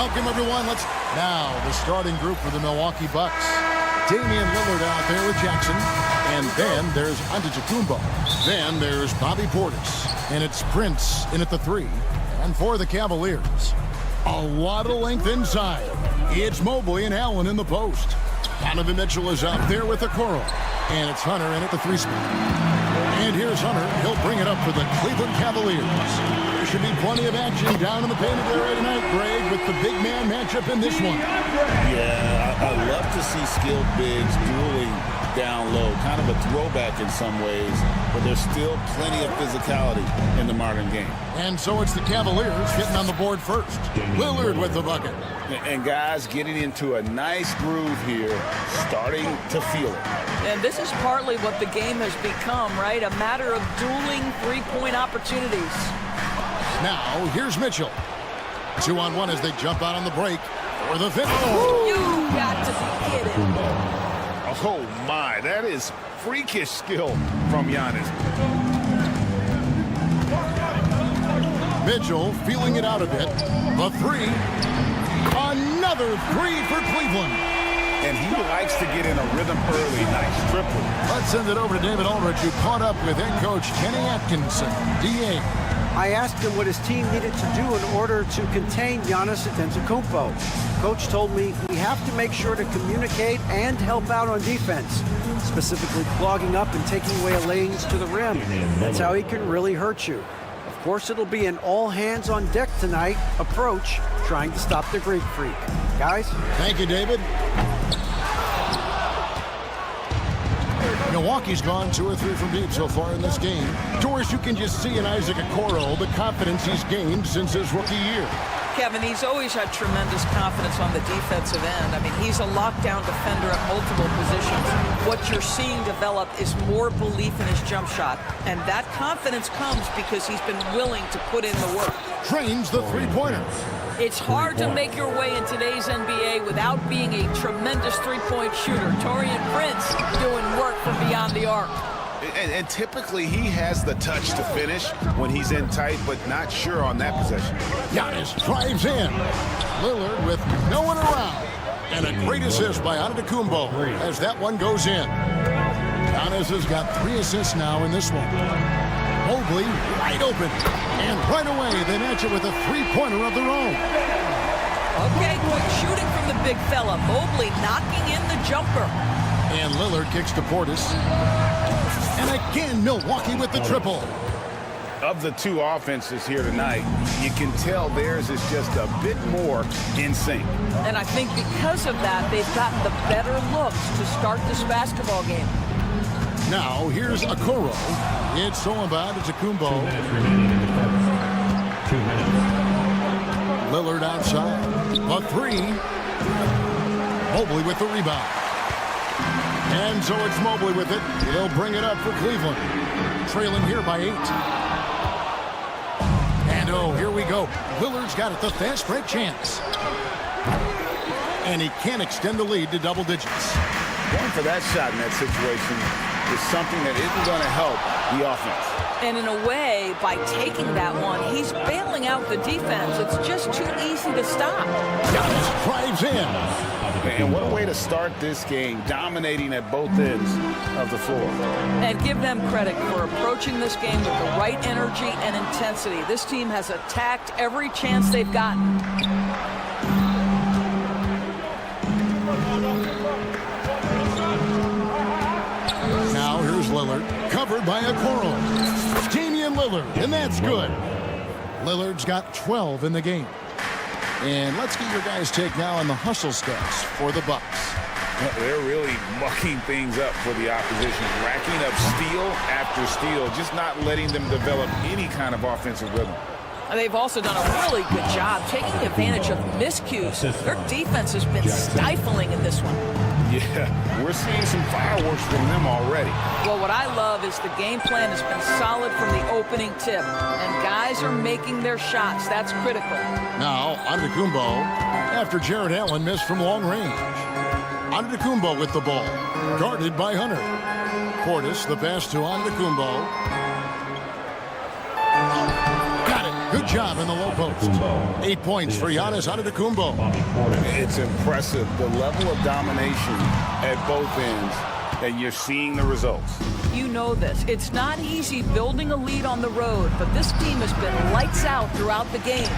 Welcome, everyone. Now the starting group for the Milwaukee Bucks. Damian Lillard out there with Jackson. And then there's Antetokounmpo. Then there's Bobby Portis. And it's Prince in at the 3. And for the Cavaliers, a lot of length inside. It's Mobley and Allen in the post. Donovan Mitchell is up there with the Okoro. And it's Hunter in at the 3 spot. And here's Hunter. He'll bring it up for the Cleveland Cavaliers. There should be plenty of action down in the painted area tonight, Greg, with the big man matchup in this one. Yeah, I love to see skilled bigs dueling down low. Kind of a throwback in some ways, but there's still plenty of physicality in the modern game. And so it's the Cavaliers getting on the board first. Lillard with the bucket. And guys getting into a nice groove here, starting to feel it. And this is partly what the game has become, right? A matter of dueling three-point opportunities. Now, here's Mitchell. 2-on-1 as they jump out on the break for the finish. You got to be kidding. Oh, my. That is freakish skill from Giannis. Mitchell feeling it out a bit. The 3. Another 3 for Cleveland. And he likes to get in a rhythm early. Nice triple. Let's send it over to David Aldridge, who caught up with head coach Kenny Atkinson. DA. I asked him what his team needed to do in order to contain Giannis Antetokounmpo. Coach told me we have to make sure to communicate and help out on defense, specifically clogging up and taking away lanes to the rim. That's how he can really hurt you. Of course, it'll be an all-hands-on-deck tonight approach, trying to stop the Greek Freak. Guys? Thank you, David. Milwaukee's gone 2 or 3 from deep so far in this game. Doris, you can just see in Isaac Okoro the confidence he's gained since his rookie year. Kevin, he's always had tremendous confidence on the defensive end. I mean, he's a lockdown defender at multiple positions. What you're seeing develop is more belief in his jump shot. And that confidence comes because he's been willing to put in the work. Trains the three-pointer. It's hard to make your way in today's NBA without being a tremendous three-point shooter. Taurean Prince doing work from beyond the arc. And typically he has the touch to finish when he's in tight, but not sure on that possession. Giannis drives in. Lillard with no one around. And a great assist by Antetokounmpo as that one goes in. Giannis has got 3 assists now in this one. Mobley wide open. And right away they match it with a three-pointer of their own. Okay, quick shooting from the big fella. Mobley knocking in the jumper. And Lillard kicks to Portis. And again, Milwaukee with the triple. Of the 2 offenses here tonight, you can tell theirs is just a bit more in sync. And I think because of that, they've gotten the better looks to start this basketball game. Now, here's Okoro. It's all about Antetokounmpo. 2 minutes remaining in the quarter. 2 minutes. Lillard outside. A 3. Mobley with the rebound. And so it's Mobley with it. He'll bring it up for Cleveland. Trailing here by 8. And oh, here we go. Lillard's got it. The fast break chance. And he can't extend the lead to double digits. Going for that shot in that situation is something that isn't going to help the offense. And in a way, by taking that one, he's bailing out the defense. It's just too easy to stop. Giannis drives in. And what a way to start this game, dominating at both ends of the floor. And give them credit for approaching this game with the right energy and intensity. This team has attacked every chance they've gotten. Now here's Lillard, covered by Okoro. Damian Lillard, and that's good. Lillard's got 12 in the game. And let's get your guys' take now on the hustle stats for the Bucks. They're really mucking things up for the opposition, racking up steal after steal, just not letting them develop any kind of offensive rhythm. They've also done a really good job taking advantage of miscues. Their defense has been stifling in this one. Yeah, we're seeing some fireworks from them already. Well, what I love is the game plan has been solid from the opening tip. And guys are making their shots. That's critical. Now, Antetokounmpo, after Jared Allen missed from long range. Antetokounmpo with the ball, guarded by Hunter. Portis, the pass to Antetokounmpo. Got it. Good job in the low post. 8 points for Giannis Antetokounmpo. It's impressive, the level of domination at both ends, and you're seeing the results. You know this. It's not easy building a lead on the road, but this team has been lights out throughout the game.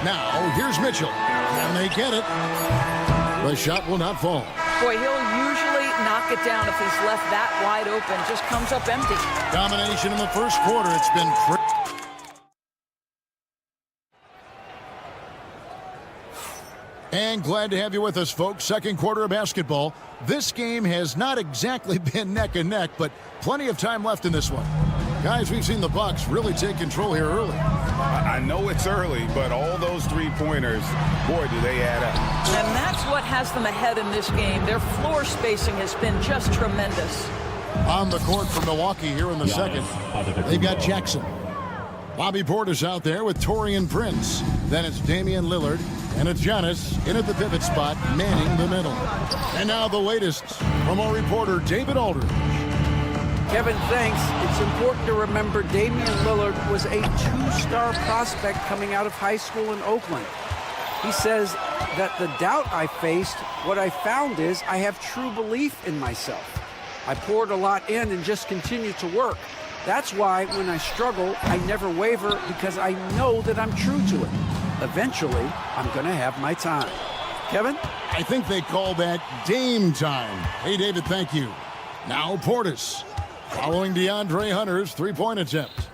Now, here's Mitchell. And they get it. The shot will not fall. Boy, he'll usually knock it down if he's left that wide open. Just comes up empty. Domination in the first quarter. It's been And glad to have you with us, folks. Second quarter of basketball. This game has not exactly been neck and neck, but plenty of time left in this one. Guys, we've seen the Bucks really take control here early. I know it's early, but all those three-pointers, boy, do they add up. And that's what has them ahead in this game. Their floor spacing has been just tremendous. On the court for Milwaukee here in the second, they've got Jackson. Bobby Portis out there with Taurean Prince. Then it's Damian Lillard, and it's Giannis in at the pivot spot, manning the middle. And now the latest from our reporter, David Aldridge. Kevin, thanks. It's important to remember Damian Lillard was a two-star prospect coming out of high school in Oakland. He says that the doubt I faced, what I found is I have true belief in myself. I poured a lot in and just continued to work. That's why when I struggle, I never waver because I know that I'm true to it. Eventually, I'm going to have my time. Kevin? I think they call that Dame time. Hey, David, thank you. Now Portis. Following DeAndre Hunter's three-point attempt.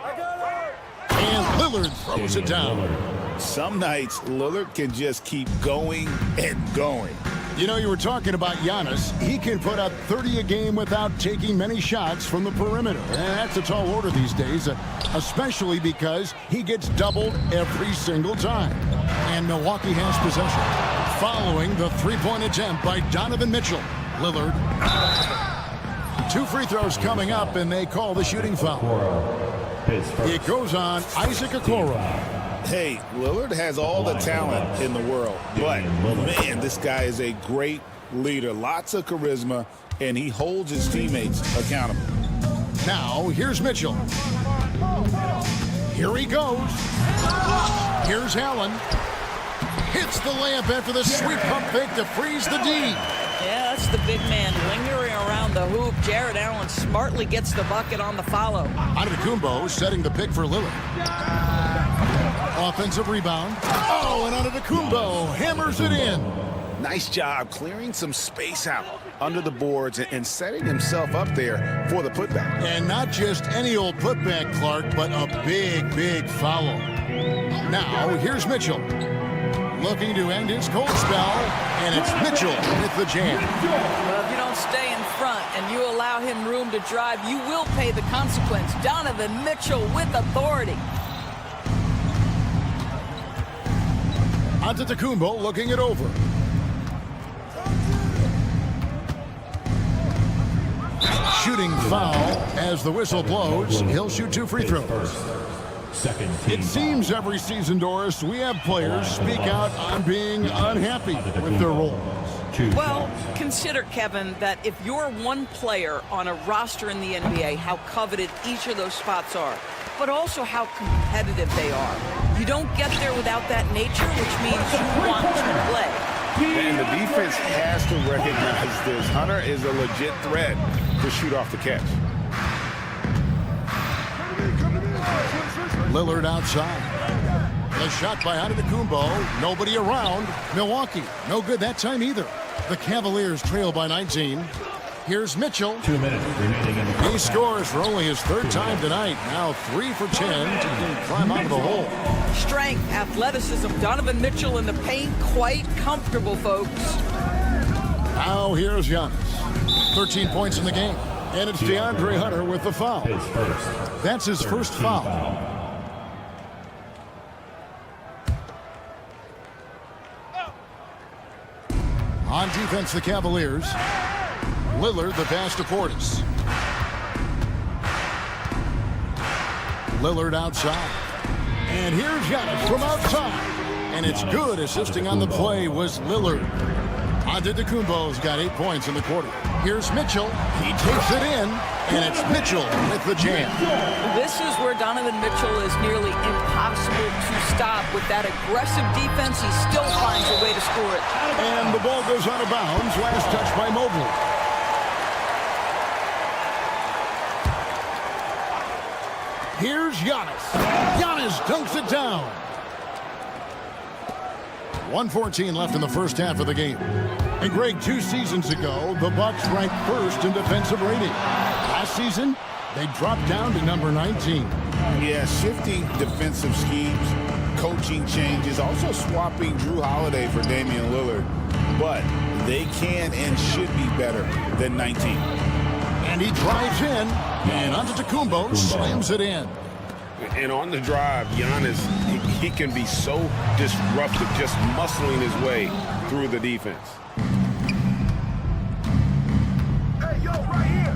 And Lillard throws it down. Some nights, Lillard can just keep going and going. You know, you were talking about Giannis. He can put up 30 a game without taking many shots from the perimeter. And that's a tall order these days, especially because he gets doubled every single time. And Milwaukee has possession. Following the three-point attempt by Donovan Mitchell. Lillard. 2 free throws coming up, and they call the shooting foul. It goes on Isaac Okoro. Hey, Lillard has all the talent in the world, but, man, this guy is a great leader. Lots of charisma, and he holds his teammates accountable. Now, here's Mitchell. Here he goes. Here's Allen. Hits the layup after the sweep pump fake to freeze the D. Yeah, that's the big man lingering around the hoop. Jared Allen smartly gets the bucket on the follow. Antetokounmpo setting the pick for Lillard. Offensive rebound. Oh, and Antetokounmpo hammers it in. Nice job clearing some space out under the boards and setting himself up there for the putback. And not just any old putback, Clark, but a big, big foul. Now, here's Mitchell. Looking to end his cold spell, and it's Mitchell with the jam. Well, if you don't stay in front and you allow him room to drive, you will pay the consequence. Donovan Mitchell with authority. Antetokounmpo looking it over. Shooting foul as the whistle blows. He'll shoot 2 free throws. It seems every season, Doris, we have players speak out on being unhappy with their roles. Well, consider, Kevin, that if you're one player on a roster in the NBA, how coveted each of those spots are, but also how competitive they are. You don't get there without that nature, which means you want to play. And the defense has to recognize this. Hunter is a legit threat to shoot off the catch. Lillard outside. The shot by Antetokounmpo. Nobody around. Milwaukee, no good that time either. The Cavaliers trail by 19. Here's Mitchell. 2 minutes remaining in the He scores for only his 3rd time tonight. Now 3 for 10 to climb out of the hole. Strength, athleticism, Donovan Mitchell in the paint, quite comfortable, folks. Now here's Giannis. 13 points in the game. And it's DeAndre Hunter with the foul. his first. That's his first foul. On defense, the Cavaliers. Lillard, the pass to Portis. Lillard outside. And here's Giannis from outside. And it's good. Assisting on the play was Lillard. Antetokounmpo's got 8 points in the quarter. Here's Mitchell. He takes it in, and it's Mitchell with the jam. This is where Donovan Mitchell is nearly impossible to stop. With that aggressive defense, he still finds a way to score it. And the ball goes out of bounds. Last touch by Mobley. Here's Giannis. Giannis dunks it down. 1:14 left in the first half of the game. And Greg, 2 seasons ago, the Bucks ranked first in defensive rating. Last season, they dropped down to number 19. Yeah, shifting defensive schemes, coaching changes, also swapping Drew Holiday for Damian Lillard. But they can and should be better than 19. And he drives in, and Antetokounmpo slams it in. And on the drive, Giannis, he can be so disruptive, just muscling his way through the defense. Hey, yo, right here.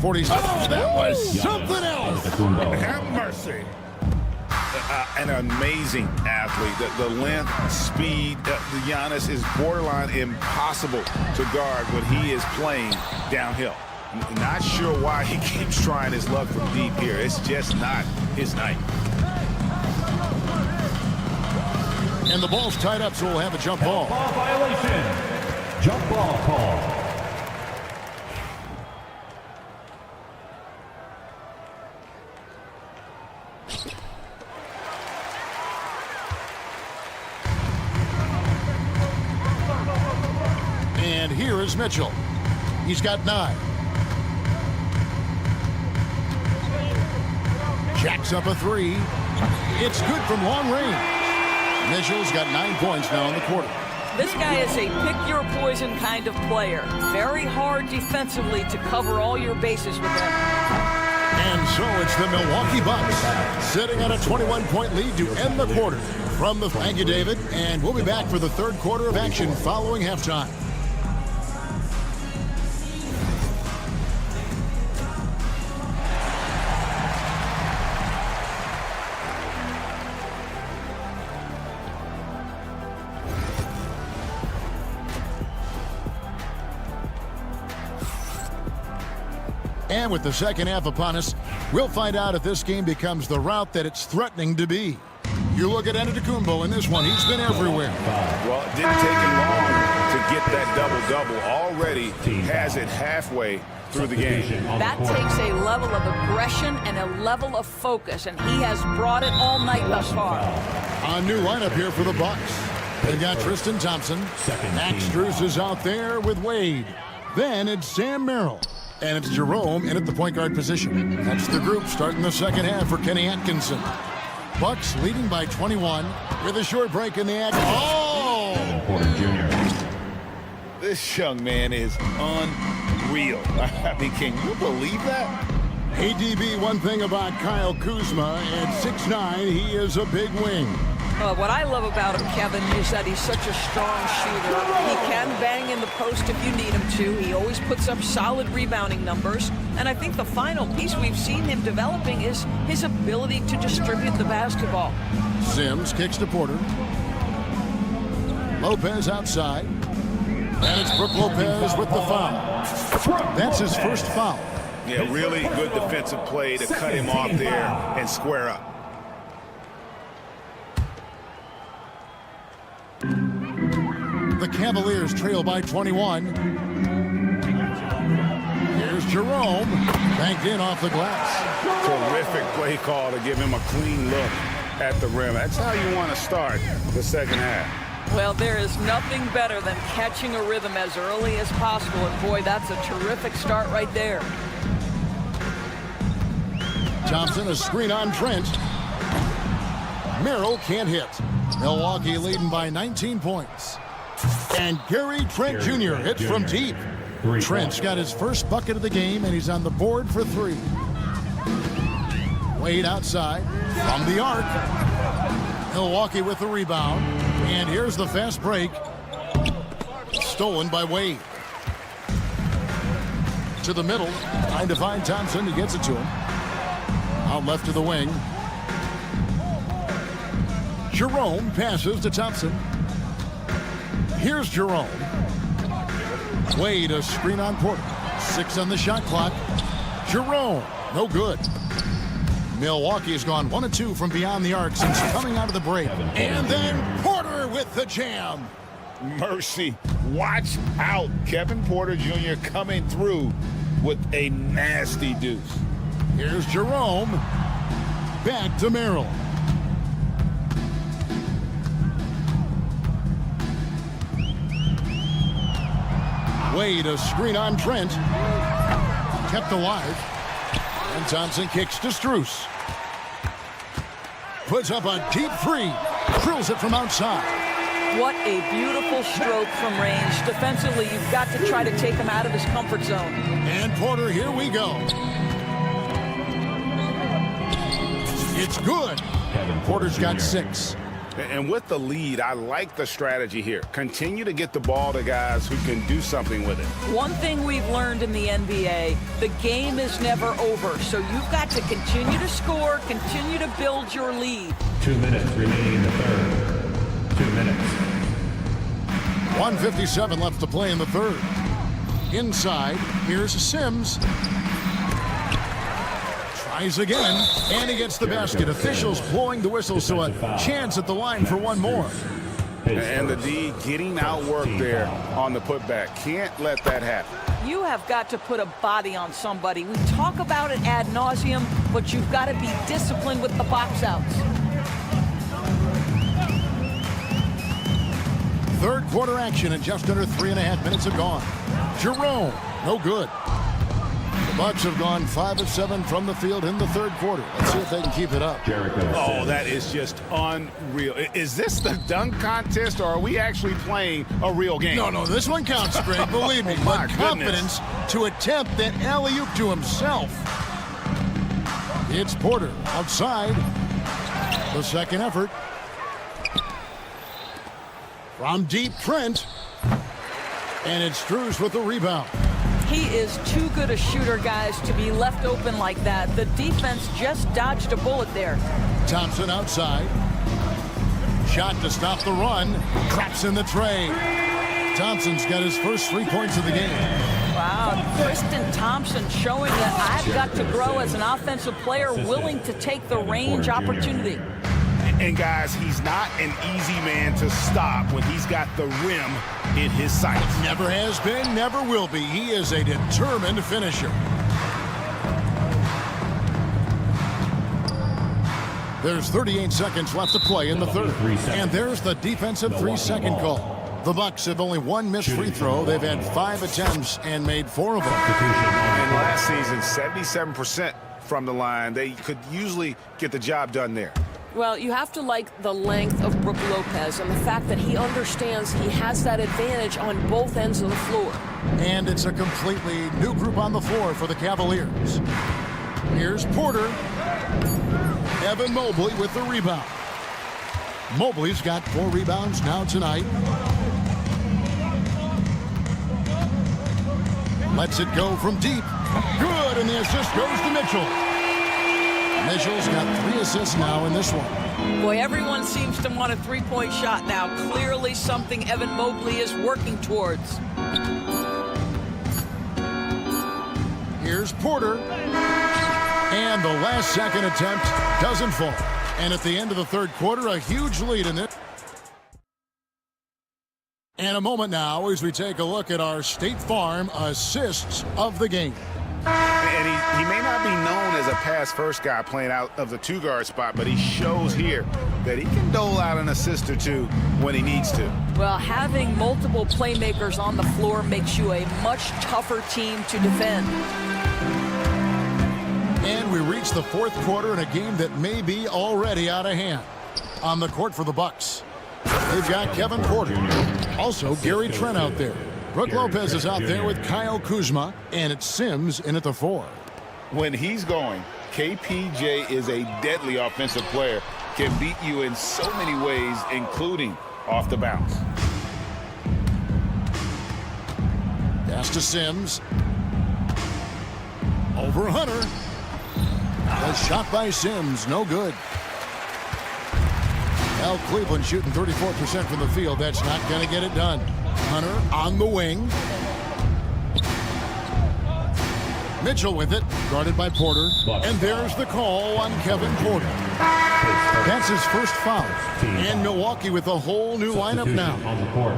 47. That was something else. Have mercy. An amazing athlete. The length, speed, Giannis is borderline impossible to guard when he is playing downhill. Not sure why he keeps trying his luck from deep here. It's just not his night. And the ball's tied up, so we'll have a jump ball. Ball violation. Jump ball call. And here is Mitchell. He's got 9. Jacks up a 3. It's good from long range. Mitchell's got 9 points now in the quarter. This guy is a pick-your-poison kind of player. Very hard defensively to cover all your bases with him. And so it's the Milwaukee Bucks sitting on a 21-point lead to end the quarter. Thank you, David. And we'll be back for the third quarter of action following halftime. And with the second half upon us, we'll find out if this game becomes the route that it's threatening to be. You look at Antetokounmpo in this one. He's been everywhere. Well, it didn't take him long to get that double-double. Already has it halfway through the game. That takes a level of aggression and a level of focus, and he has brought it all night thus far. A new lineup here for the Bucks. They've got Tristan Thompson. Max Strus is out there with Wade. Then it's Sam Merrill. And it's Jerome in at the point guard position. That's the group starting the second half for Kenny Atkinson. Bucks leading by 21 with a short break in the action. Oh! This young man is unreal. I mean, can you believe that? ADB, one thing about Kyle Kuzma, at 6'9", he is a big wing. What I love about him, Kevin, is that he's such a strong shooter. He can bang in the post if you need him to. He always puts up solid rebounding numbers. And I think the final piece we've seen him developing is his ability to distribute the basketball. Sims kicks to Porter. Lopez outside. And it's Brook Lopez with the foul. That's his first foul. Yeah, really good defensive play to cut him off there and square up. The Cavaliers trail by 21. Here's Jerome. Banked in off the glass. Terrific play call to give him a clean look at the rim. That's how you want to start the second half. Well, there is nothing better than catching a rhythm as early as possible. And, boy, that's a terrific start right there. Thompson, a screen on Trent. Merrill can't hit. Milwaukee leading by 19 points. And Gary Trent Jr. hits from deep. Trent's got his first bucket of the game, and he's on the board for 3. Wade outside from the arc. Milwaukee with the rebound. And here's the fast break. Stolen by Wade. To the middle. Trying to find Thompson. He gets it to him. Out left to the wing. Jerome passes to Thompson. Here's Jerome. Wade, a screen on Porter. 6 on the shot clock. Jerome, no good. Milwaukee has gone 1 of 2 from beyond the arc since coming out of the break. And then Porter with the jam. Mercy. Watch out. Kevin Porter Jr. coming through with a nasty deuce. Here's Jerome. Back to Merrill. Wade, a screen on Trent. Kept alive. And Thompson kicks to Strus. Puts up a deep three. Drills it from outside. What a beautiful stroke from range. Defensively, you've got to try to take him out of his comfort zone. And Porter, here we go. It's good. Porter's got 6. And with the lead, I like the strategy here. Continue to get the ball to guys who can do something with it. One thing we've learned in the NBA, the game is never over. So you've got to continue to score, continue to build your lead. 2 minutes remaining in the third. 2 minutes. 1:57 left to play in the third. Inside, here's Sims. Tries again, and he gets the basket. Officials blowing the whistle, so a chance at the line for one more. And the D getting outworked there on the putback. Can't let that happen. You have got to put a body on somebody. We talk about it ad nauseum, but you've got to be disciplined with the box outs. Third quarter action, and just under 3.5 minutes have gone. Jerome, no good. The Bucks have gone 5 of 7 from the field in the third quarter. Let's see if they can keep it up. Oh, that is just unreal. Is this the dunk contest, or are we actually playing a real game? No, this one counts, Greg. Believe me. My But confidence to attempt that alley-oop to himself. It's Porter outside. The second effort. From deep, Trent. And it's Strus with the rebound. He is too good a shooter, guys, to be left open like that. The defense just dodged a bullet there. Thompson outside. Shot to stop the run. Traps in the tray. Thompson's got his first 3 points of the game. Wow, Tristan Thompson showing that I've got to grow as an offensive player, willing to take the range opportunity. And guys, he's not an easy man to stop when he's got the rim in his sights. Never has been, never will be. He is a determined finisher. There's 38 seconds left to play in the third. And there's the defensive 3-second call. The Bucks have only one missed free throw. They've had 5 attempts and made 4 of them. And last season, 77% from the line. They could usually get the job done there. Well, you have to like the length of Brook Lopez and the fact that he understands he has that advantage on both ends of the floor. And it's a completely new group on the floor for the Cavaliers. Here's Porter. Evan Mobley with the rebound. Mobley's got 4 rebounds now tonight. Lets it go from deep. Good, and the assist goes to Mitchell. Mitchell's got 3 assists now in this one. Boy, everyone seems to want a three-point shot now. Clearly something Evan Mobley is working towards. Here's Porter. And the last second attempt doesn't fall. And at the end of the third quarter, a huge lead in this. And a moment now as we take a look at our State Farm assists of the game. And he may not be known as a pass-first guy playing out of the 2-guard spot, but he shows here that he can dole out an assist or 2 when he needs to. Well, having multiple playmakers on the floor makes you a much tougher team to defend. And we reach the fourth quarter in a game that may be already out of hand. On the court for the Bucks, they've got Kevin Porter. Also, Gary Trent out there. Brook Lopez is out there with Kyle Kuzma, and it's Sims in at the 4. When he's going, KPJ is a deadly offensive player. Can beat you in so many ways, including off the bounce. Pass to Sims. Over Hunter. A shot by Sims, no good. Well, Cleveland shooting 34% from the field. That's not going to get it done. Hunter on the wing. Mitchell with it, guarded by Porter. And there's the call on Kevin Porter. That's his first foul. And Milwaukee with a whole new lineup now. On the court.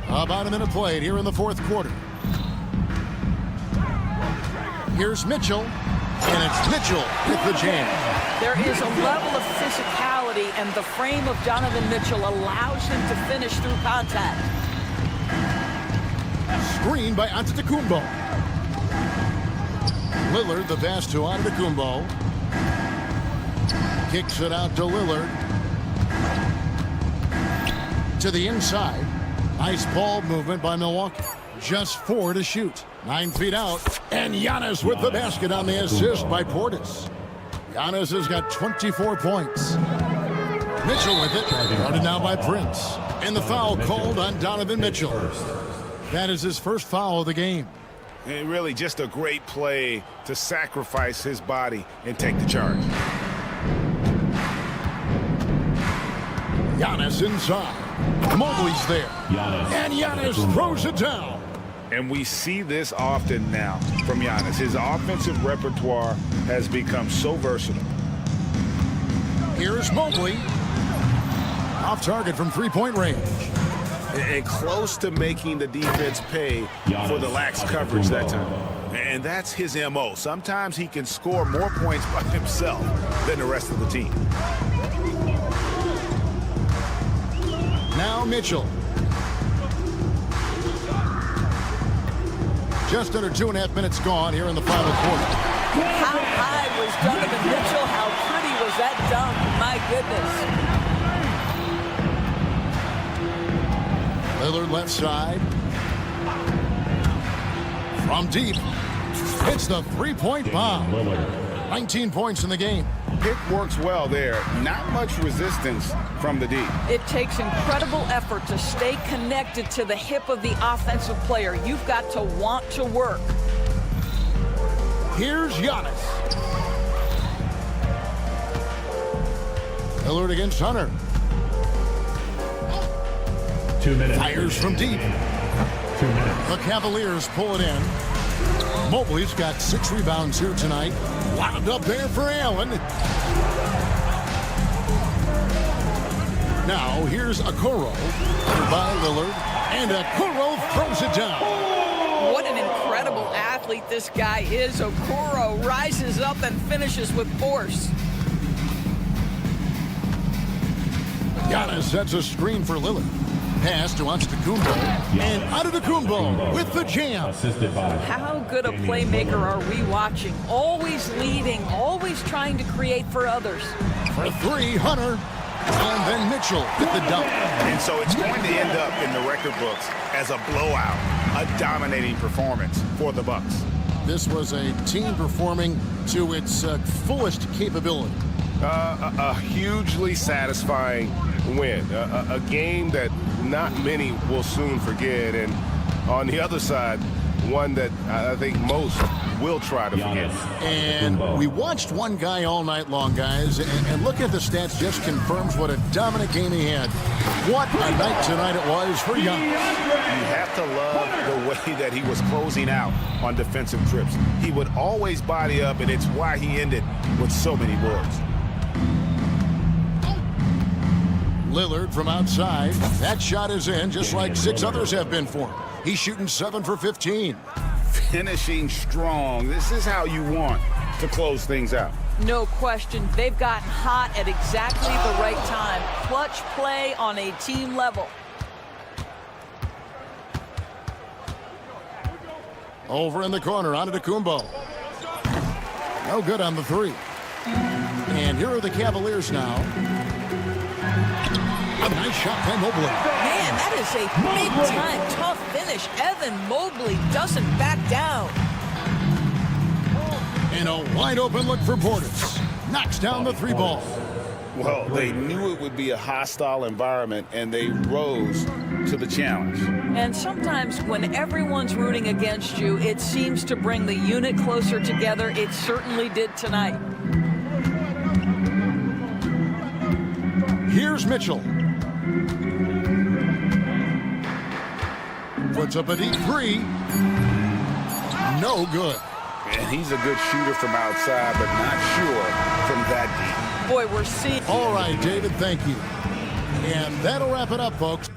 About a minute played here in the fourth quarter. Here's Mitchell. And it's Mitchell with the jam. There is a level of physicality, and the frame of Donovan Mitchell allows him to finish through contact. Screen by Antetokounmpo. Lillard, the pass to Antetokounmpo. Kicks it out to Lillard. To the inside. Nice ball movement by Milwaukee. Just 4 to shoot. 9 feet out. And Giannis with the basket on the assist by Portis. Giannis has got 24 points. Mitchell with it. Guarded now by Prince. And the foul called on Donovan Mitchell. That is his first foul of the game. And really just a great play to sacrifice his body and take the charge. Giannis inside. Mobley's there. And Giannis throws it down. And we see this often now from Giannis. His offensive repertoire has become so versatile. Here's Mobley. Off target from three-point range. And close to making the defense pay for the lax coverage that time. And that's his MO. Sometimes he can score more points by himself than the rest of the team. Now Mitchell. Just under 2.5 minutes gone here in the final quarter. How high was Donovan Mitchell? How pretty was that dunk? My goodness. Lillard left side. From deep. Hits the three-point bomb. 19 points in the game. Pick works well there. Not much resistance from the deep. It takes incredible effort to stay connected to the hip of the offensive player. You've got to want to work. Here's Giannis. Lillard against Hunter. 2 minutes. Fires from deep. 2 minutes. The Cavaliers pull it in. Mobley's got 6 rebounds here tonight. Lobbed up there for Allen. Now here's Okoro. By Lillard. And Okoro throws it down. What an incredible athlete this guy is. Okoro rises up and finishes with force. Giannis sets a screen for Lillard. Pass to Antetokounmpo. And Antetokounmpo with the jam. Assisted by. How good a playmaker are we watching? Always leading, always trying to create for others. For 3, Hunter. And then Mitchell with the dunk. And so it's going to end up in the record books as a blowout, a dominating performance for the Bucks. This was a team performing to its fullest capability. A hugely satisfying win. A game that not many will soon forget. And on the other side, one that I think most will try to forget. And we watched one guy all night long, guys, and look at the stats, just confirms what a dominant game he had. What a night tonight it was for Giannis. You have to love the way that he was closing out on defensive trips. He would always body up, and it's why he ended with so many boards. Lillard from outside. That shot is in, just like 6 others have been for him. He's shooting 7 for 15. Finishing strong. This is how you want to close things out. No question. They've gotten hot at exactly the right time. Clutch play on a team level. Over in the corner, Antetokounmpo. No good on the 3. And here are the Cavaliers now. A nice shot by Mobley. Man, that is a big-time tough finish. Evan Mobley doesn't back down. And a wide-open look for Portis. Knocks down the 3 ball. Well, they knew it would be a hostile environment, and they rose to the challenge. And sometimes when everyone's rooting against you, it seems to bring the unit closer together. It certainly did tonight. Here's Mitchell. Puts up a deep 3. no good. And he's a good shooter from outside, but not sure from that Boy, we're seeing... All right, David, thank you. And that'll wrap it up, folks.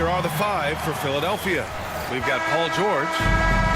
here are the 5 for Philadelphia. We've got Paul George.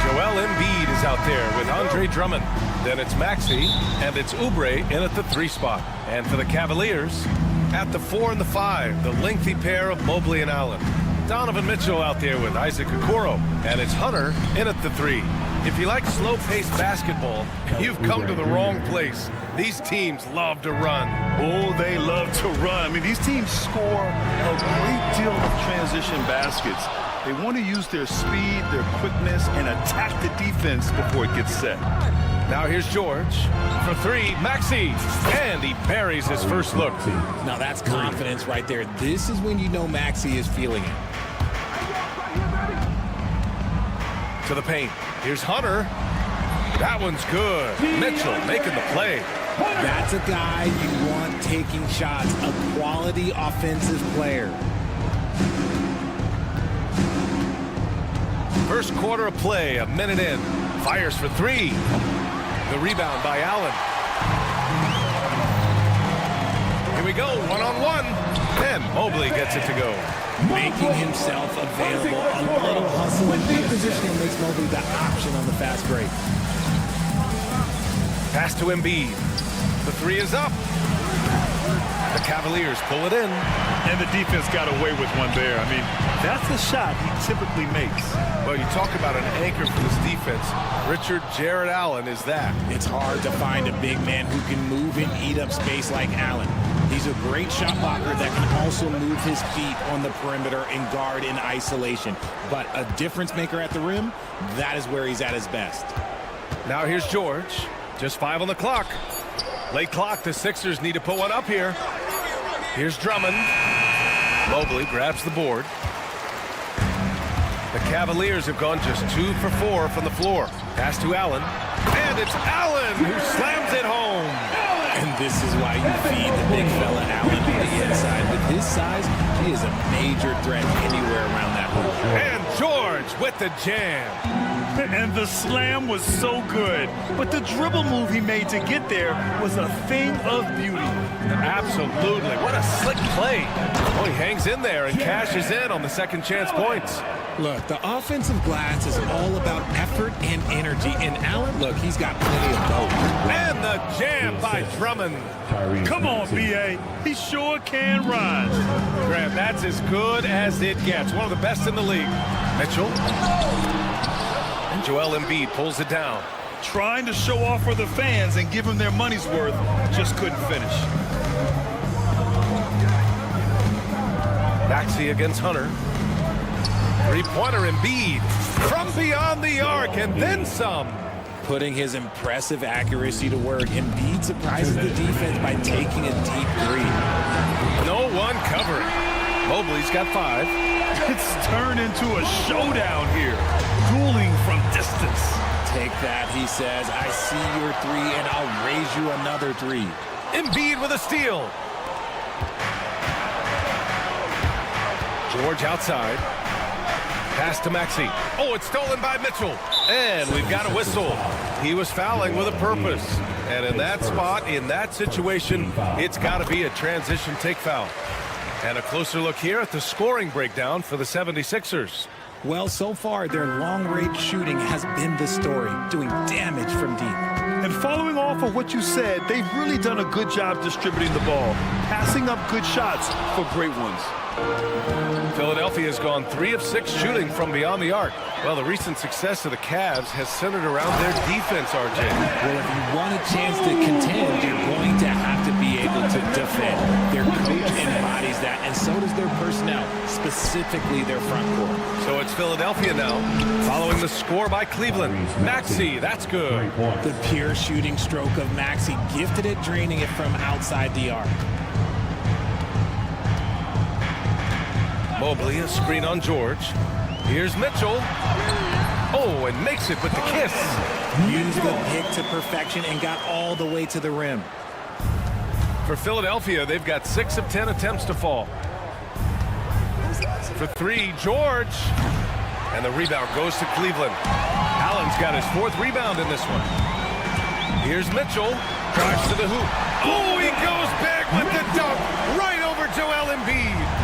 Joel Embiid is out there with Andre Drummond. Then it's Maxey, and it's Oubre in at the 3 spot. And for the Cavaliers, at the 4 and the 5, the lengthy pair of Mobley and Allen. Donovan Mitchell out there with Isaac Okoro, and it's Hunter in at the 3. If you like slow-paced basketball, you've come to the wrong place. These teams love to run. Oh, they love to run. I mean, these teams score a great deal of transition baskets. They want to use their speed, their quickness, and attack the defense before it gets set. Now here's George for 3, Maxey, and he buries his first look. Now that's confidence right there. This is when you know Maxey is feeling it. To the paint. Here's Hunter. That one's good. Mitchell making the play. That's a guy you want taking shots, a quality offensive player. First quarter of play, a minute in. Fires for 3. The rebound by Allen. Here we go, one-on-one. And Mobley gets it to go. Making himself available. A little hustle and positioning makes Mobley the option on the fast break. Pass to Embiid. The 3 is up. The Cavaliers pull it in. And the defense got away with one there. I mean, that's the shot he typically makes. Well, you talk about an anchor for this defense. Richard Jared Allen is that. It's hard to find a big man who can move and eat up space like Allen. He's a great shot blocker that can also move his feet on the perimeter and guard in isolation. But a difference maker at the rim, that is where he's at his best. Now here's George. Just 5 on the clock. Late clock, the Sixers need to put one up here. Here's Drummond. Mobley grabs the board. The Cavaliers have gone just 2 for 4 from the floor. Pass to Allen. And it's Allen who slams it home. And this is why you feed the big fella Allen on the inside. With his size, he is a major threat anywhere around that hoop. And George with the jam. And the slam was so good. But the dribble move he made to get there was a thing of beauty. Absolutely. What a slick play. Oh, he hangs in there and cashes in on the second chance points. Look, the offensive glass is all about effort and energy. And Allen, look, he's got plenty of both. And the jam by Drummond. Come on, B.A. He sure can rise. Graham, that's as good as it gets. One of the best in the league. Mitchell. And Joel Embiid pulls it down. Trying to show off for the fans and give them their money's worth. Just couldn't finish. Maxey against Hunter. Three-pointer Embiid from beyond the arc and then some. Putting his impressive accuracy to work, Embiid surprises the defense by taking a deep 3. No one covering. Mobley's got 5. It's turned into a showdown here. Dueling from distance. Take that, he says. I see your 3 and I'll raise you another 3. Embiid with a steal. George outside. Pass to Maxey. Oh, it's stolen by Mitchell. And we've got a whistle. He was fouling with a purpose. And in that spot, in that situation, it's got to be a transition take foul. And a closer look here at the scoring breakdown for the 76ers. Well, so far, their long-range shooting has been the story, doing damage from deep. And following off of what you said, they've really done a good job distributing the ball, passing up good shots for great ones. Philadelphia has gone 3 of 6 shooting from beyond the arc. Well, the recent success of the Cavs has centered around their defense, RJ. Well, if you want a chance to contend, you're going to have to be able to defend. Their coach embodies that, and so does their personnel, specifically their front court. So it's Philadelphia now, following the score by Cleveland. Maxey, that's good. The pure shooting stroke of Maxey, gifted at draining it from outside the arc. Mobley, a screen on George. Here's Mitchell. Oh, and makes it with the kiss. Used the pick to perfection and got all the way to the rim. For Philadelphia, they've got 6 of 10 attempts to fall. For 3, George. And the rebound goes to Cleveland. Allen's got his 4th rebound in this one. Here's Mitchell. Drives to the hoop. Oh, he goes big with the dunk. Right over Joel Embiid.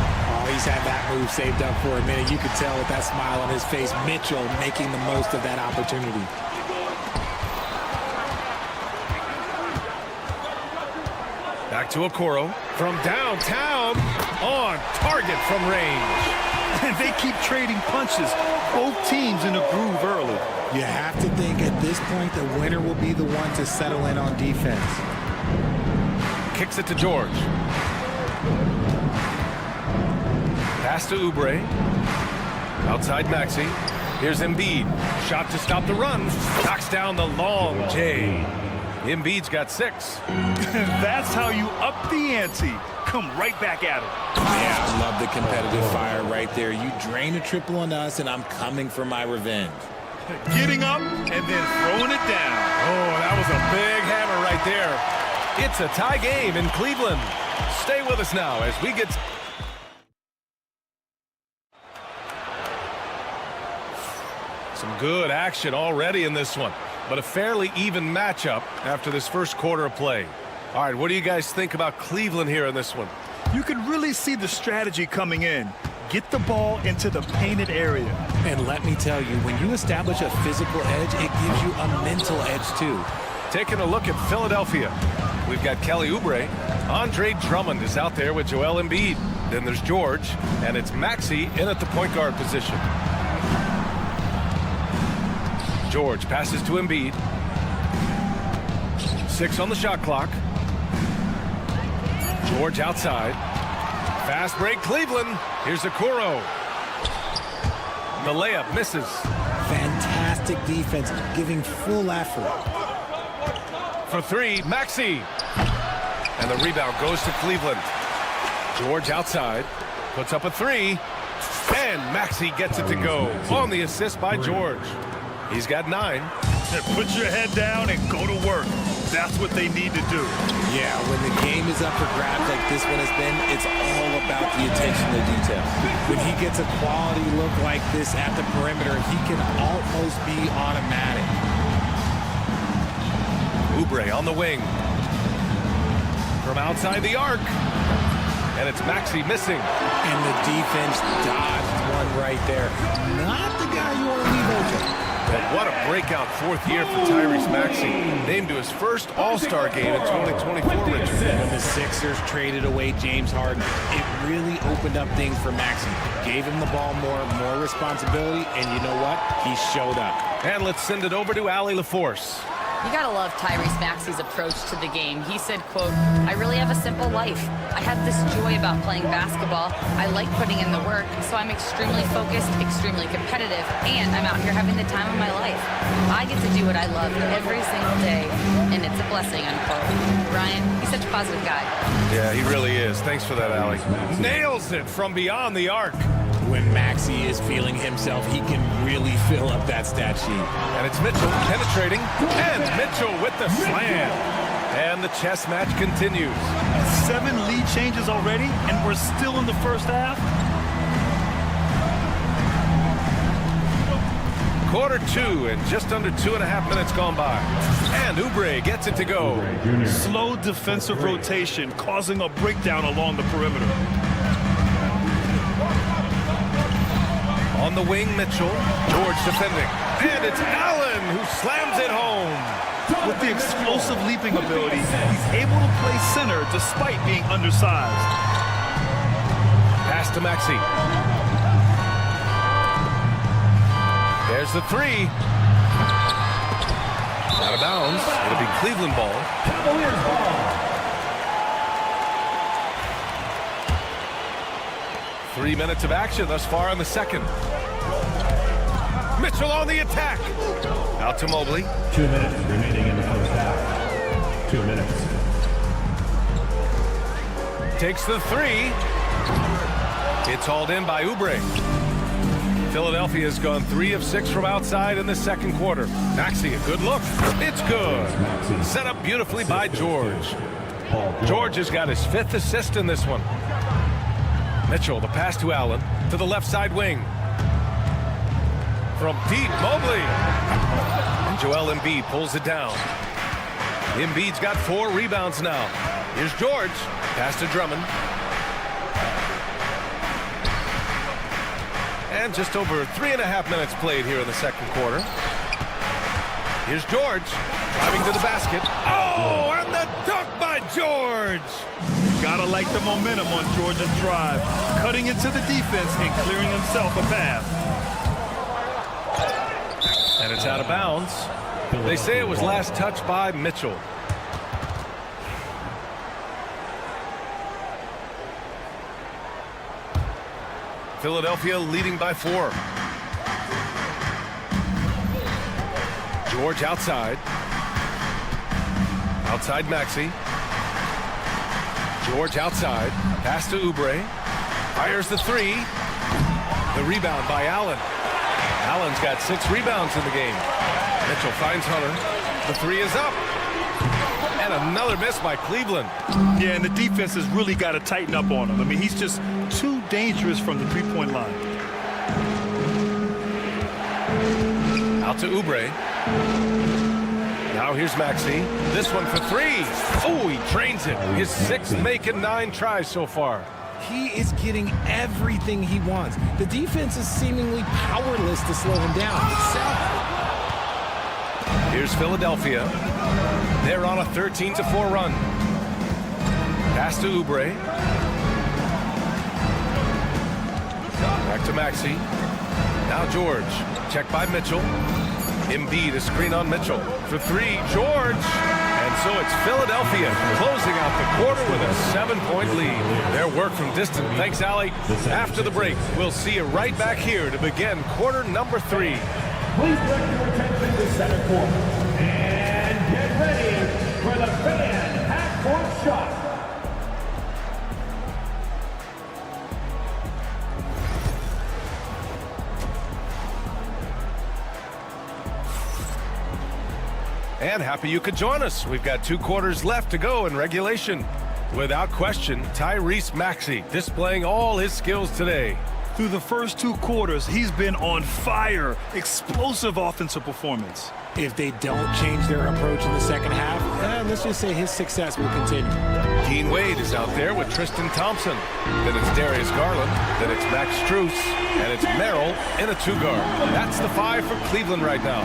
he's had that move saved up for a minute. You could tell with that smile on his face, Mitchell making the most of that opportunity. Back to Okoro from downtown, on target from range. And they keep trading punches. Both teams in a groove early. You have to think at this point the winner will be the one to settle in on defense. Kicks it to George. Pass to Oubre. Outside Maxey. Here's Embiid. Shot to stop the run. Knocks down the long J. Embiid's got 6. That's how you up the ante. Come right back at it. Yeah, I love the competitive fire right there. You drain a triple on us, and I'm coming for my revenge. Getting up and then throwing it down. Oh, that was a big hammer right there. It's a tie game in Cleveland. Stay with us now as we get... Some good action already in this one, but a fairly even matchup after this first quarter of play. All right, what do you guys think about Cleveland here in this one? You can really see the strategy coming in. Get the ball into the painted area. And let me tell you, when you establish a physical edge, it gives you a mental edge too. Taking a look at Philadelphia. We've got Kelly Oubre. Andre Drummond is out there with Joel Embiid. Then there's George, and it's Maxey in at the point guard position. George passes to Embiid. 6 on the shot clock. George outside. Fast break, Cleveland. Here's Okoro. The layup misses. Fantastic defense, giving full effort. For 3, Maxey. And the rebound goes to Cleveland. George outside. Puts up a 3. And Maxey gets it to go. On the assist by George. He's got 9. Put your head down and go to work. That's what they need to do. Yeah, when the game is up for grabs like this one has been, it's all about the attention to detail. When he gets a quality look like this at the perimeter, he can almost be automatic. Oubre on the wing. From outside the arc. And it's Maxey missing. And the defense dodged one right there. Not the guy you want to leave open. But what a breakout 4th year for Tyrese Maxey. Named to his first All-Star game in 2024, Richard. When the Sixers traded away James Harden, it really opened up things for Maxey. Gave him the ball more responsibility, and you know what? He showed up. And let's send it over to Allie LaForce. You gotta love Tyrese Maxey's approach to the game. He said, quote, "I really have a simple life. I have this joy about playing basketball. I like putting in the work, so I'm extremely focused, extremely competitive, and I'm out here having the time of my life. I get to do what I love every single day, and it's a blessing," unquote. Ryan, he's such a positive guy. Yeah, he really is. Thanks for that, Allie. Nails it from beyond the arc. When Maxey is feeling himself, he can really fill up that stat sheet. And it's Mitchell penetrating, and Mitchell with the slam. And the chess match continues. 7 lead changes already, and we're still in the first half. Quarter 2, and just under 2.5 minutes gone by. And Oubre gets it to go. Slow defensive rotation, causing a breakdown along the perimeter. On the wing, Mitchell. George defending. And it's Allen who slams it home. With the explosive leaping ability, he's able to play center despite being undersized. Pass to Maxey. There's the 3. Out of bounds. It'll be Cleveland ball. Cavaliers ball. 3 minutes of action thus far in the second. Mitchell on the attack. Out to Mobley. 2 minutes remaining in the first half. 2 minutes. Takes the 3. It's hauled in by Oubre. Philadelphia has gone 3 of 6 from outside in the second quarter. Maxey, a good look. It's good. Set up beautifully by George. George has got his 5th assist in this one. Mitchell, the pass to Allen, to the left side wing. From deep, Mobley. And Joel Embiid pulls it down. Embiid's got 4 rebounds now. Here's George. Pass to Drummond. And just over 3.5 minutes played here in the second quarter. Here's George driving to the basket. Oh, and the dunk by George. Gotta like the momentum on George's drive. Cutting into the defense and clearing himself a path. And it's out of bounds. They say it was last touched by Mitchell. Philadelphia leading by 4. George outside. Outside Maxey. George outside. Pass to Oubre. Fires the 3. The rebound by Allen. Allen's got 6 rebounds in the game. Mitchell finds Hunter. The 3 is up. And another miss by Cleveland. Yeah, and the defense has really got to tighten up on him. I mean, he's just too dangerous from the three-point line. Out to Oubre. Now here's Maxey. This one for 3. Oh, he drains it. His 6th make in 9 tries so far. He is getting everything he wants. The defense is seemingly powerless to slow him down. It's sad. Here's Philadelphia. They're on a 13-4 run. Pass to Oubre. Back to Maxey. Now George. Check by Mitchell. Embiid, a screen on Mitchell. For 3, George. And so it's Philadelphia closing out the quarter with a 7-point lead. Their work from distance. Thanks, Allie. After the break, we'll see you right back here to begin quarter number 3. Please direct your attention to center court. And get ready for the fan half-court shot. And happy you could join us. We've got 2 quarters left to go in regulation. Without question, Tyrese Maxey displaying all his skills today. Through the first 2 quarters, he's been on fire. Explosive offensive performance. If they don't change their approach in the second half, let's just say his success will continue. Dean Wade is out there with Tristan Thompson. Then it's Darius Garland. Then it's Max Strus. And it's Merrill in a 2-guard. That's the 5 for Cleveland right now.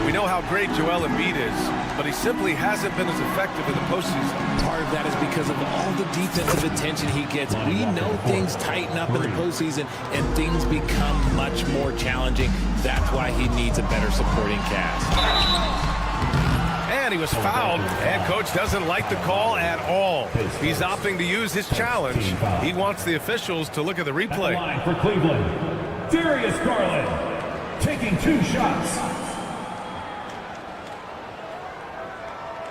We know how great Joel Embiid is, but he simply hasn't been as effective in the postseason. Part of that is because of all the defensive attention he gets. We know things tighten up in the postseason and things become much more challenging. That's why he needs a better supporting cast. And he was fouled, and coach doesn't like the call at all. He's opting to use his challenge. He wants the officials to look at the replay. Line for Cleveland, Darius Garland taking 2 shots.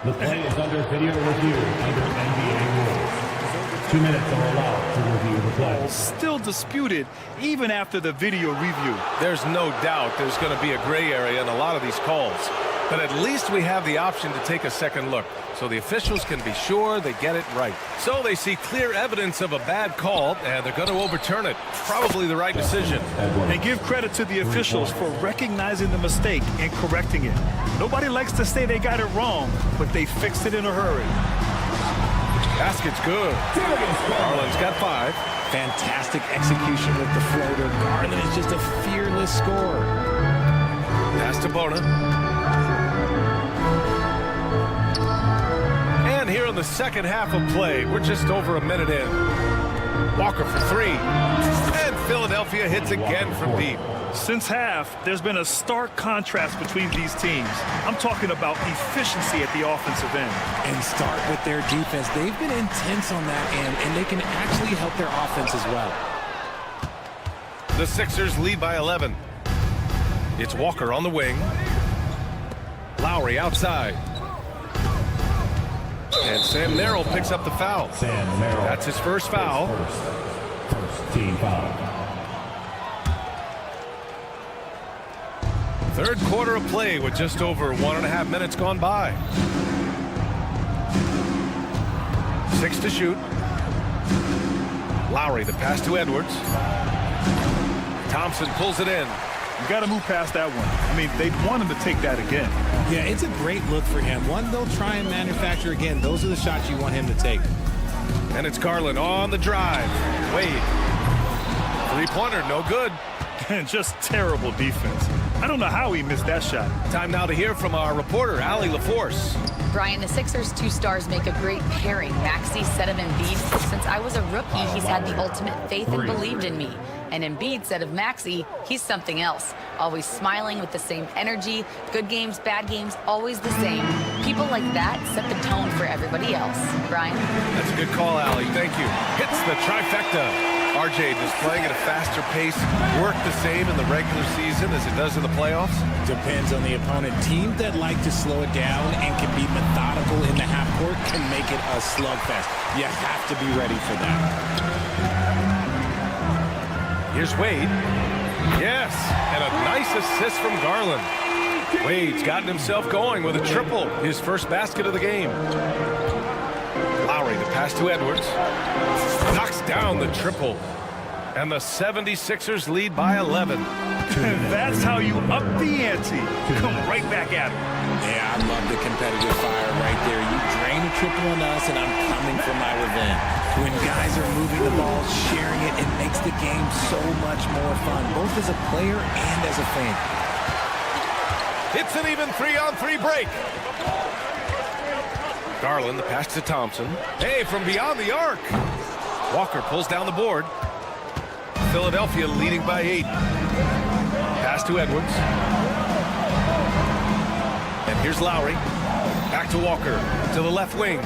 The play is under video review under NBA rules. 2 minutes are allowed to review the play. Still disputed even after the video review. There's no doubt there's going to be a gray area in a lot of these calls. But at least we have the option to take a second look, so the officials can be sure they get it right. So they see clear evidence of a bad call, and they're going to overturn it. Probably the right decision. And give credit to the officials for recognizing the mistake and correcting it. Nobody likes to say they got it wrong, but they fixed it in a hurry. Basket's good. Garland's got 5. Fantastic execution with the floater. Garland is just a fearless scorer. Pass to Bona. And here in the second half of play, we're just over a minute in. Walker for 3. And Philadelphia hits again from deep. Since half, there's been a stark contrast between these teams. I'm talking about efficiency at the offensive end. And start with their defense. They've been intense on that end, and they can actually help their offense as well. The Sixers lead by 11. It's Walker on the wing. Lowry outside. And Sam Merrill picks up the foul. Sam Merrill. That's his first foul. First team foul. Third quarter of play with just over 1.5 minutes gone by. 6 to shoot. Lowry, the pass to Edwards. Thompson pulls it in. You got to move past that one. I mean, they'd want him to take that again. Yeah, it's a great look for him. One they'll try and manufacture again. Those are the shots you want him to take. And it's Garland on the drive. Wade. 3-pointer, no good. And just terrible defense. I don't know how he missed that shot. Time now to hear from our reporter, Allie LaForce. Brian, the Sixers' two stars make a great pairing. Maxey said of Embiid, since I was a rookie, he's had the ultimate faith and believed in me. And Embiid said of Maxey, he's something else. Always smiling with the same energy. Good games, bad games, always the same. People like that set the tone for everybody else. Brian? That's a good call, Allie. Thank you. Hits the trifecta. RJ, does playing at a faster pace work the same in the regular season as it does in the playoffs? Depends on the opponent. Teams that like to slow it down and can be methodical in the half court can make it a slugfest. You have to be ready for that. Here's Wade. Yes, and a nice assist from Garland. Wade's gotten himself going with a triple, his first basket of the game. Lowry, the pass to Edwards. Knocks down the triple. And the 76ers lead by 11. That's how you up the ante. Come right back at him. Yeah, I love the competitive fire right there. You drain a triple on us, and I'm coming for my revenge. When guys are moving the ball, sharing it, it makes the game so much more fun, both as a player and as a fan. It's an even 3-on-3 break. Garland, the pass to Thompson. Hey, from beyond the arc. Walker pulls down the board. Philadelphia leading by 8. Pass to Edwards. And here's Lowry. Back to Walker. To the left wing.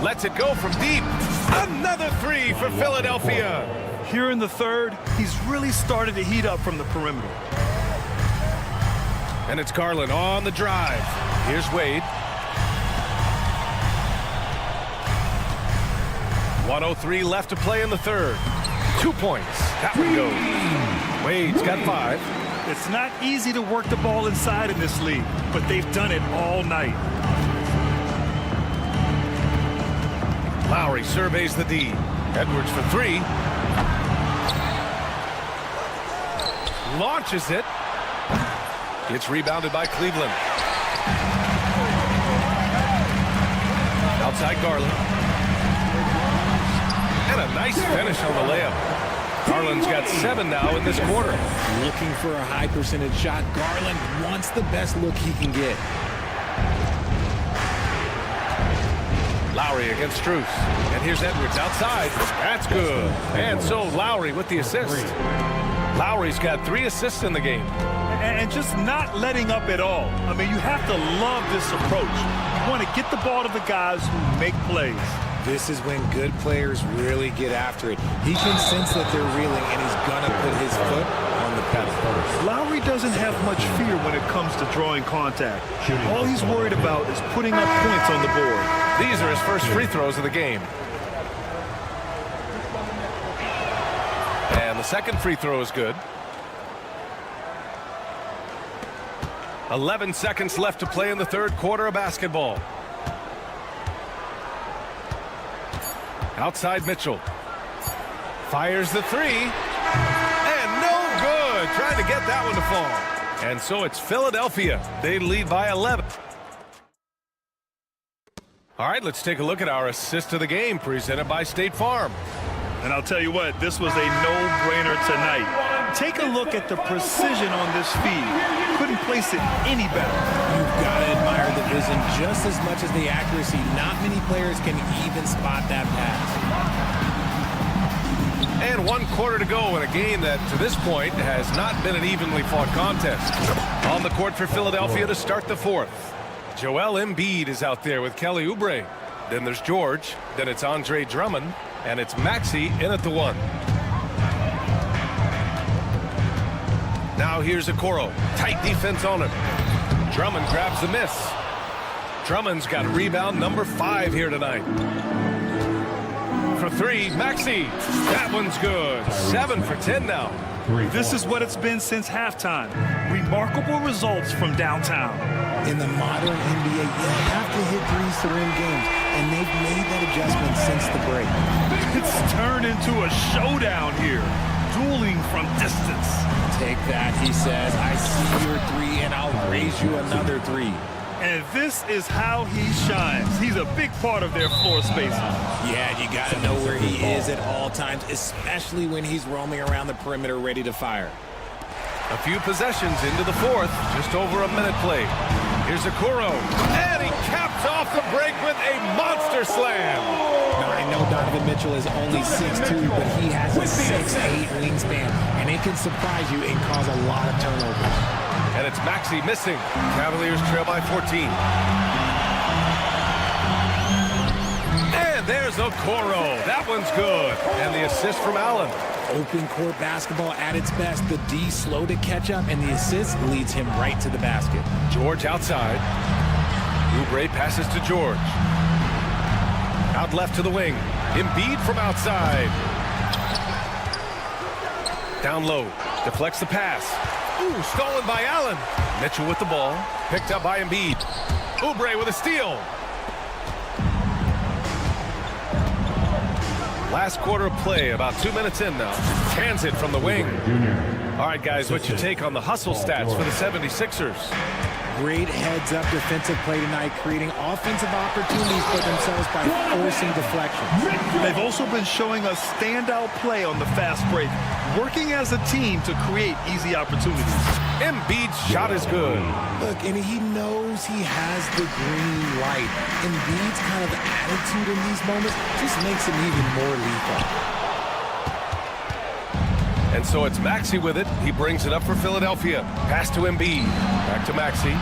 Lets it go from deep. Another 3 for Philadelphia. Here in the third, he's really started to heat up from the perimeter. And it's Garland on the drive. Here's Wade. 1:03 left to play in the third. 2 points. That one goes. Wade's got 5. It's not easy to work the ball inside in this league, but they've done it all night. Lowry surveys the D. Edwards for 3. Launches it. It's rebounded by Cleveland. Outside Garland. And a nice finish on the layup. Garland's got 7 now in this quarter. Looking for a high percentage shot. Garland wants the best look he can get. Lowry against Strus. And here's Edwards outside. That's good. And so Lowry with the assist. Lowry's got 3 assists in the game. And just not letting up at all. I mean, you have to love this approach. You want to get the ball to the guys who make plays. This is when good players really get after it. He can sense that they're reeling, and he's going to put his foot on the pedal. Lowry doesn't have much fear when it comes to drawing contact. All he's worried about is putting up points on the board. These are his first free throws of the game. And the second free throw is good. 11 seconds left to play in the third quarter of basketball. Outside Mitchell. Fires the 3. And no good. Trying to get that one to fall. And so it's Philadelphia. They lead by 11. All right, let's take a look at our assist of the game presented by State Farm. And I'll tell you what, this was a no-brainer tonight. Take a look at the precision on this feed. Couldn't place it any better. You've got to admire the vision just as much as the accuracy. Not many players can even spot that pass. And 1 quarter to go in a game that, to this point, has not been an evenly fought contest. On the court for Philadelphia to start the fourth. Joel Embiid is out there with Kelly Oubre. Then there's George. Then it's Andre Drummond. And it's Maxey in at the 1. Now here's Okoro. Tight defense on him. Drummond grabs the miss. Drummond's got rebound number 5 here tonight. For 3, Maxey. That one's good. 7 for 10 now. This is what it's been since halftime. Remarkable results from downtown. In the modern NBA, you have to hit threes to win games, and they've made that adjustment since the break. It's turned into a showdown here. Dueling from distance. Take that, he says. I see your 3, and I'll raise you another 3. And this is how he shines. He's a big part of their floor spacing. Yeah, you got to know where he is at all times, especially when he's roaming around the perimeter ready to fire. A few possessions into the fourth, just over a minute played. Here's Okoro, and he caps off the break with a monster slam. Now, I know Donovan Mitchell is only 6'2", but he has a 6'8" wingspan, and it can surprise you and cause a lot of turnovers. And it's Maxey missing. Cavaliers trail by 14. And there's Okoro. That one's good. And the assist from Allen. Open court basketball at its best. The D slow to catch up, and the assist leads him right to the basket. George outside. Oubre passes to George. Out left to the wing. Embiid from outside. Down low. Deflects the pass. Ooh, stolen by Allen. Mitchell with the ball. Picked up by Embiid. Oubre with a steal. Last quarter of play, about 2 minutes in now. Cans it from the wing. All right, guys, what's your take on the hustle stats for the 76ers? Great heads-up defensive play tonight, creating offensive opportunities for themselves by forcing deflections. They've also been showing us standout play on the fast break, working as a team to create easy opportunities. Embiid's shot is good. Look, and he knows he has the green light. Embiid's kind of attitude in these moments just makes him even more lethal. And so it's Maxey with it. He brings it up for Philadelphia. Pass to Embiid. Back to Maxey.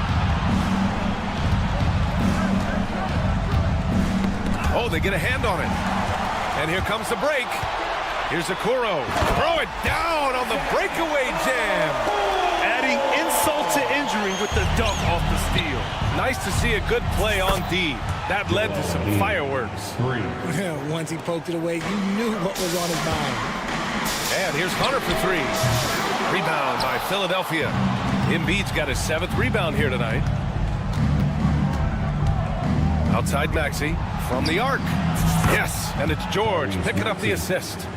Oh, they get a hand on it. And here comes the break. Here's Okoro. Throw it down on the breakaway jam. Adding insult to injury with the dunk off the steal. Nice to see a good play on D. That led to some fireworks. Once he poked it away, you knew what was on his mind. And here's Hunter for three. Rebound by Philadelphia. Embiid's got his 7th rebound here tonight. Outside Maxey from the arc. Yes, and it's George picking up the assist.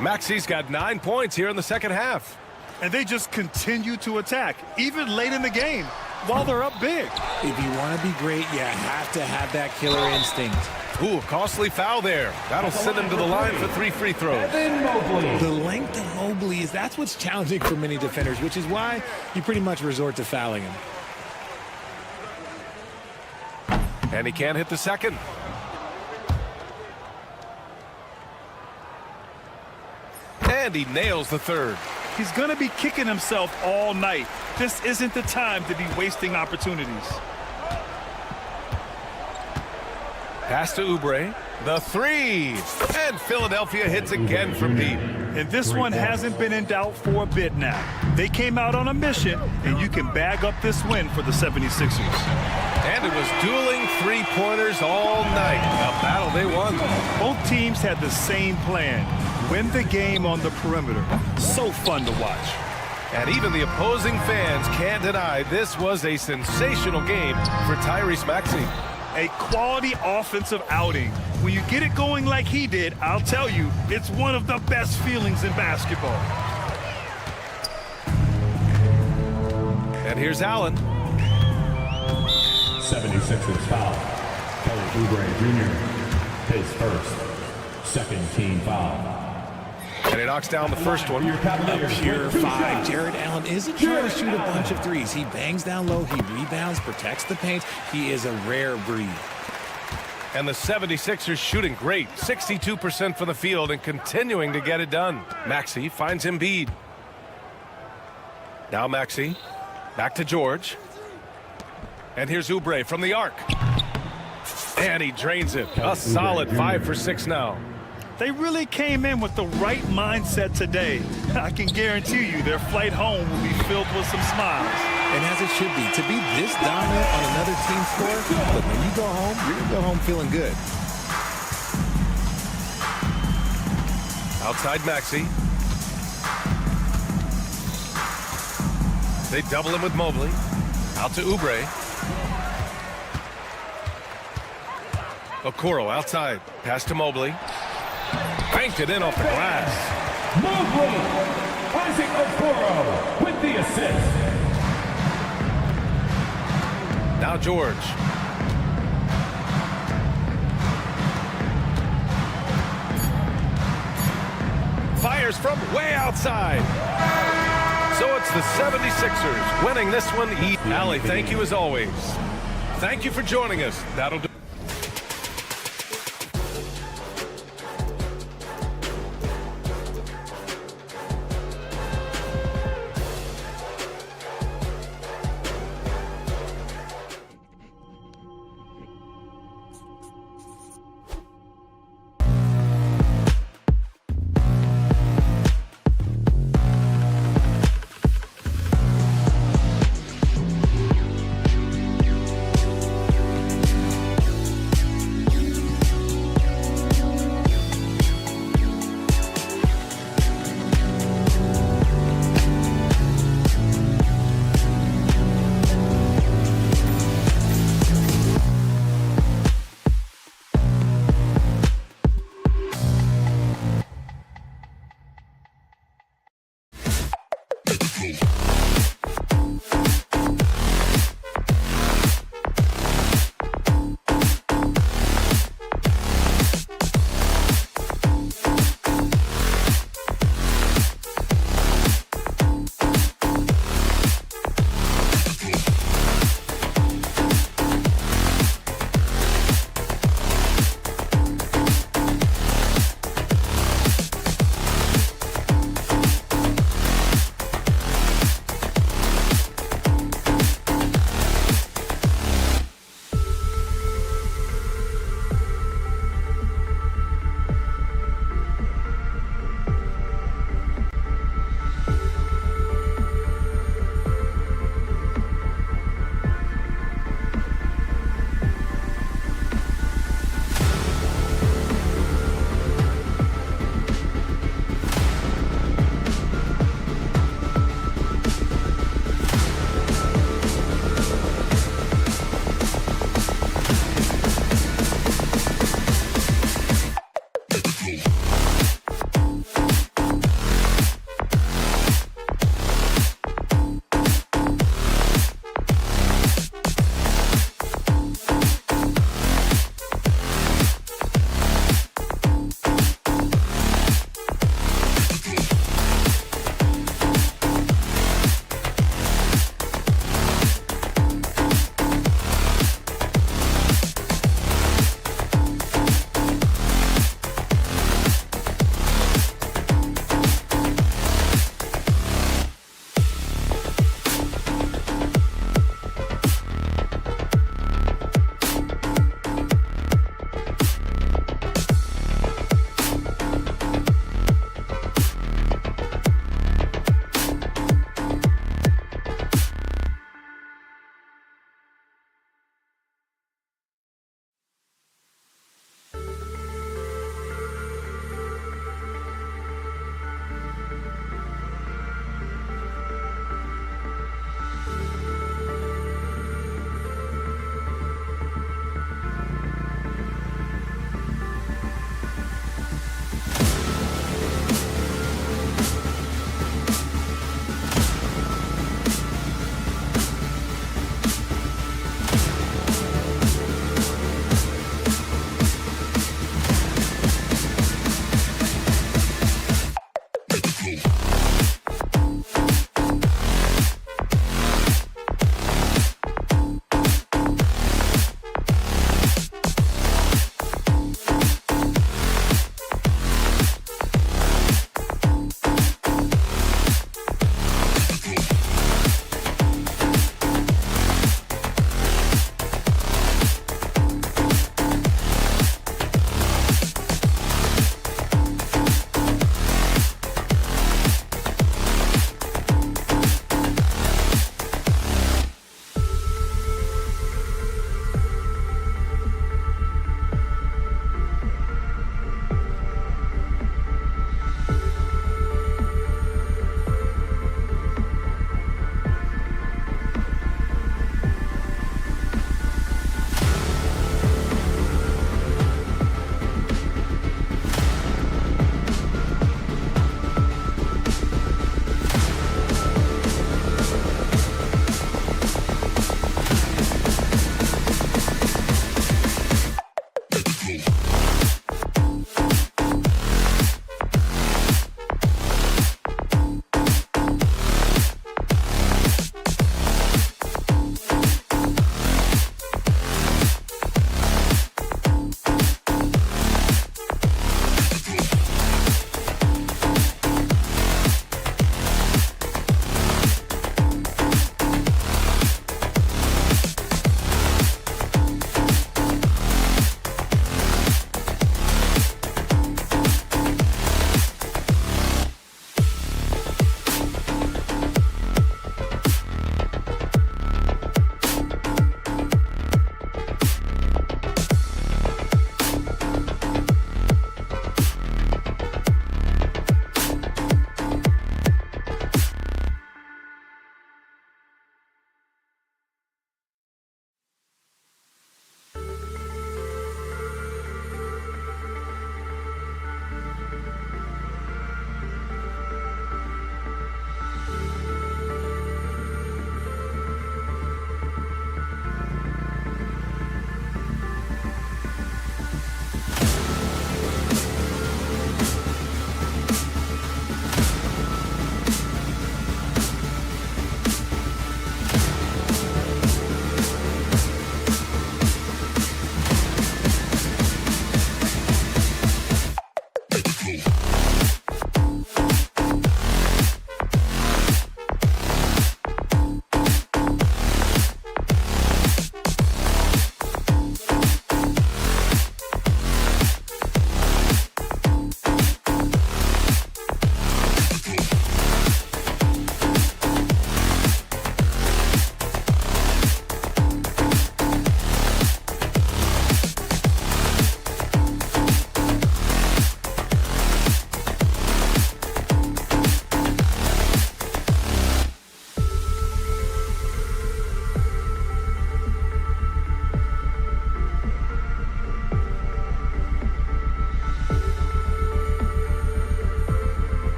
Maxey's got 9 points here in the second half. And they just continue to attack, even late in the game, while they're up big. If you want to be great, you have to have that killer instinct. Ooh, costly foul there. That'll send him to the line for 3 free throws. The length of Mobley that's what's challenging for many defenders, which is why you pretty much resort to fouling him. And he can't hit the second. And he nails the third. He's going to be kicking himself all night. This isn't the time to be wasting opportunities. Pass to Oubre. The three. And Philadelphia hits again from deep. And this one hasn't been in doubt for a bit now. They came out on a mission, and you can bag up this win for the 76ers. And it was dueling three-pointers all night. A battle they won. Both teams had the same plan. Win the game on the perimeter. So fun to watch. And even the opposing fans can't deny this was a sensational game for Tyrese Maxey. A quality offensive outing. When you get it going like he did, I'll tell you, it's one of the best feelings in basketball. And here's Allen. 76ers foul. Kelly Oubre Jr. his first. Second team foul. And he knocks down the first one. A pure 5. Jared Allen isn't trying to shoot a bunch of threes. He bangs down low. He rebounds, protects the paint. He is a rare breed. And the 76ers shooting great. 62% from the field and continuing to get it done. Maxey finds Embiid. Now Maxey. Back to George. And here's Oubre from the arc. And he drains it. A solid 5 for 6 now. They really came in with the right mindset today. I can guarantee you their flight home will be filled with some smiles. And as it should be, to be this dominant on another team's floor, but when you go home, you're going to go home feeling good. Outside Maxey. They double him with Mobley. Out to Oubre. Okoro outside. Pass to Mobley. Banked it in off the glass. Mobley. Isaac Okoro with the assist. Now George. Fires from way outside. So it's the 76ers winning this one. Allie, thank you as always. Thank you for joining us. That'll do.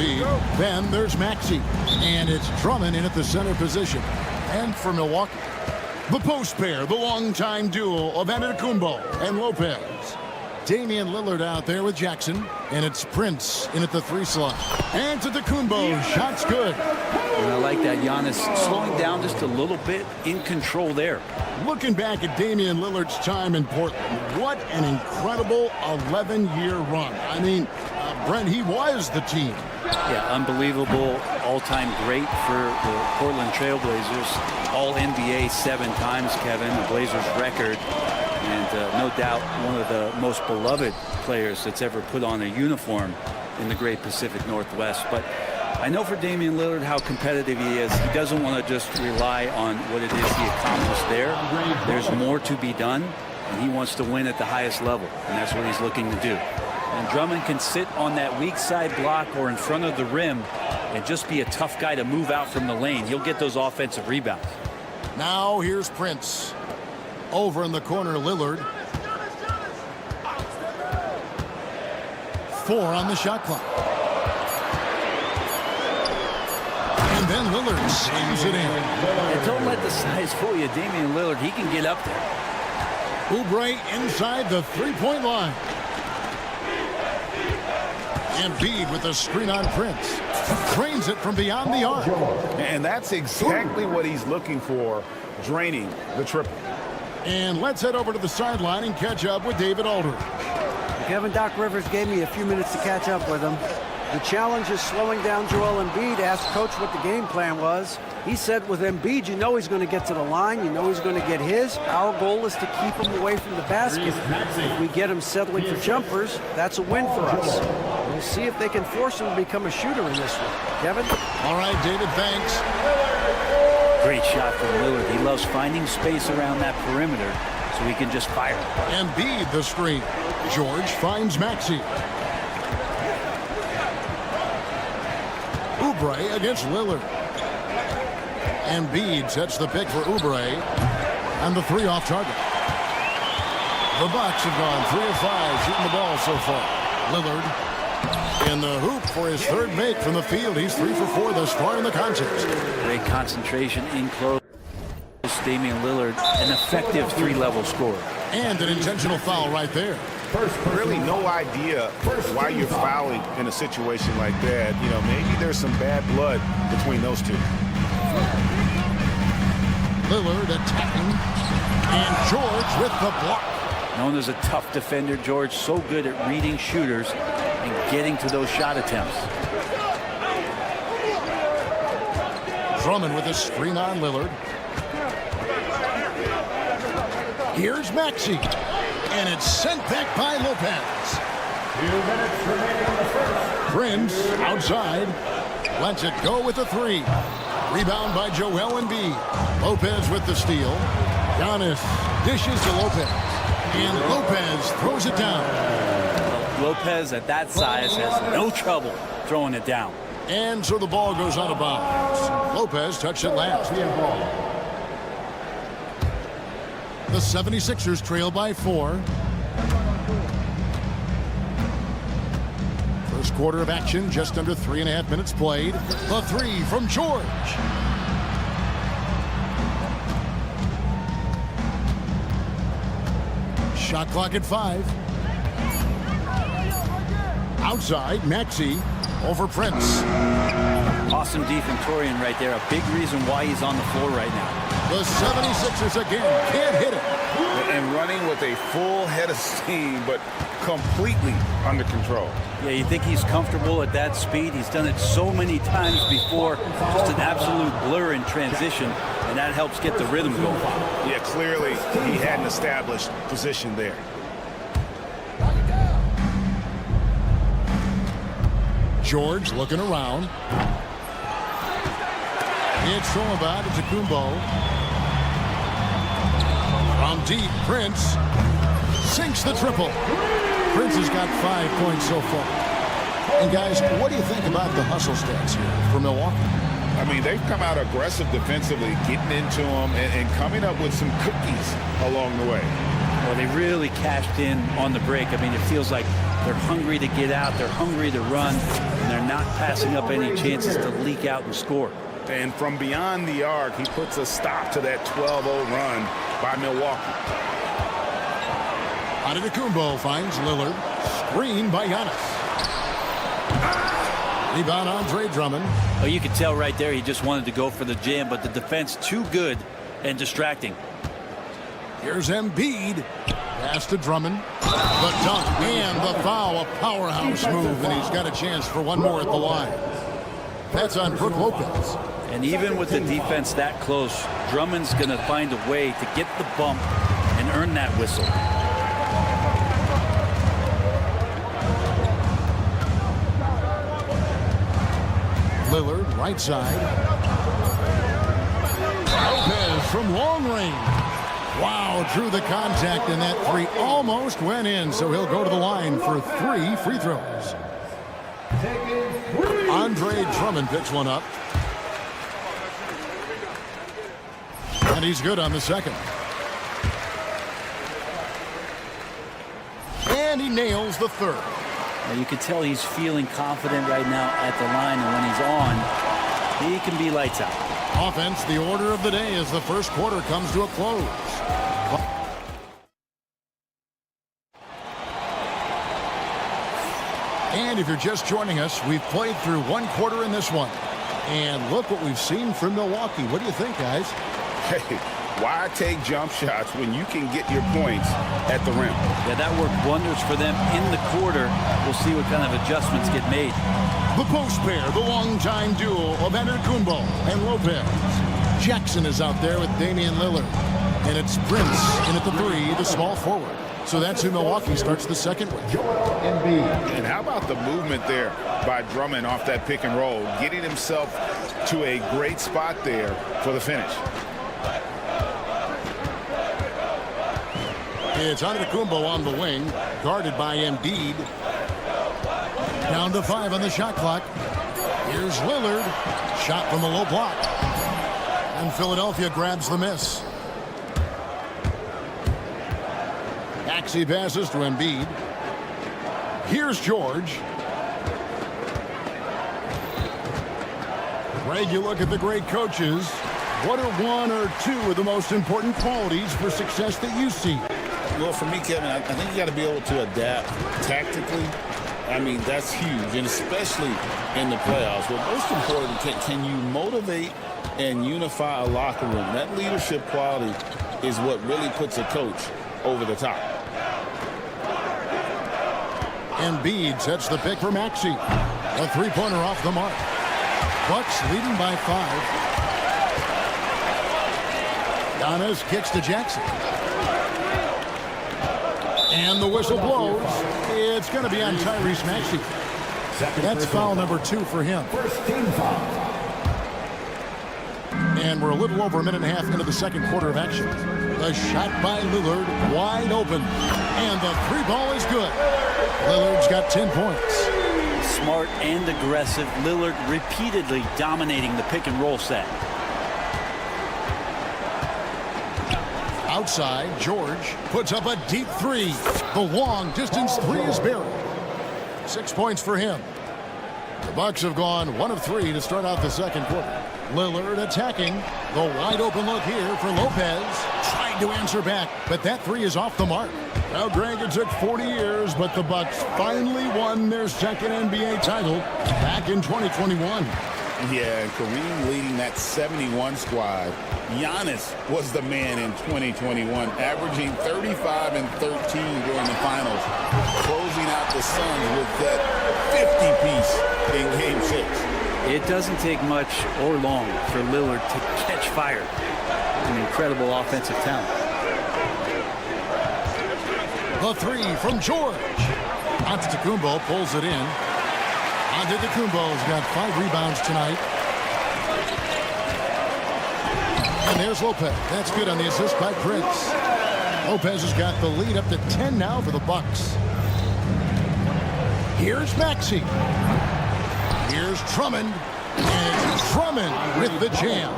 Embiid. Then there's Maxey. And it's Drummond in at the center position. And for Milwaukee, the post pair, the longtime duo of Antetokounmpo and Lopez. Damian Lillard out there with Jackson. And it's Prince in at the 3 slot. Antetokounmpo, shot's good. And I like that. Giannis slowing down just a little bit, in control there. Looking back at Damian Lillard's time in Portland, what an incredible 11-year run. I mean, Brent, he was the team. Yeah, unbelievable, all-time great for the Portland Trailblazers. All-NBA 7 times, Kevin, the Blazers record. And no doubt one of the most beloved players that's ever put on a uniform in the great Pacific Northwest. But I know for Damian Lillard how competitive he is. He doesn't want to just rely on what it is he accomplished there. There's more to be done, and he wants to win at the highest level, and that's what he's looking to do. And Drummond can sit on that weak side block or in front of the rim and just be a tough guy to move out from the lane. He'll get those offensive rebounds. Now here's Prince. Over in the corner, Lillard. 4 on the shot clock. And then Lillard slams it in. And don't let the size fool you. Damian Lillard, he can get up there. Oubre inside the 3-point line. And Embiid with the screen on Prince. Drains it from beyond the arc. And that's exactly what he's looking for, draining the triple. And let's head over to the sideline and catch up with David Aldridge. Kevin, Doc Rivers gave me a few minutes to catch up with him. The challenge is slowing down Joel Embiid. Asked Coach what the game plan was. He said with Embiid, you know he's going to get to the line. You know he's going to get his. Our goal is to keep him away from the basket. If we get him settling for jumpers, that's a win for us. We'll see if they can force him to become a shooter in this one. Kevin? All right, David, thanks. Great shot from Lillard. He loves finding space around that perimeter so he can just fire. Embiid the screen. George finds Maxey. Oubre against Lillard. Embiid sets the pick for Oubre. And the 3 off target. The Bucks have gone 3 of 5 shooting the ball so far. Lillard in the hoop for his 3rd make from the field. He's 3 for 4 thus far in the contest. Great concentration in close. Damian Lillard, an effective 3-level scorer. And an intentional foul right there. Really no idea why you're fouling in a situation like that. You know, maybe there's some bad blood between those two. Lillard attacking. And George with the block. Known as a tough defender, George, so good at reading shooters and getting to those shot attempts. Drummond with a screen on Lillard. Here's Maxey. And it's sent back by Lopez. 2 minutes remaining in the first. Prince outside. Lets it go with the 3. Rebound by Joel Embiid. Lopez with the steal. Giannis dishes to Lopez. And Lopez throws it down. Lopez at that size has no trouble throwing it down. And so the ball goes out of bounds. Lopez touched it last. The 76ers trail by 4. First quarter of action, just under 3.5 minutes played. The 3 from George. Shot clock at 5. Outside, Maxey over Prince. Awesome defentorian right there. A big reason why he's on the floor right now. The 76ers again can't hit it. And running with a full head of steam, but completely under control. Yeah, you think he's comfortable at that speed. He's done it so many times before. Just an absolute blur in transition, and that helps get the rhythm going. Yeah, clearly he had an established position there. George looking around. It's thrown about to Antetokounmpo. From deep, Prince sinks the triple. Prince has got 5 points so far. And guys, what do you think about the hustle stats here for Milwaukee? I mean, they've come out aggressive defensively, getting into them and coming up with some cookies along the way. Well, they really cashed in on the break. I mean, it feels like they're hungry to get out. They're hungry to run. and they're not passing up any chances to leak out and score. And from beyond the arc, he puts a stop to that 12-0 run by Milwaukee. Antetokounmpo finds Lillard. Screen by Giannis. Rebound Andre Drummond. Oh, you could tell right there he just wanted to go for the jam, but the defense too good and distracting. Here's Embiid. Pass to Drummond. The dunk and the foul. A powerhouse move, and he's got a chance for one more at the line. That's on Brook Lopez. And even with the defense that close, Drummond's going to find a way to get the bump and earn that whistle. Lillard, right side. Lopez from long range. Wow, drew the contact, and that three almost went in, so he'll go to the line for 3 free throws. Andre Drummond picks one up. And he's good on the second. And he nails the third. Now you can tell he's feeling confident right now at the line, and when he's on, he can be lights out. Offense, the order of the day as the first quarter comes to a close. And if you're just joining us, we've played through one quarter in this one. And look what we've seen from Milwaukee. What do you think, guys? Hey, why take jump shots when you can get your points at the rim? Yeah, that worked wonders for them in the quarter. We'll see what kind of adjustments get made. The post pair, the longtime duo of Antetokounmpo and Lopez. Jackson is out there with Damian Lillard. And it's Prince in at the three, the small forward. So that's who Milwaukee starts the second with. And how about the movement there by Drummond off that pick and roll, getting himself to a great spot there for the finish. It's Antetokounmpo on the wing, guarded by Embiid. Down to 5 on the shot clock. Here's Lillard. Shot from the low block. And Philadelphia grabs the miss. Maxey passes to Embiid. Here's George. Greg, you look at the great coaches. What are one or two of the most important qualities for success that you see? Well, for me, Kevin, I think you got to be able to adapt tactically. I mean, that's huge, and especially in the playoffs. But most important, can you motivate and unify a locker room? That leadership quality is what really puts a coach over the top. Embiid sets the pick for Maxey. A three-pointer off the mark. Bucks leading by 5. Giannis kicks to Jackson. And the whistle blows. It's going to be on Tyrese Maxey. That's foul number 2 for him. First team foul. And we're a little over a minute and a half into the second quarter of action. The shot by Lillard, wide open. And the three ball is good. Lillard's got 10 points. Smart and aggressive. Lillard repeatedly dominating the pick and roll set. Outside, George puts up a deep three. The long distance three is buried. 6 points for him. The Bucks have gone 1 of 3 to start out the second quarter. Lillard attacking. The wide open look here for Lopez. Tried to answer back, but that three is off the mark. Now, Greg, it took 40 years, but the Bucks finally won their second NBA title back in 2021. Yeah, and Kareem leading that 71 squad. Giannis was the man in 2021, averaging 35 and 13 during the finals, closing out the Suns with that 50-piece in Game 6. It doesn't take much or long for Lillard to catch fire. An incredible offensive talent. The three from George. Antetokounmpo pulls it in. Antetokounmpo's got 5 rebounds tonight. And there's Lopez. That's good on the assist by Prince. Lopez has got the lead up to 10 now for the Bucks. Here's Maxey. Here's Drummond. And it's Drummond with the jam.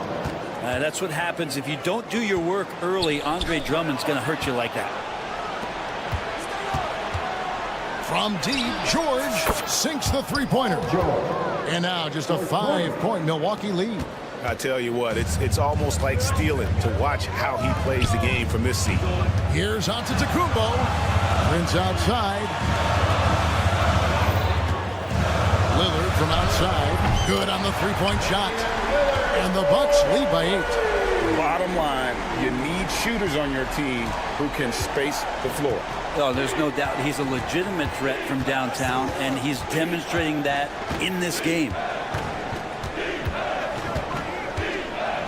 That's what happens if you don't do your work early. Andre Drummond's going to hurt you like that. From deep, George sinks the three-pointer. And now just a 5-point Milwaukee lead. I tell you what, it's almost like stealing to watch how he plays the game from this seat. Here's Antetokounmpo. Prince outside. Lillard from outside. Good on the three-point shot. And the Bucks lead by 8. Bottom line, you need shooters on your team who can space the floor. Oh, there's no doubt he's a legitimate threat from downtown, and he's demonstrating that in this game.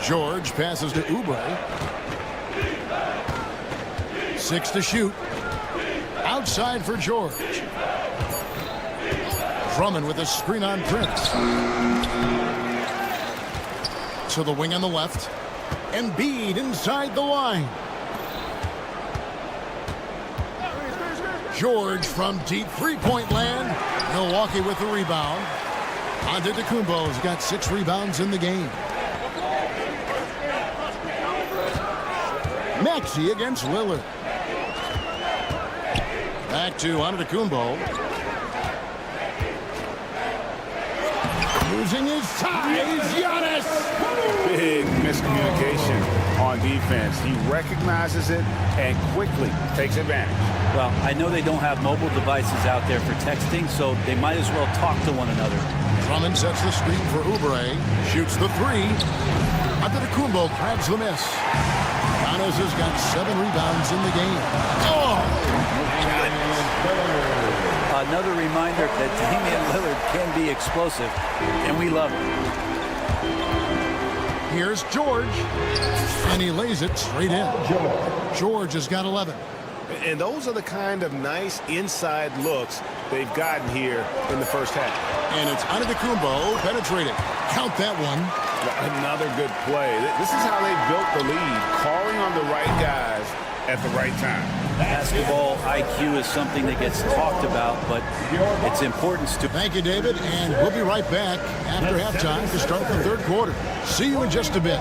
George passes to Oubre. 6 to shoot. Outside for George. Drummond with a screen on Prince. To the wing on the left. Embiid inside the line. George from deep three-point land. Milwaukee with the rebound. Antetokounmpo's got 6 rebounds in the game. Maxey against Lillard. Back to Antetokounmpo. Losing his size, Giannis. Big miscommunication on defense. He recognizes it and quickly takes advantage. Well, I know they don't have mobile devices out there for texting, so they might as well talk to one another. Drummond sets the screen for Oubre. Shoots the 3. Antetokounmpo grabs the miss. Giannis has got 7 rebounds in the game. Oh! Another reminder that Damian Lillard can be explosive, and we love it. Here's George, and he lays it straight in. George has got 11. And those are the kind of nice inside looks they've gotten here in the first half. And it's Antetokounmpo penetrating. Count that one. Another good play. This is how they built the lead, calling on the right guys at the right time. Basketball IQ is something that gets talked about, but its importance to... Thank you, David, and we'll be right back after halftime to start the third quarter. See you in just a bit.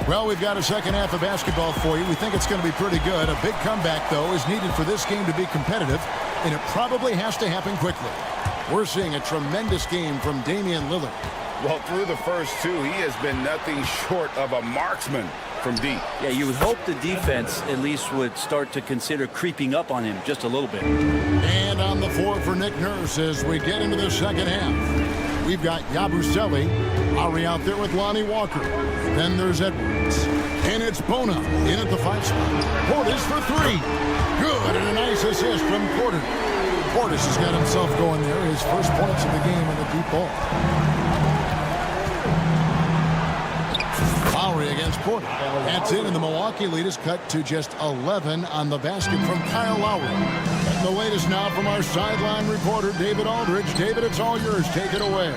Well, we've got a second half of basketball for you. We think it's going to be pretty good. A big comeback, though, is needed for this game to be competitive, and it probably has to happen quickly. We're seeing a tremendous game from Damian Lillard. Well, through the first 2, he has been nothing short of a marksman from deep. Yeah, you would hope the defense at least would start to consider creeping up on him just a little bit. And on the floor for Nick Nurse as we get into the second half. We've got Yabusele, Ari out there with Lonnie Walker. Then there's Edwards. And it's Bona in at the 5 spot. Portis for 3. Good, and a nice assist from Porter. Portis has got himself going there. His first points of the game on the deep ball. Lowry against Porter. That's in, and the Milwaukee lead is cut to just 11 on the basket from Kyle Lowry. And the latest now from our sideline reporter, David Aldridge. David, it's all yours. Take it away.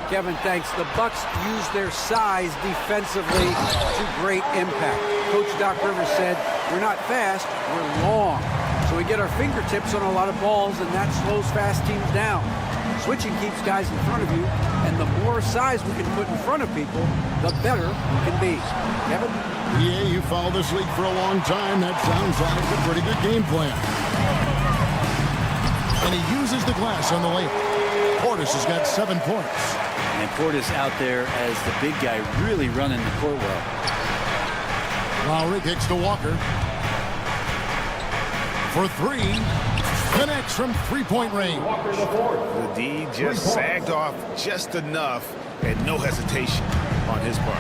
Kevin, thanks. The Bucks use their size defensively to great impact. Coach Doc Rivers said, we're not fast, we're long. So we get our fingertips on a lot of balls, and that slows fast teams down. Switching keeps guys in front of you, and the more size we can put in front of people, the better we can be. Kevin? Yeah, you followed this league for a long time. That sounds like a pretty good game plan. And he uses the glass on the layup. Portis has got 7 points. And Portis out there as the big guy really running the court well. Lowry kicks to Walker. For 3. Connects from three-point range. The D just sagged off just enough and no hesitation on his part.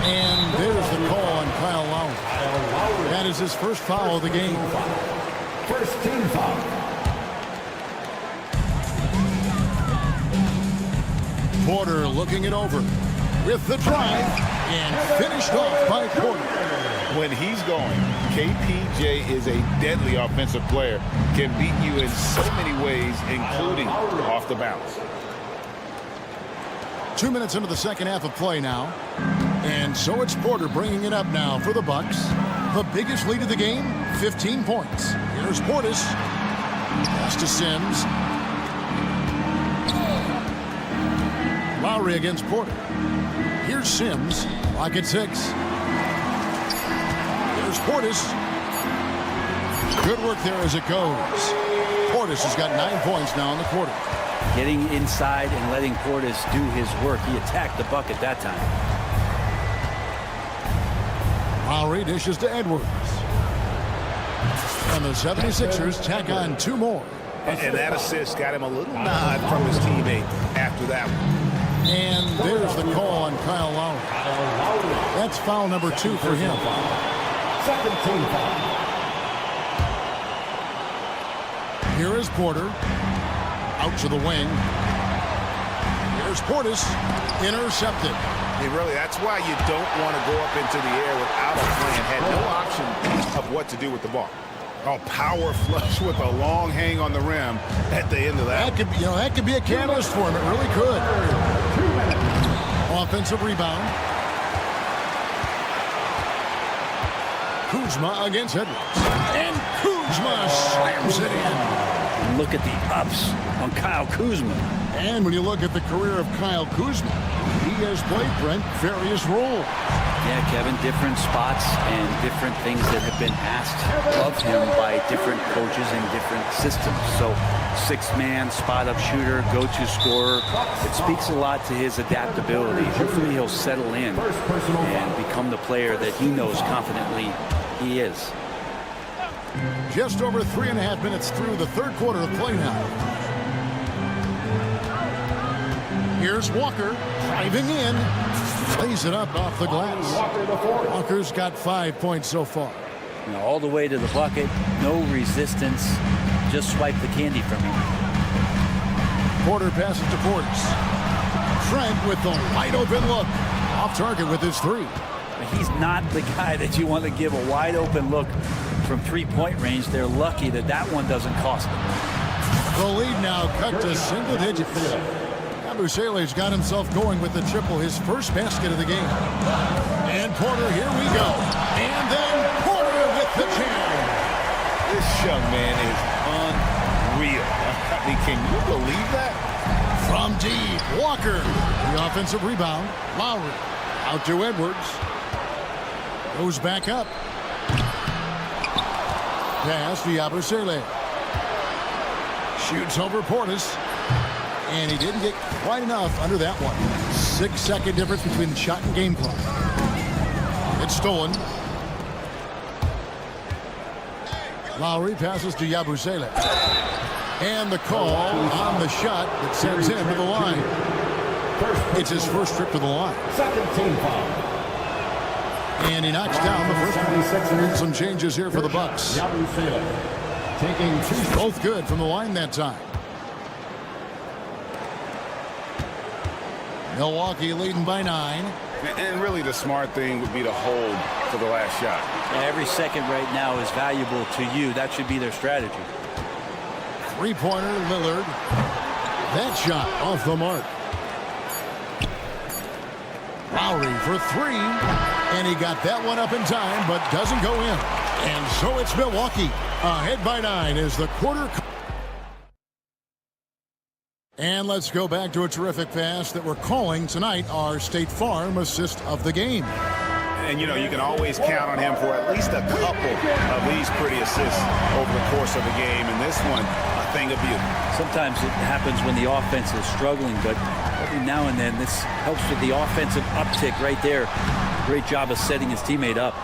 And there's the call on Kyle Lowry. That is his first foul of the game. First team foul. Porter looking it over with the drive and finished off by Porter. When he's going, KPJ is a deadly offensive player. Can beat you in so many ways, including off the bounce. 2 minutes into the second half of play now. And so it's Porter bringing it up now for the Bucks. The biggest lead of the game, 15 points. Here's Portis. Pass to Sims. Lowry against Porter. Here's Sims. Lock at 6. Here's Portis. Good work there as it goes. Portis has got 9 points now in the quarter. Getting inside and letting Portis do his work. He attacked the bucket that time. Lowry dishes to Edwards. And the 76ers tack on 2 more. And that assist got him a little nod from his teammate after that one. And there's the call on Kyle Lowry. That's foul number 2 for him. 17 foul. Here is Porter. Out to the wing. Here's Portis. Intercepted. That's why you don't want to go up into the air without a plan. Had no option of what to do with the ball. Oh, power flush with a long hang on the rim at the end of that. That could be a catalyst for him. It really could. Offensive rebound. Kuzma against Edwards. And Kuzma slams it in. Look at the ups on Kyle Kuzma. And when you look at the career of Kyle Kuzma, he has played, Brent, various roles. Yeah, Kevin, different spots and different things that have been asked of him by different coaches in different systems. So, 6-man, spot-up shooter, go-to scorer. It speaks a lot to his adaptability. Hopefully he'll settle in and become the player that he knows confidently he is. Just over 3.5 minutes through the third quarter of play now. Here's Walker driving in. Lays it up off the glass. Walker's got 5 points so far. All the way to the bucket. No resistance. Just swipe the candy from him. Porter passes to Portis. Trent with the wide open look. Off target with his 3. He's not the guy that you want to give a wide open look from 3-point range. They're lucky that that one doesn't cost them. The lead now cut to single digits. Abusele's got himself going with the triple, his first basket of the game. And Porter, here we go. And then Porter with the jam. This young man is unreal. I mean, can you believe that? From deep, Walker. The offensive rebound. Lowry out to Edwards. Goes back up. Pass to Abusele. Shoots over Portis. And he didn't get quite enough under that one. 6-second difference between the shot and game clock. It's stolen. Lowry passes to Yabusele. And the call on the shot that sends him to the line. It's his first trip to the line. 17 foul. And he knocks down the first one. Some changes here for the Bucks. Taking 2. Both good from the line that time. Milwaukee leading by 9. And really the smart thing would be to hold for the last shot. Every second right now is valuable to you. That should be their strategy. 3-pointer, Lillard. That shot off the mark. Lowry for 3. And he got that one up in time, but doesn't go in. And so it's Milwaukee ahead by 9 as the quarter. And let's go back to a terrific pass that we're calling tonight our State Farm assist of the game. And, you can always count on him for at least a couple of these pretty assists over the course of a game. And this one, a thing of beauty. Sometimes it happens when the offense is struggling, but every now and then this helps with the offensive uptick right there. Great job of setting his teammate up.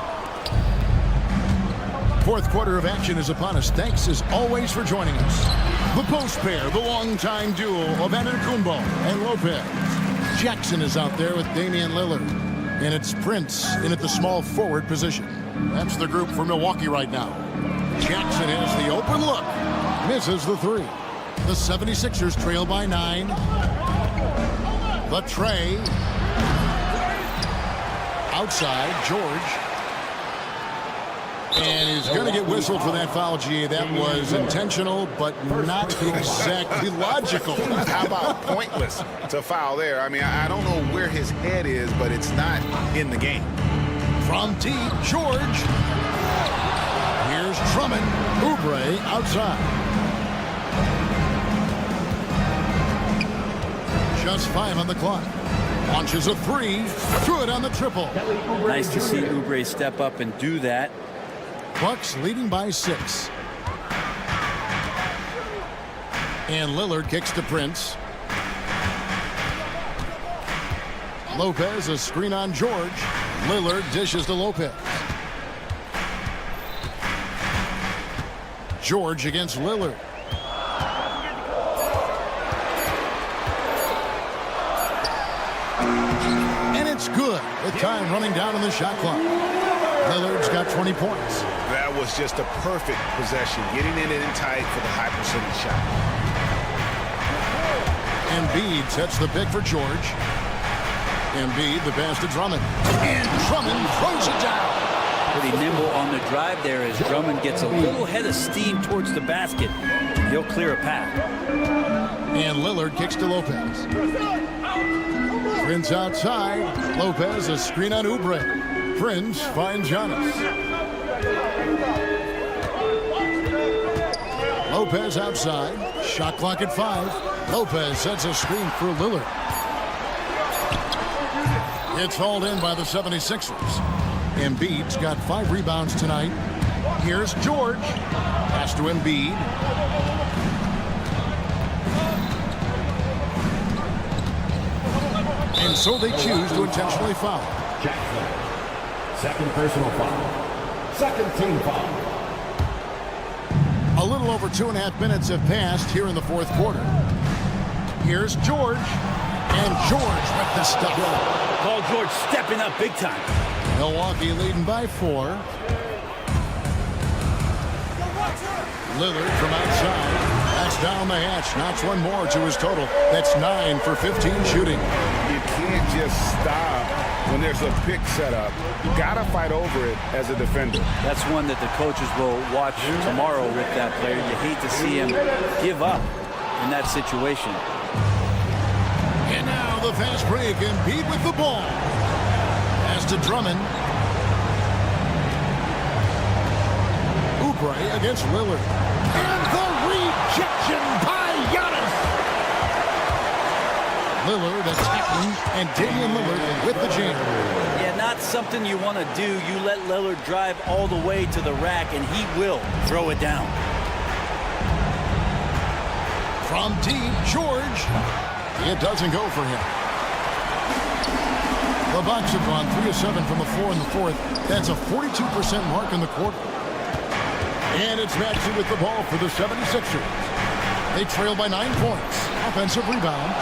Fourth quarter of action is upon us. Thanks as always for joining us. The post pair, the longtime duo of Antetokounmpo and Lopez. Jackson is out there with Damian Lillard. And it's Prince in at the small forward position. That's the group for Milwaukee right now. Jackson has the open look. Misses the 3. The 76ers trail by 9. The tray. Outside, George. And he's going to get whistled for that foul, G. That was intentional, but not exactly logical. How about pointless to foul there? I mean, I don't know where his head is, but it's not in the game. From deep, George. Here's Drummond. Oubre outside. Just 5 on the clock. Launches a 3. Good on the triple. Nice to see Oubre step up and do that. Bucks leading by 6. And Lillard kicks to Prince. Lopez, a screen on George. Lillard dishes to Lopez. George against Lillard. And it's good with time running down on the shot clock. Lillard's got 20 points. That was just a perfect possession, getting in it in tight for the high percentage shot. Embiid sets the pick for George. Embiid, the pass to Drummond. And Drummond throws it down. Pretty nimble on the drive there as Drummond gets a little head of steam towards the basket. He'll clear a path. And Lillard kicks to Lopez. Prince outside. Lopez, a screen on Oubre. Prince finds Giannis. Lopez outside. Shot clock at 5. Lopez sets a screen for Lillard. It's hauled in by the 76ers. Embiid's got 5 rebounds tonight. Here's George. Pass to Embiid. And so they choose to intentionally foul. Jackson. Second personal foul. Second team foul. A little over 2.5 minutes have passed here in the 4th quarter. Here's George. And George with the stuff. Paul George stepping up big time. Milwaukee leading by 4. Lillard from outside. That's down the hatch. Knocks one more to his total. That's 9 for 15 shooting. You can't just stop when there's a pick set up. You got to fight over it as a defender. That's one that the coaches will watch tomorrow with that player. You hate to see him give up in that situation. And now the fast break. Embiid with the ball. Pass to Drummond. Oubre against Lillard. And the rejection by Giannis. Lillard attacking, and Damian Lillard with the jam. Yeah, not something you want to do. You let Lillard drive all the way to the rack, and he will throw it down. From deep, George. It doesn't go for him. The Bucks have gone 3 of 7 from the floor in the 4th. That's a 42% mark in the quarter. And it's Maxey with the ball for the 76ers. They trail by 9 points. Offensive rebound.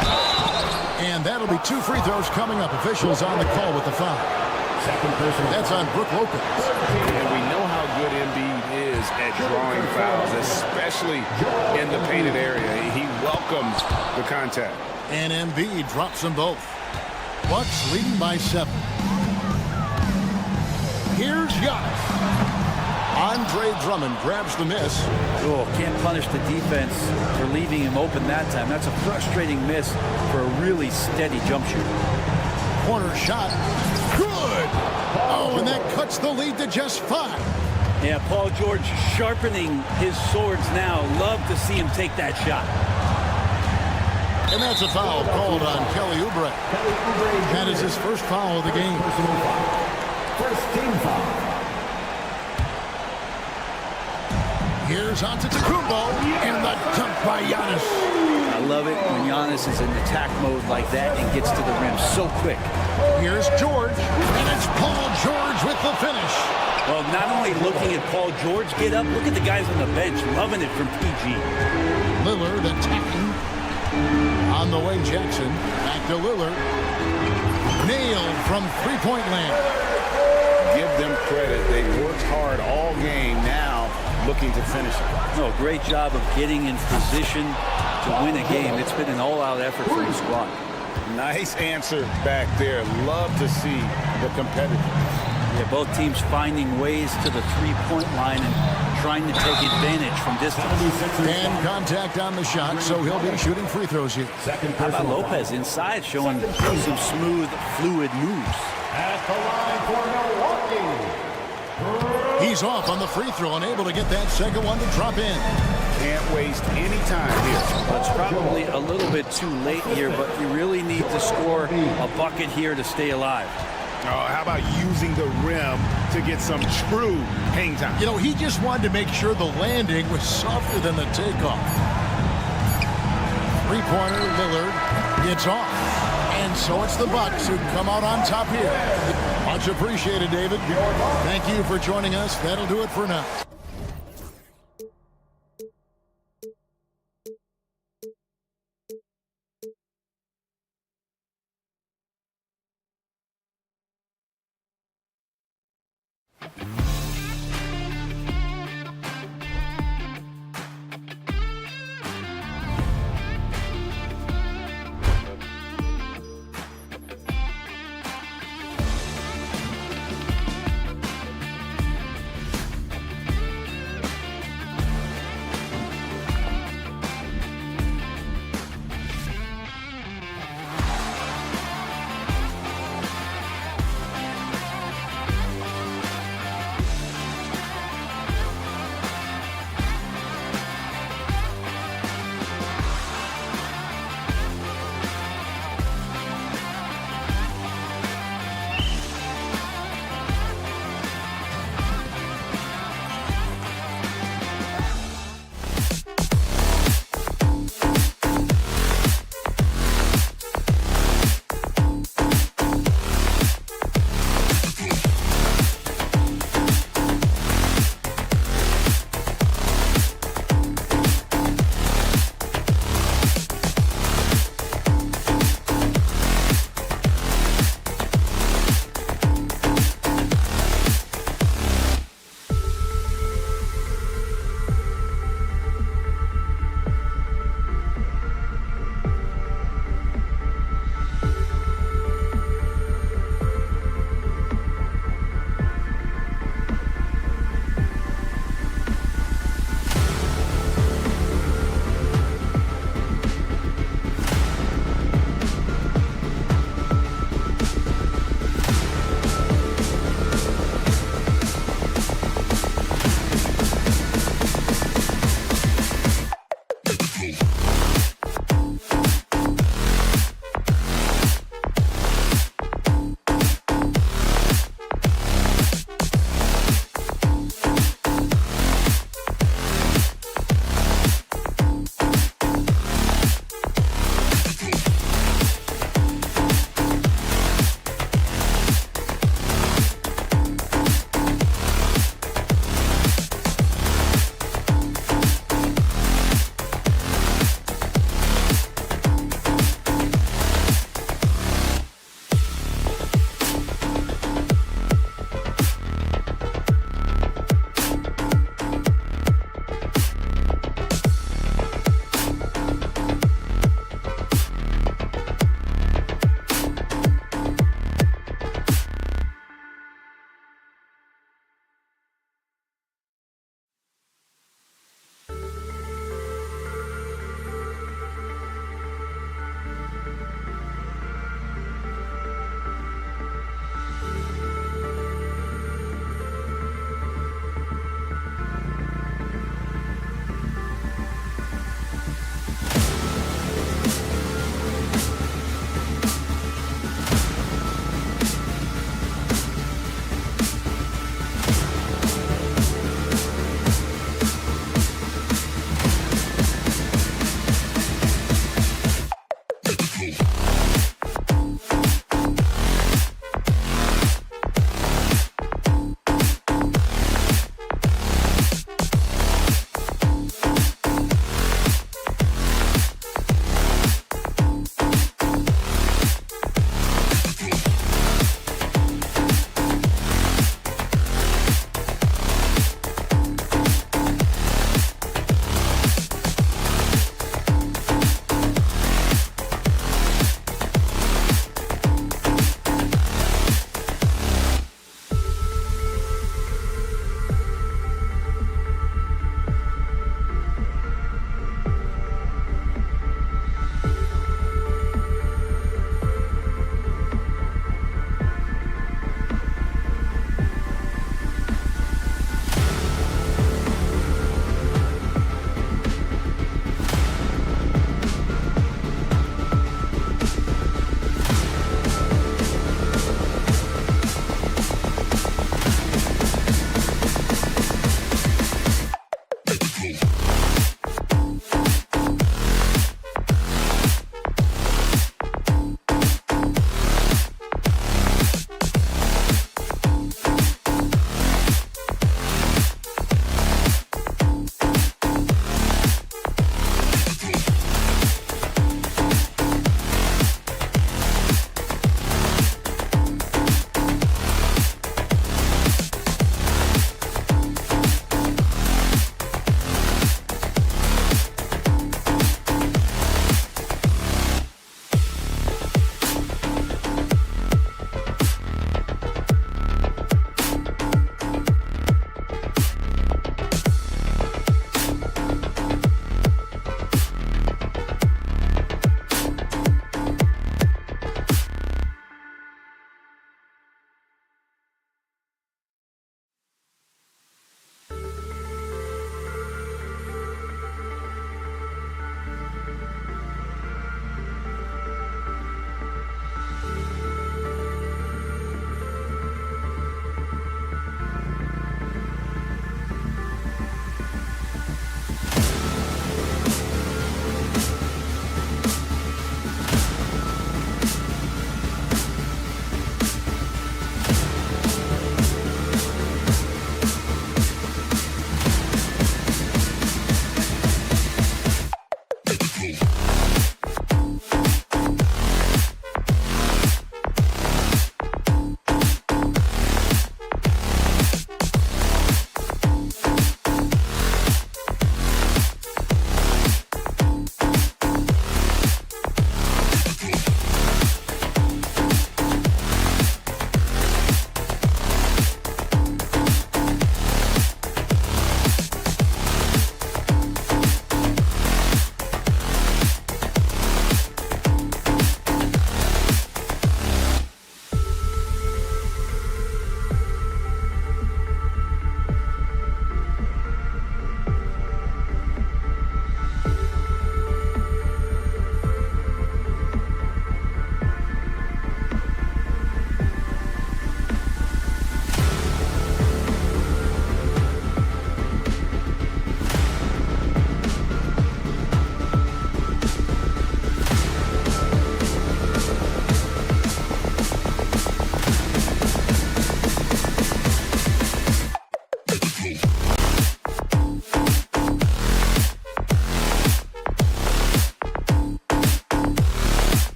And that'll be 2 free throws coming up. Officials on the call with the foul. Second personal. That's on Brook Lopez. And we know how good Embiid is at drawing fouls, especially in the painted area. He welcomes the contact. And Embiid drops them both. Bucks leading by 7. Here's Giannis. Andre Drummond grabs the miss. Oh, can't punish the defense for leaving him open that time. That's a frustrating miss for a really steady jump shooter. Corner shot. Good. Oh, and that cuts the lead to just 5. Yeah, Paul George sharpening his swords now. Love to see him take that shot. And that's a foul called on Kelly Oubre. That is his first foul of the game. First team foul. Here's Antetokounmpo and the dunk by Giannis. I love it when Giannis is in attack mode like that and gets to the rim so quick. Here's George, and it's Paul George with the finish. Well, not only looking at Paul George get up, look at the guys on the bench loving it from PG. Lillard attacking. On the way, Jackson. Back to Lillard. Nailed from three-point land. Give them credit. They worked hard all game, now looking to finish it. No, great job of getting in position to win a game. It's been an all-out effort for the squad. Nice answer back there. Love to see the competitiveness. Yeah, both teams finding ways to the three-point line and trying to take advantage from distance. And contact on the shot, so he'll be shooting free throws here. How about Lopez inside showing some smooth, fluid moves? At the line for Milwaukee. He's off on the free throw and able to get that second one to drop in. Can't waste any time here. Well, it's probably a little bit too late here, but you really need to score a bucket here to stay alive. How about using the rim to get some true hang time? You know, he just wanted to make sure the landing was softer than the takeoff. Three-pointer, Lillard, it's off. And so it's the Bucks who come out on top here. Much appreciated, David. Thank you for joining us. That'll do it for now.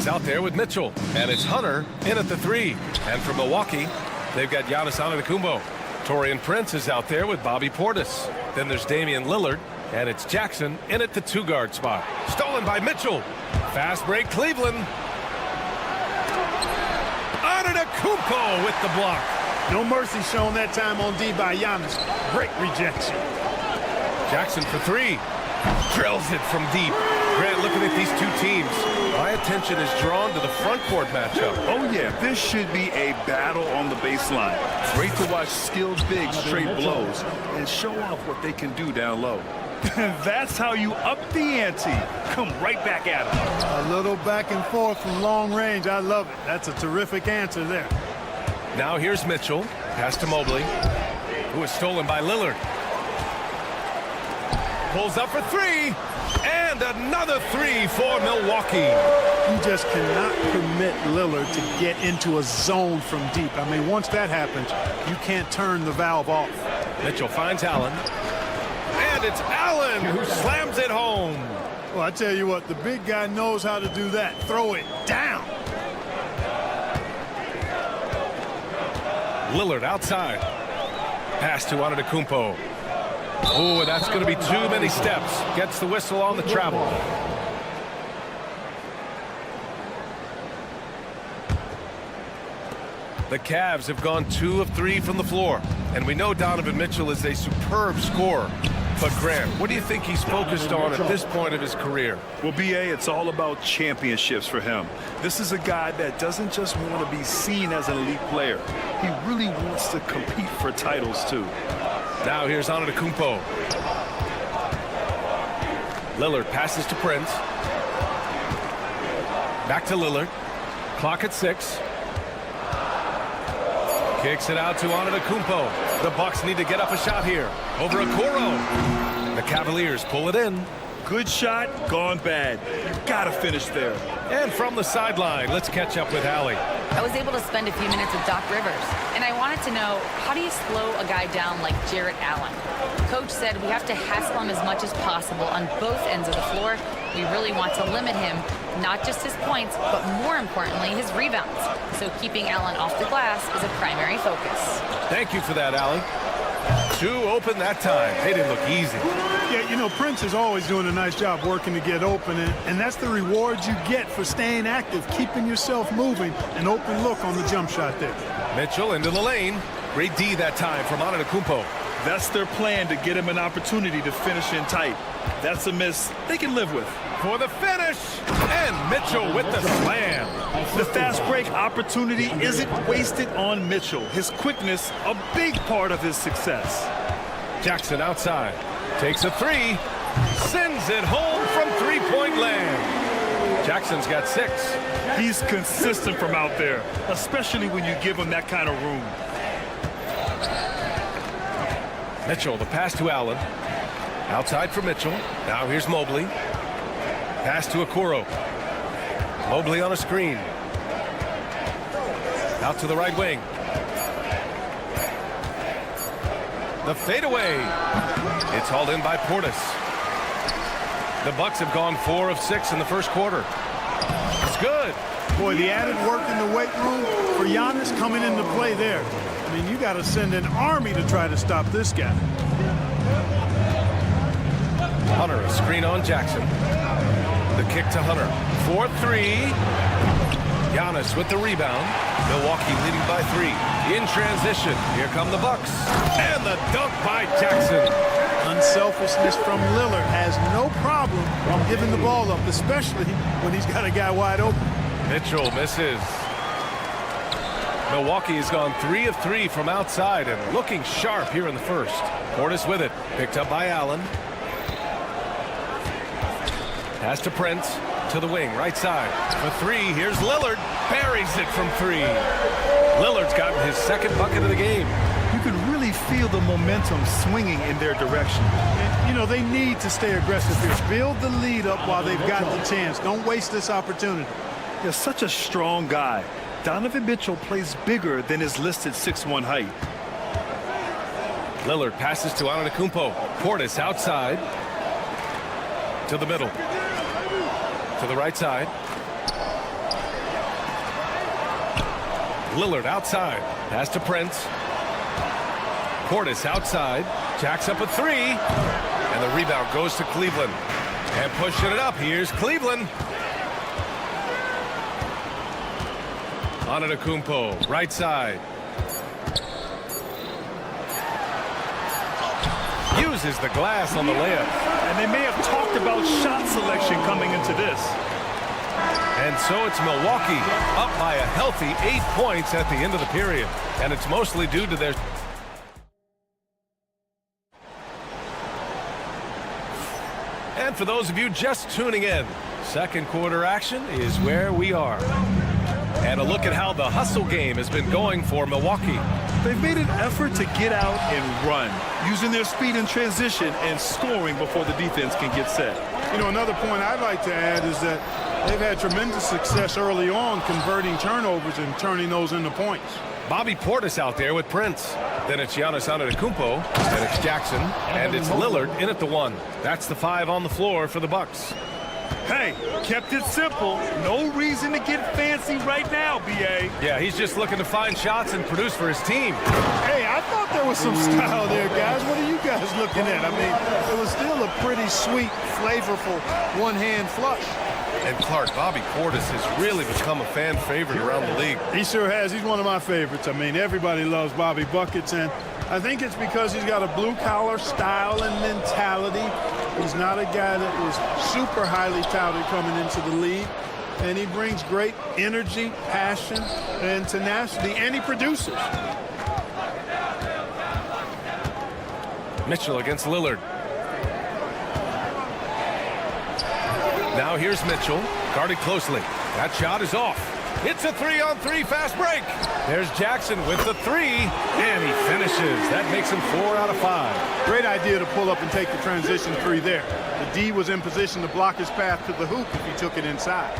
Out there with Mitchell, and it's Hunter in at the 3. And from Milwaukee, they've got Giannis Antetokounmpo. Taurean Prince is out there with Bobby Portis. Then there's Damian Lillard, and it's Jackson in at the 2-guard spot. Stolen by Mitchell. Fast break, Cleveland. Antetokounmpo with the block. No mercy shown that time on D by Giannis. Great rejection. Jackson for 3. Drills it from deep. Grant, looking at these two teams, my attention is drawn to the front court matchup. Oh, yeah, this should be a battle on the baseline. Great to watch skilled bigs trade blows and show off what they can do down low. That's how you up the ante. Come right back at him. A little back and forth from long range. I love it. That's a terrific answer there. Now here's Mitchell. Pass to Mobley, who is stolen by Lillard. Pulls up for 3. And another 3 for Milwaukee. You just cannot permit Lillard to get into a zone from deep. I mean, once that happens, you can't turn the valve off. Mitchell finds Allen. And it's Allen who slams it home. Well, I tell you what, the big guy knows how to do that. Throw it down. Lillard outside. Pass to Antetokounmpo. Oh, that's going to be too many steps. Gets the whistle on the travel. The Cavs have gone 2 of 3 from the floor. And we know Donovan Mitchell is a superb scorer. But Grant, what do you think he's focused on at this point of his career? Well, B.A., it's all about championships for him. This is a guy that doesn't just want to be seen as an elite player. He really wants to compete for titles, too. Now here's Antetokounmpo. Lillard passes to Prince. Back to Lillard. Clock at 6. Kicks it out to Antetokounmpo. The Bucks need to get up a shot here. Over Okoro. The Cavaliers pull it in. Good shot, gone bad. You gotta finish there. And from the sideline, let's catch up with Allie. I was able to spend a few minutes with Doc Rivers, and I wanted to know, how do you slow a guy down like Jarrett Allen? Coach said we have to hassle him as much as possible on both ends of the floor. We really want to limit him, not just his points, but more importantly, his rebounds. So keeping Allen off the glass is a primary focus. Thank you for that, Allie. 2 open that time. They didn't look easy. Yeah, you know, Prince is always doing a nice job working to get open, and that's the reward you get for staying active, keeping yourself moving, an open look on the jump shot there. Mitchell into the lane. Great D that time from Antetokounmpo. That's their plan, to get him an opportunity to finish in tight. That's a miss they can live with. For the finish, and Mitchell with the slam. The fast break opportunity isn't wasted on Mitchell. His quickness, a big part of his success. Jackson outside, takes a 3, sends it home from 3-point land. Jackson's got 6. He's consistent from out there, especially when you give him that kind of room. Mitchell, the pass to Allen. Outside for Mitchell. Now here's Mobley. Pass to Okoro. Mobley on a screen. Out to the right wing. The fadeaway. It's hauled in by Portis. The Bucks have gone 4 of 6 in the first quarter. It's good. Boy, the added work in the weight room for Giannis coming into play there. I mean, you got to send an army to try to stop this guy. Hunter, a screen on Jackson. The kick to Hunter. 4-3. Giannis with the rebound. Milwaukee leading by 3. In transition, here come the Bucks. And the dunk by Jackson. Unselfishness from Lillard, has no problem giving the ball up, especially when he's got a guy wide open. Mitchell misses. Milwaukee has gone 3 of 3 from outside and looking sharp here in the first. Portis with it, picked up by Allen. Pass to Prince. To the wing, right side. For three, here's Lillard. Buries it from three. Lillard's gotten his second bucket of the game. You can really feel the momentum swinging in their direction. And, you know, they need to stay aggressive here. Build the lead up while they've got the chance. Don't waste this opportunity. He's such a strong guy. Donovan Mitchell plays bigger than his listed 6'1" height. Lillard passes to Antetokounmpo. Portis outside. To the middle. To the right side. Lillard outside. Pass to Prince. Portis outside. Jacks up a three. And the rebound goes to Cleveland. And pushing it up. Here's Cleveland. Antetokounmpo, right side. Uses the glass on the layup. And they may have talked about shot selection coming into this. And so it's Milwaukee up by a healthy 8 points at the end of the period. And it's mostly due to their... And for those of you just tuning in, second quarter action is where we are. And a look at how the hustle game has been going for Milwaukee. They've made an effort to get out and run, using their speed in transition and scoring before the defense can get set. You know, another point I'd like to add is that they've had tremendous success early on converting turnovers and turning those into points. Bobby Portis out there with Prince. Then it's Giannis Antetokounmpo. Then it's Jackson. And it's Lillard in at the one. That's the five on the floor for the Bucks. Hey, kept it simple. No reason to get fancy right now, B.A. Yeah, he's just looking to find shots and produce for his team. Hey, I thought there was some style there, guys. What are you guys looking at? I mean, it was still a pretty sweet, flavorful one-hand flush. And Clark, Bobby Portis has really become a fan favorite around the league. He sure has. He's one of my favorites. I mean, everybody loves Bobby Buckets, and I think it's because he's got a blue-collar style and mentality. He's not a guy that was super highly touted coming into the league, and he brings great energy, passion, and tenacity, and he produces. Mitchell against Lillard. Now here's Mitchell, guarded closely. That shot is off. It's a 3-on-3 fast break. There's Jackson with the three, and he finishes. That makes him 4 out of 5. Great idea to pull up and take the transition three there. The D was in position to block his path to the hoop if he took it inside.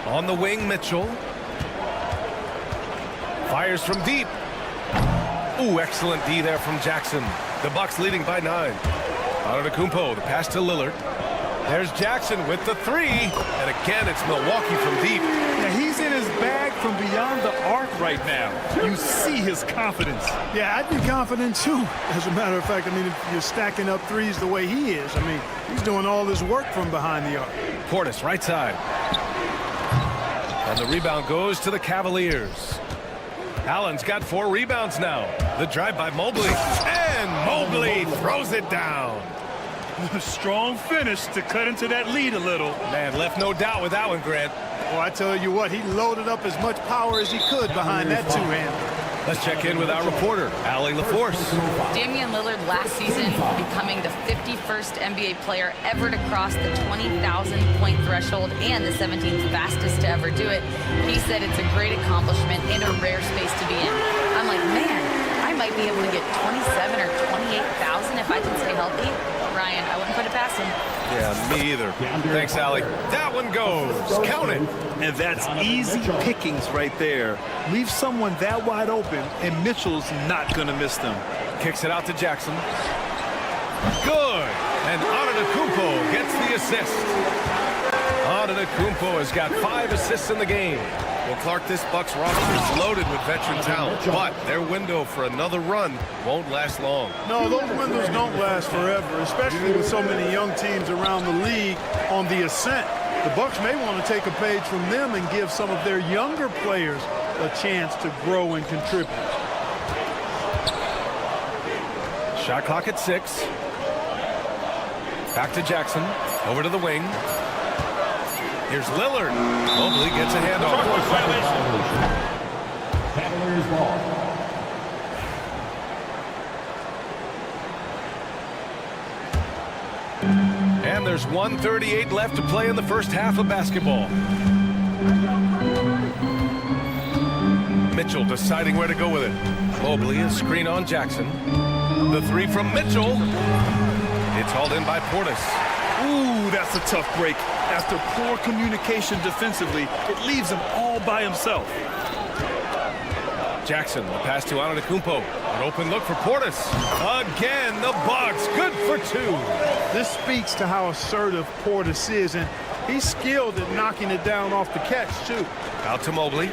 On the wing, Mitchell. Fires from deep. Ooh, excellent D there from Jackson. The Bucks leading by 9. Antetokounmpo, the pass to Lillard. There's Jackson with the three. And again, it's Milwaukee from deep. Yeah, he's in his bag from beyond the arc right now. You see his confidence. Yeah, I'd be confident too. As a matter of fact, I mean, if you're stacking up threes the way he is, I mean, he's doing all this work from behind the arc. Portis, right side. And the rebound goes to the Cavaliers. Allen's got 4 rebounds now. The drive by Mobley. And Mobley throws it down. A strong finish to cut into that lead a little. Man, left no doubt with that one, Grant. Well, I tell you what, he loaded up as much power as he could behind that two-hand. Let's check in with our reporter, Allie LaForce. Damian Lillard last season becoming the 51st NBA player ever to cross the 20,000-point threshold and the 17th fastest to ever do it. He said it's a great accomplishment and a rare space to be in. I'm like, man, I might be able to get 27 or 28,000 if I can stay healthy. Ryan, I wouldn't put it past him. Yeah, me either. Thanks, Allie. That one goes. Count it. And that's easy pickings right there. Leave someone that wide open, and Mitchell's not going to miss them. Kicks it out to Jackson. Good. And Antetokounmpo gets the assist. Antetokounmpo has got 5 assists in the game. Well, Clark, this Bucks roster is loaded with veteran talent, but their window for another run won't last long. No, those windows don't last forever, especially with so many young teams around the league on the ascent. The Bucks may want to take a page from them and give some of their younger players a chance to grow and contribute. Shot clock at 6. Back to Jackson. Over to the wing. Here's Lillard. Mobley gets a handoff. Cavaliers ball. And there's 1:38 left to play in the first half of basketball. Mitchell deciding where to go with it. Mobley, a screen on Jackson. The three from Mitchell. It's hauled in by Portis. Ooh, that's a tough break. After poor communication defensively, it leaves him all by himself. Jackson, the pass to Antetokounmpo. An open look for Portis. Again, the Bucks, good for two. This speaks to how assertive Portis is, and he's skilled at knocking it down off the catch, too. Out to Mobley.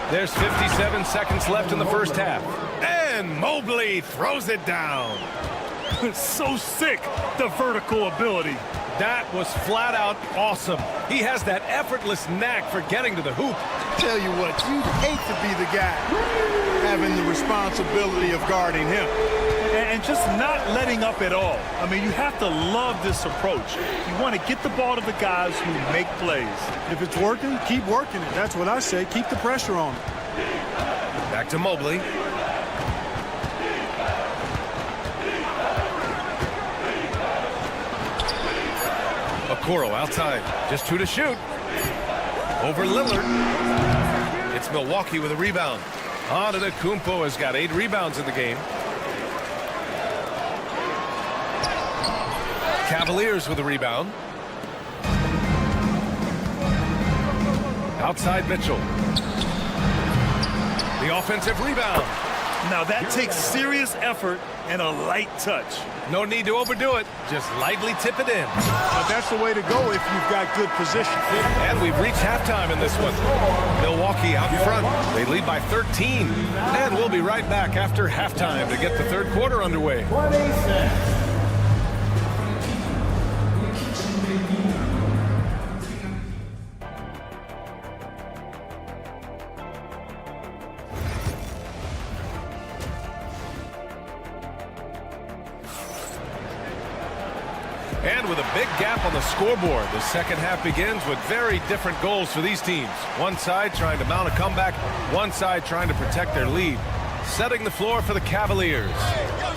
There's 57 seconds left in the first half. And Mobley throws it down. So sick, the vertical ability. That was flat out awesome. He has that effortless knack for getting to the hoop. Tell you what, you'd hate to be the guy having the responsibility of guarding him. And just not letting up at all. I mean, you have to love this approach. You want to get the ball to the guys who make plays. If it's working, keep working it. That's what I say. Keep the pressure on him. Back to Mobley. Okoro outside. Just two to shoot. Over Lillard. It's Milwaukee with a rebound. Antetokounmpo has got 8 rebounds in the game. Cavaliers with a rebound. Outside Mitchell. The offensive rebound. Now that takes serious effort and a light touch. No need to overdo it. Just lightly tip it in. But that's the way to go if you've got good position. And we've reached halftime in this one. Milwaukee out in front. They lead by 13. And we'll be right back after halftime to get the third quarter underway. And with a big gap on the scoreboard, the second half begins with very different goals for these teams. One side trying to mount a comeback, one side trying to protect their lead. Setting the floor for the Cavaliers.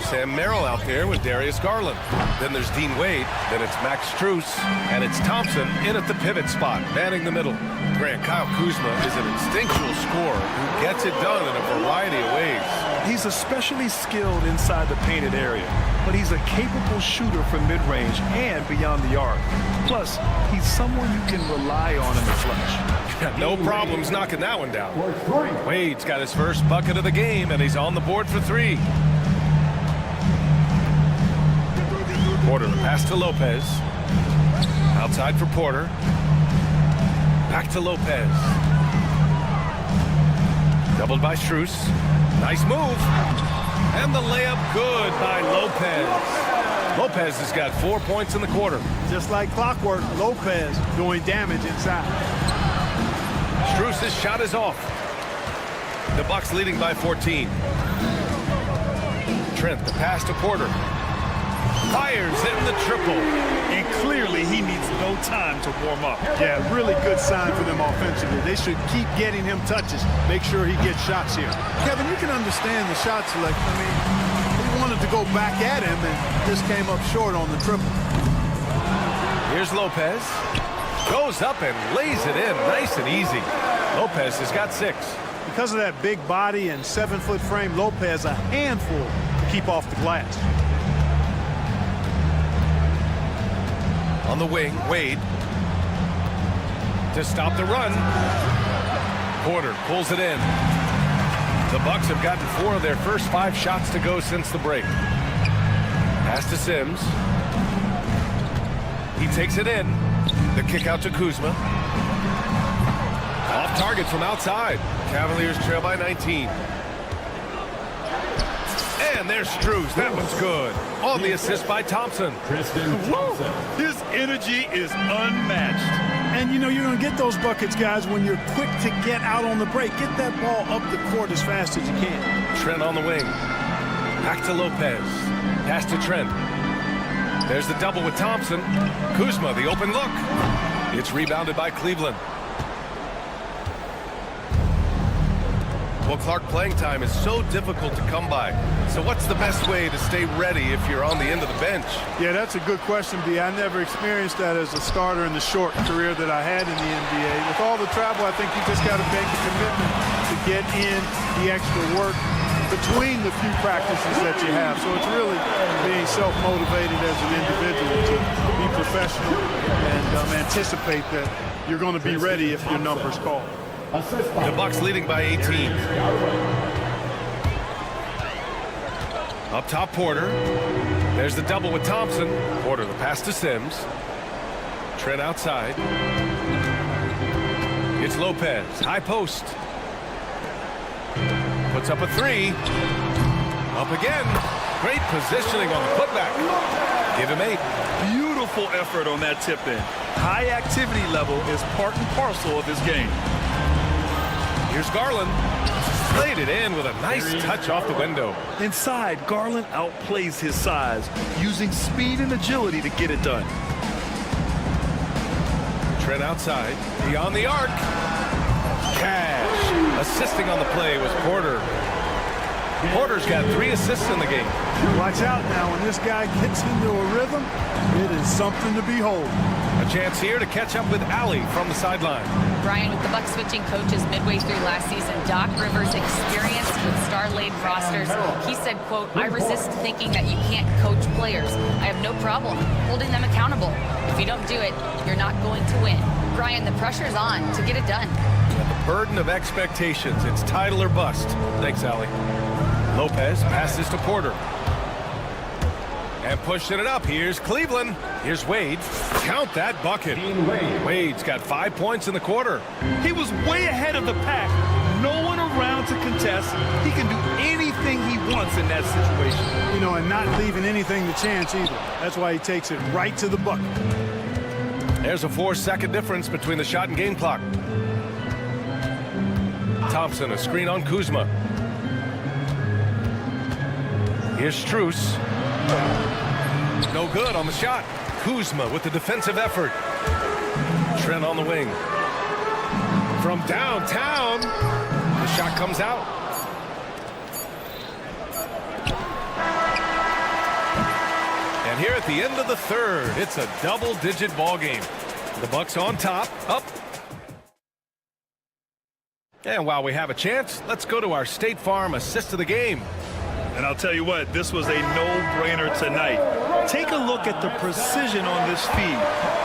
Sam Merrill out there with Darius Garland. Then there's Dean Wade, then it's Max Strus, and it's Thompson in at the pivot spot, manning the middle. Kyle Kuzma is an instinctual scorer who gets it done in a variety of ways. He's especially skilled inside the painted area, but he's a capable shooter from mid-range and beyond the arc. Plus, he's someone you can rely on in the clutch. No problems knocking that one down. Wade's got his first bucket of the game, and he's on the board for 3. Porter, pass to Lopez. Outside for Porter. Back to Lopez. Doubled by Strus. Nice move. And the layup good by Lopez. Lopez has got 4 points in the quarter. Just like clockwork, Lopez doing damage inside. Strus' shot is off. The Bucks leading by 14. Trent, the pass to Porter. Fires in the triple. And clearly he needs no time to warm up. Yeah, really good sign for them offensively. They should keep getting him touches. Make sure he gets shots here. Kevin, you can understand the shot selection. I mean, he wanted to go back at him and just came up short on the triple. Here's Lopez. Goes up and lays it in nice and easy. Lopez has got 6. Because of that big body and 7-foot frame, Lopez a handful to keep off the glass. On the wing, Wade. To stop the run. Porter pulls it in. The Bucks have gotten 4 of their first 5 shots to go since the break. Pass to Sims. He takes it in. The kick out to Kuzma. Off target from outside. Cavaliers trail by 19. And there's Strus. That one's good. On the assist by Thompson. His energy is unmatched. And, you know, you're going to get those buckets, guys, when you're quick to get out on the break. Get that ball up the court as fast as you can. Trent on the wing. Back to Lopez. Pass to Trent. There's the double with Thompson. Kuzma, the open look. It's rebounded by Cleveland. Well, Clark, playing time is so difficult to come by. So what's the best way to stay ready if you're on the end of the bench? Yeah, that's a good question, B. I never experienced that as a starter in the short career that I had in the NBA. With all the travel, I think you just got to make a commitment to get in the extra work between the few practices that you have. So it's really being self-motivated as an individual to be professional and anticipate that you're going to be ready if your number's called. The Bucks leading by 18. Up top, Porter. There's the double with Thompson. Porter, the pass to Sims. Trent outside. It's Lopez. High post. Puts up a three. Up again. Great positioning on the putback. Give him 8. Beautiful effort on that tip in. High activity level is part and parcel of his game. Here's Garland. Played it in with a nice touch off the window. Inside, Garland outplays his size, using speed and agility to get it done. Trent outside. Beyond the arc. Cash. Assisting on the play was Porter. Porter's got 3 assists in the game. Watch out now. When this guy gets into a rhythm, it is something to behold. A chance here to catch up with Allie from the sideline. Brian, with the Bucks switching coaches midway through last season, Doc Rivers' experience with star-laden rosters, he said, quote, "I resist thinking that you can't coach players. I have no problem holding them accountable. If you don't do it, you're not going to win." Brian, the pressure's on to get it done. The burden of expectations. It's title or bust. Thanks, Allie. Lopez passes to Porter. And pushing it up. Here's Cleveland. Here's Wade. Count that bucket. Wade's got 5 points in the quarter. He was way ahead of the pack. No one around to contest. He can do anything he wants in that situation. You know, and not leaving anything to chance either. That's why he takes it right to the bucket. There's a 4-second difference between the shot and game clock. Thompson, a screen on Kuzma. Here's Strus. No good on the shot. Kuzma with the defensive effort. Trent on the wing. From downtown, the shot comes out. And here at the end of the third, it's a double-digit ball game. The Bucks on top, up. And while we have a chance, let's go to our State Farm assist of the game. And I'll tell you what, this was a no-brainer tonight. Take a look at the precision on this feed.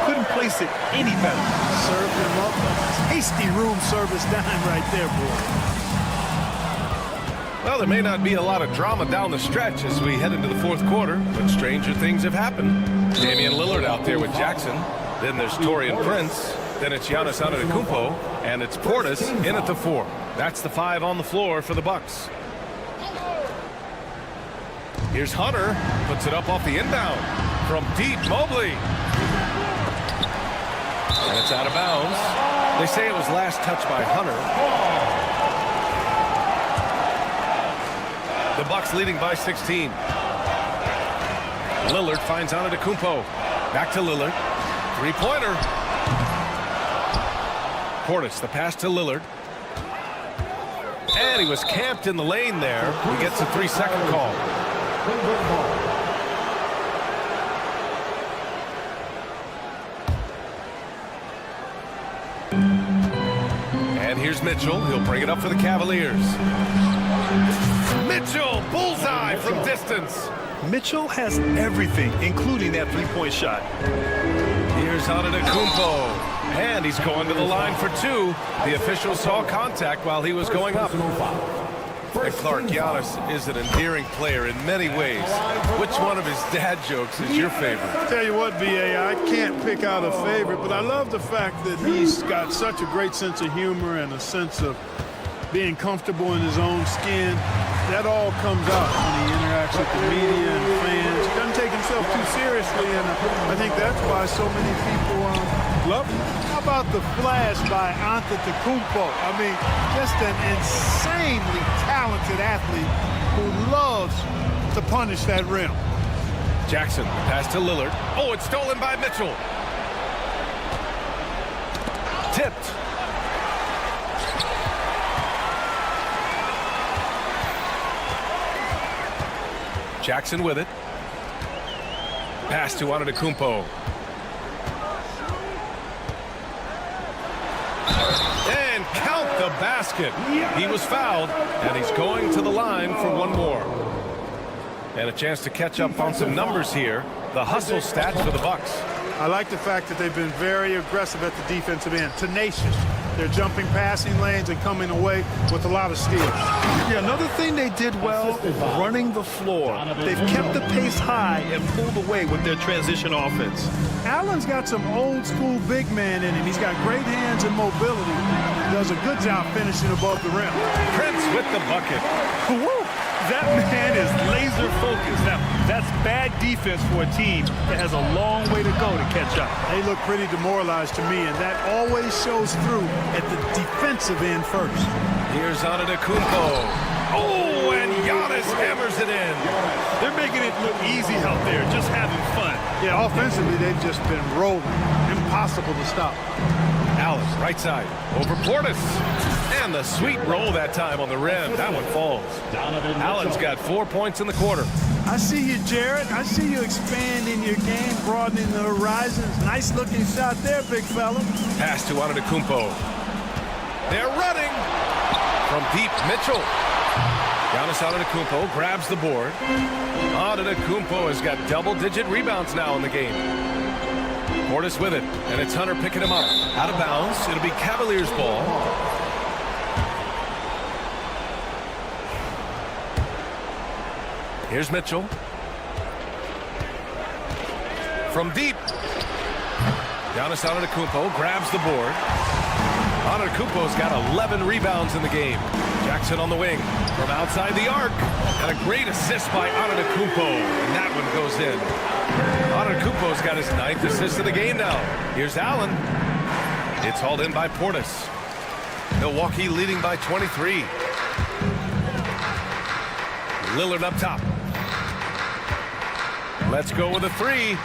Couldn't place it any better. Served him up a tasty room service dime right there, boy. Well, there may not be a lot of drama down the stretch as we head into the fourth quarter, but stranger things have happened. Damian Lillard out there with Jackson. Then there's Taurean Prince. Then it's Giannis Antetokounmpo. And it's Portis in at the 4. That's the 5 on the floor for the Bucks. Here's Hunter. Puts it up off the inbound. From deep, Mobley. And it's out of bounds. They say it was last touched by Hunter. The Bucks leading by 16. Lillard finds Antetokounmpo. Back to Lillard. 3-pointer. Portis, the pass to Lillard. And he was camped in the lane there. He gets a 3-second call. And here's Mitchell. He'll bring it up for the Cavaliers. Mitchell, bullseye from distance. Mitchell has everything, including that 3-point shot. Here's Antetokounmpo. And he's going to the line for 2. The official saw contact while he was going up. And Clark, Giannis is an endearing player in many ways. Which one of his dad jokes is your favorite? Tell you what, B.A., I can't pick out a favorite, but I love the fact that he's got such a great sense of humor and a sense of being comfortable in his own skin. That all comes out when he interacts with the media and fans. He doesn't take himself too seriously, and I think that's why so many people love him. How about the flash by Antetokounmpo? I mean, just an insanely talented athlete who loves to punish that rim. Jackson, pass to Lillard. Oh, it's stolen by Mitchell. Tipped. Jackson with it. Pass to Antetokounmpo. And count the basket. He was fouled, and he's going to the line for one more. And a chance to catch up on some numbers here. The hustle stats for the Bucks. I like the fact that they've been very aggressive at the defensive end, tenacious. They're jumping passing lanes and coming away with a lot of steals. Yeah, another thing they did well, running the floor. They've kept the pace high and pulled away with their transition offense. Allen's got some old school big man in him. He's got great hands and mobility. He does a good job finishing above the rim. Prince with the bucket. Woo! That man is laser focused. Now, that's bad defense for a team that has a long way to go to catch up. They look pretty demoralized to me, and that always shows through at the defensive end first. Here's Antetokounmpo. Oh, and Giannis hammers it in. They're making it look easy out there, just having fun. Yeah, offensively, they've just been rolling. Impossible to stop. Allen, right side, over Portis. And the sweet roll that time on the rim. That one falls. Allen's got 4 points in the quarter. I see you, Jared. I see you expanding your game, broadening the horizons. Nice looking shot there, big fella. Pass to Antetokounmpo. They're running from deep. Mitchell. Giannis Antetokounmpo grabs the board. Antetokounmpo has got double-digit rebounds now in the game. Portis with it, and it's Hunter picking him up. Out of bounds. It'll be Cavaliers ball. Here's Mitchell. From deep. Giannis Antetokounmpo grabs the board. Antetokounmpo's got 11 rebounds in the game. Jackson on the wing from outside the arc. And a great assist by Antetokounmpo. And that one goes in. Antetokounmpo's got his 9th assist of the game now. Here's Allen. It's hauled in by Portis. Milwaukee leading by 23. Lillard up top. Let's go with a three.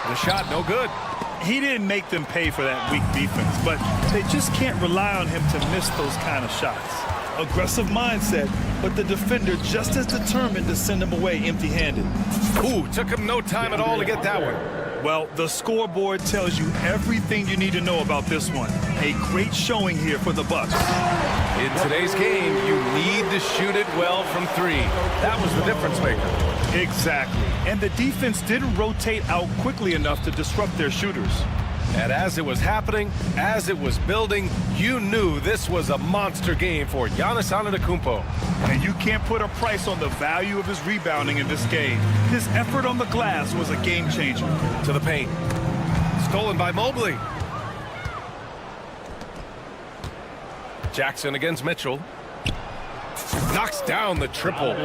The shot, no good. He didn't make them pay for that weak defense, but they just can't rely on him to miss those kind of shots. Aggressive mindset, but the defender just as determined to send him away empty-handed. Ooh, took him no time at all to get that one. Well, the scoreboard tells you everything you need to know about this one. A great showing here for the Bucks. In today's game, you need to shoot it well from three. That was the difference maker. Exactly. And the defense didn't rotate out quickly enough to disrupt their shooters. And as it was happening, as it was building, you knew this was a monster game for Giannis Antetokounmpo. And you can't put a price on the value of his rebounding in this game. His effort on the glass was a game changer. To the paint. Stolen by Mobley. Jackson against Mitchell. Knocks down the triple.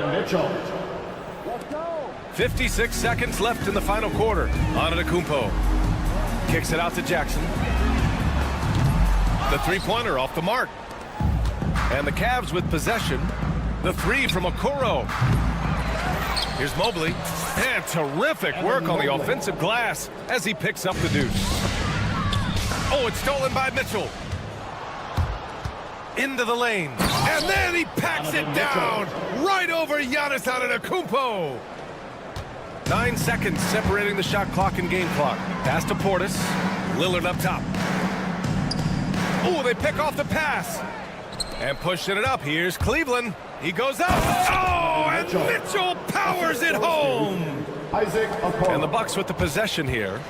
56 seconds left in the final quarter. Antetokounmpo kicks it out to Jackson. The three-pointer off the mark. And the Cavs with possession. The three from Okoro. Here's Mobley. And terrific work on the offensive glass as he picks up the deuce. Oh, it's stolen by Mitchell. Into the lane. And then he packs it down right over Giannis Antetokounmpo. 9 seconds separating the shot clock and game clock. Pass to Portis. Lillard up top. Oh, they pick off the pass. And pushing it up. Here's Cleveland. He goes up. Oh, and Mitchell powers it home. And the Bucks with the possession here.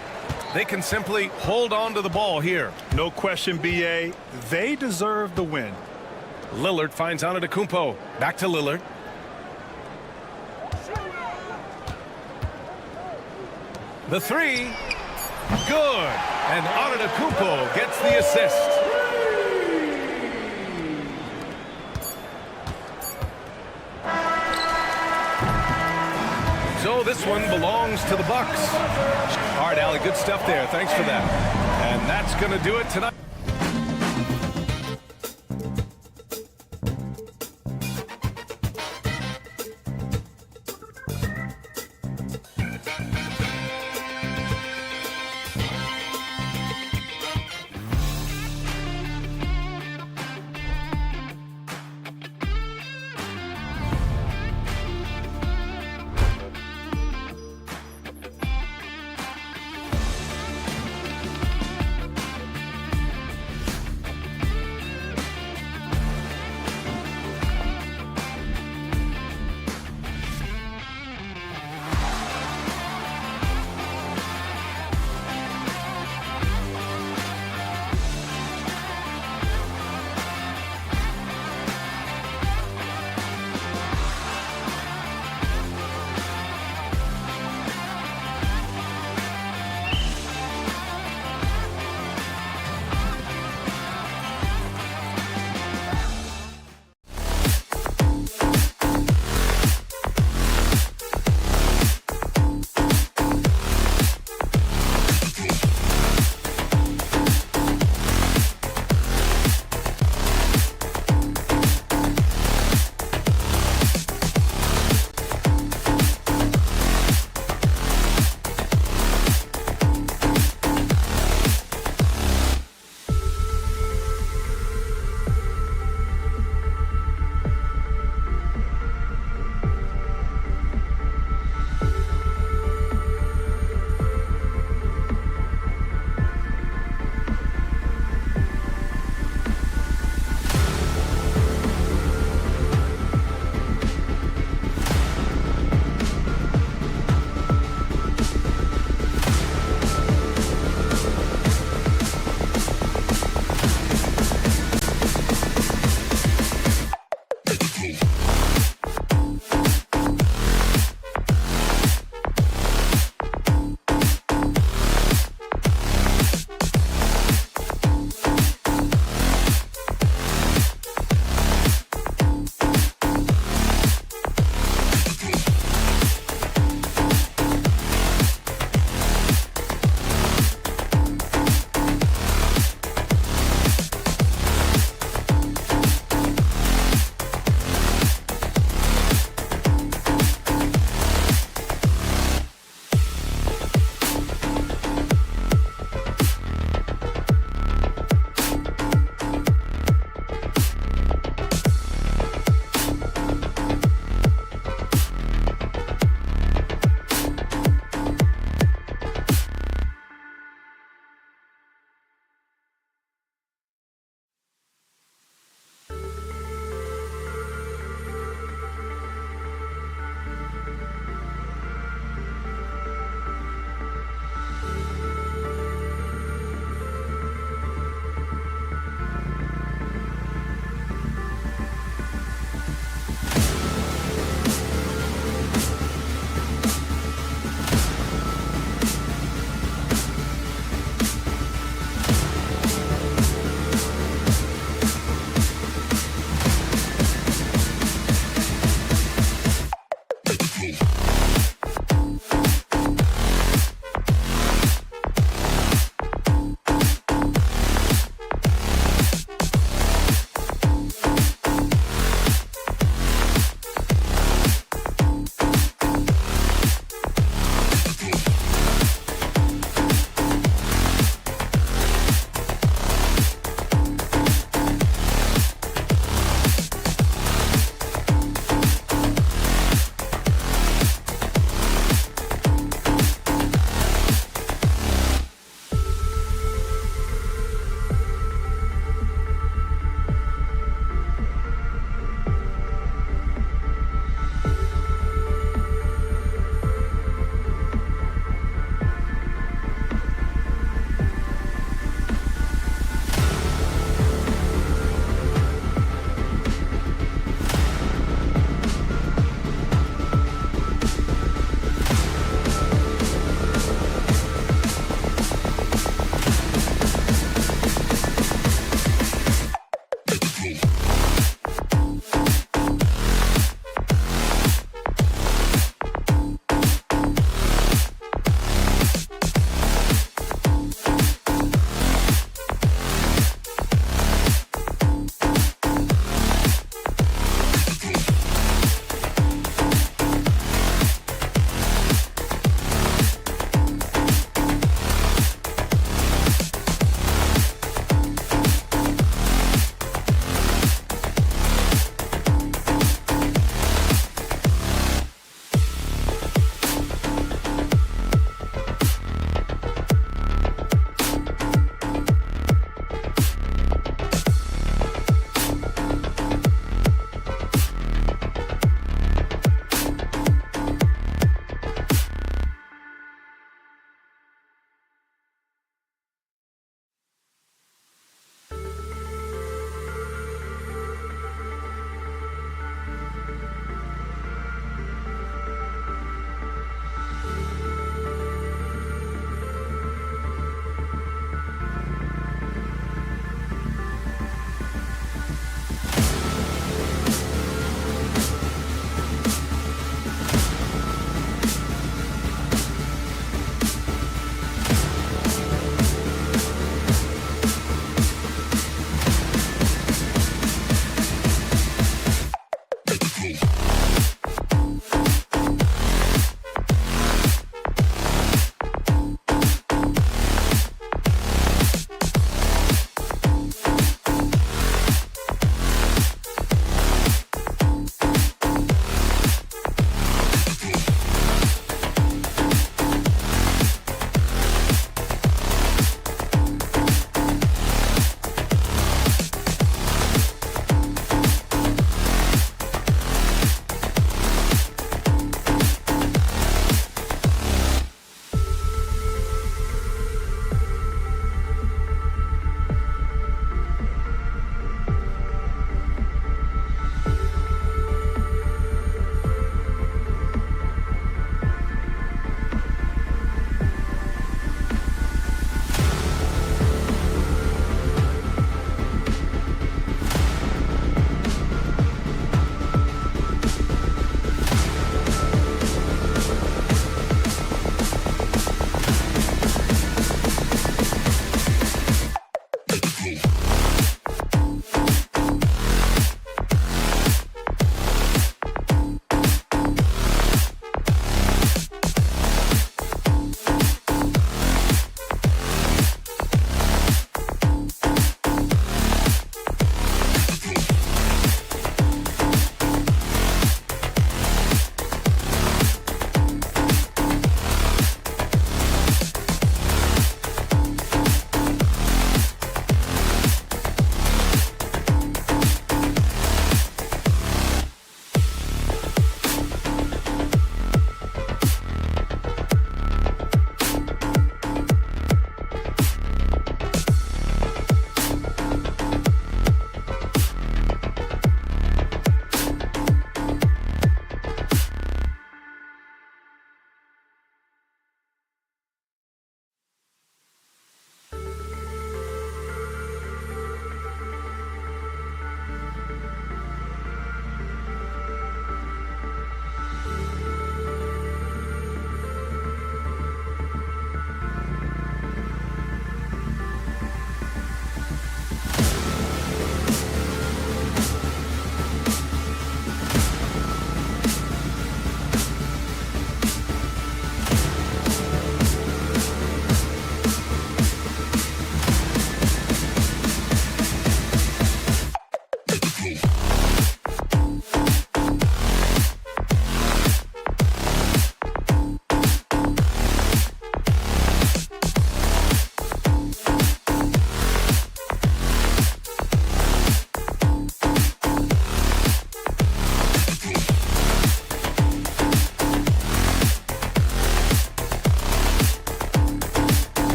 They can simply hold on to the ball here. No question, B.A. They deserve the win. Lillard finds Antetokounmpo. Back to Lillard. The three. Good. And Antetokounmpo gets the assist. So this one belongs to the Bucks. All right, Allie, good stuff there. Thanks for that. And that's going to do it tonight.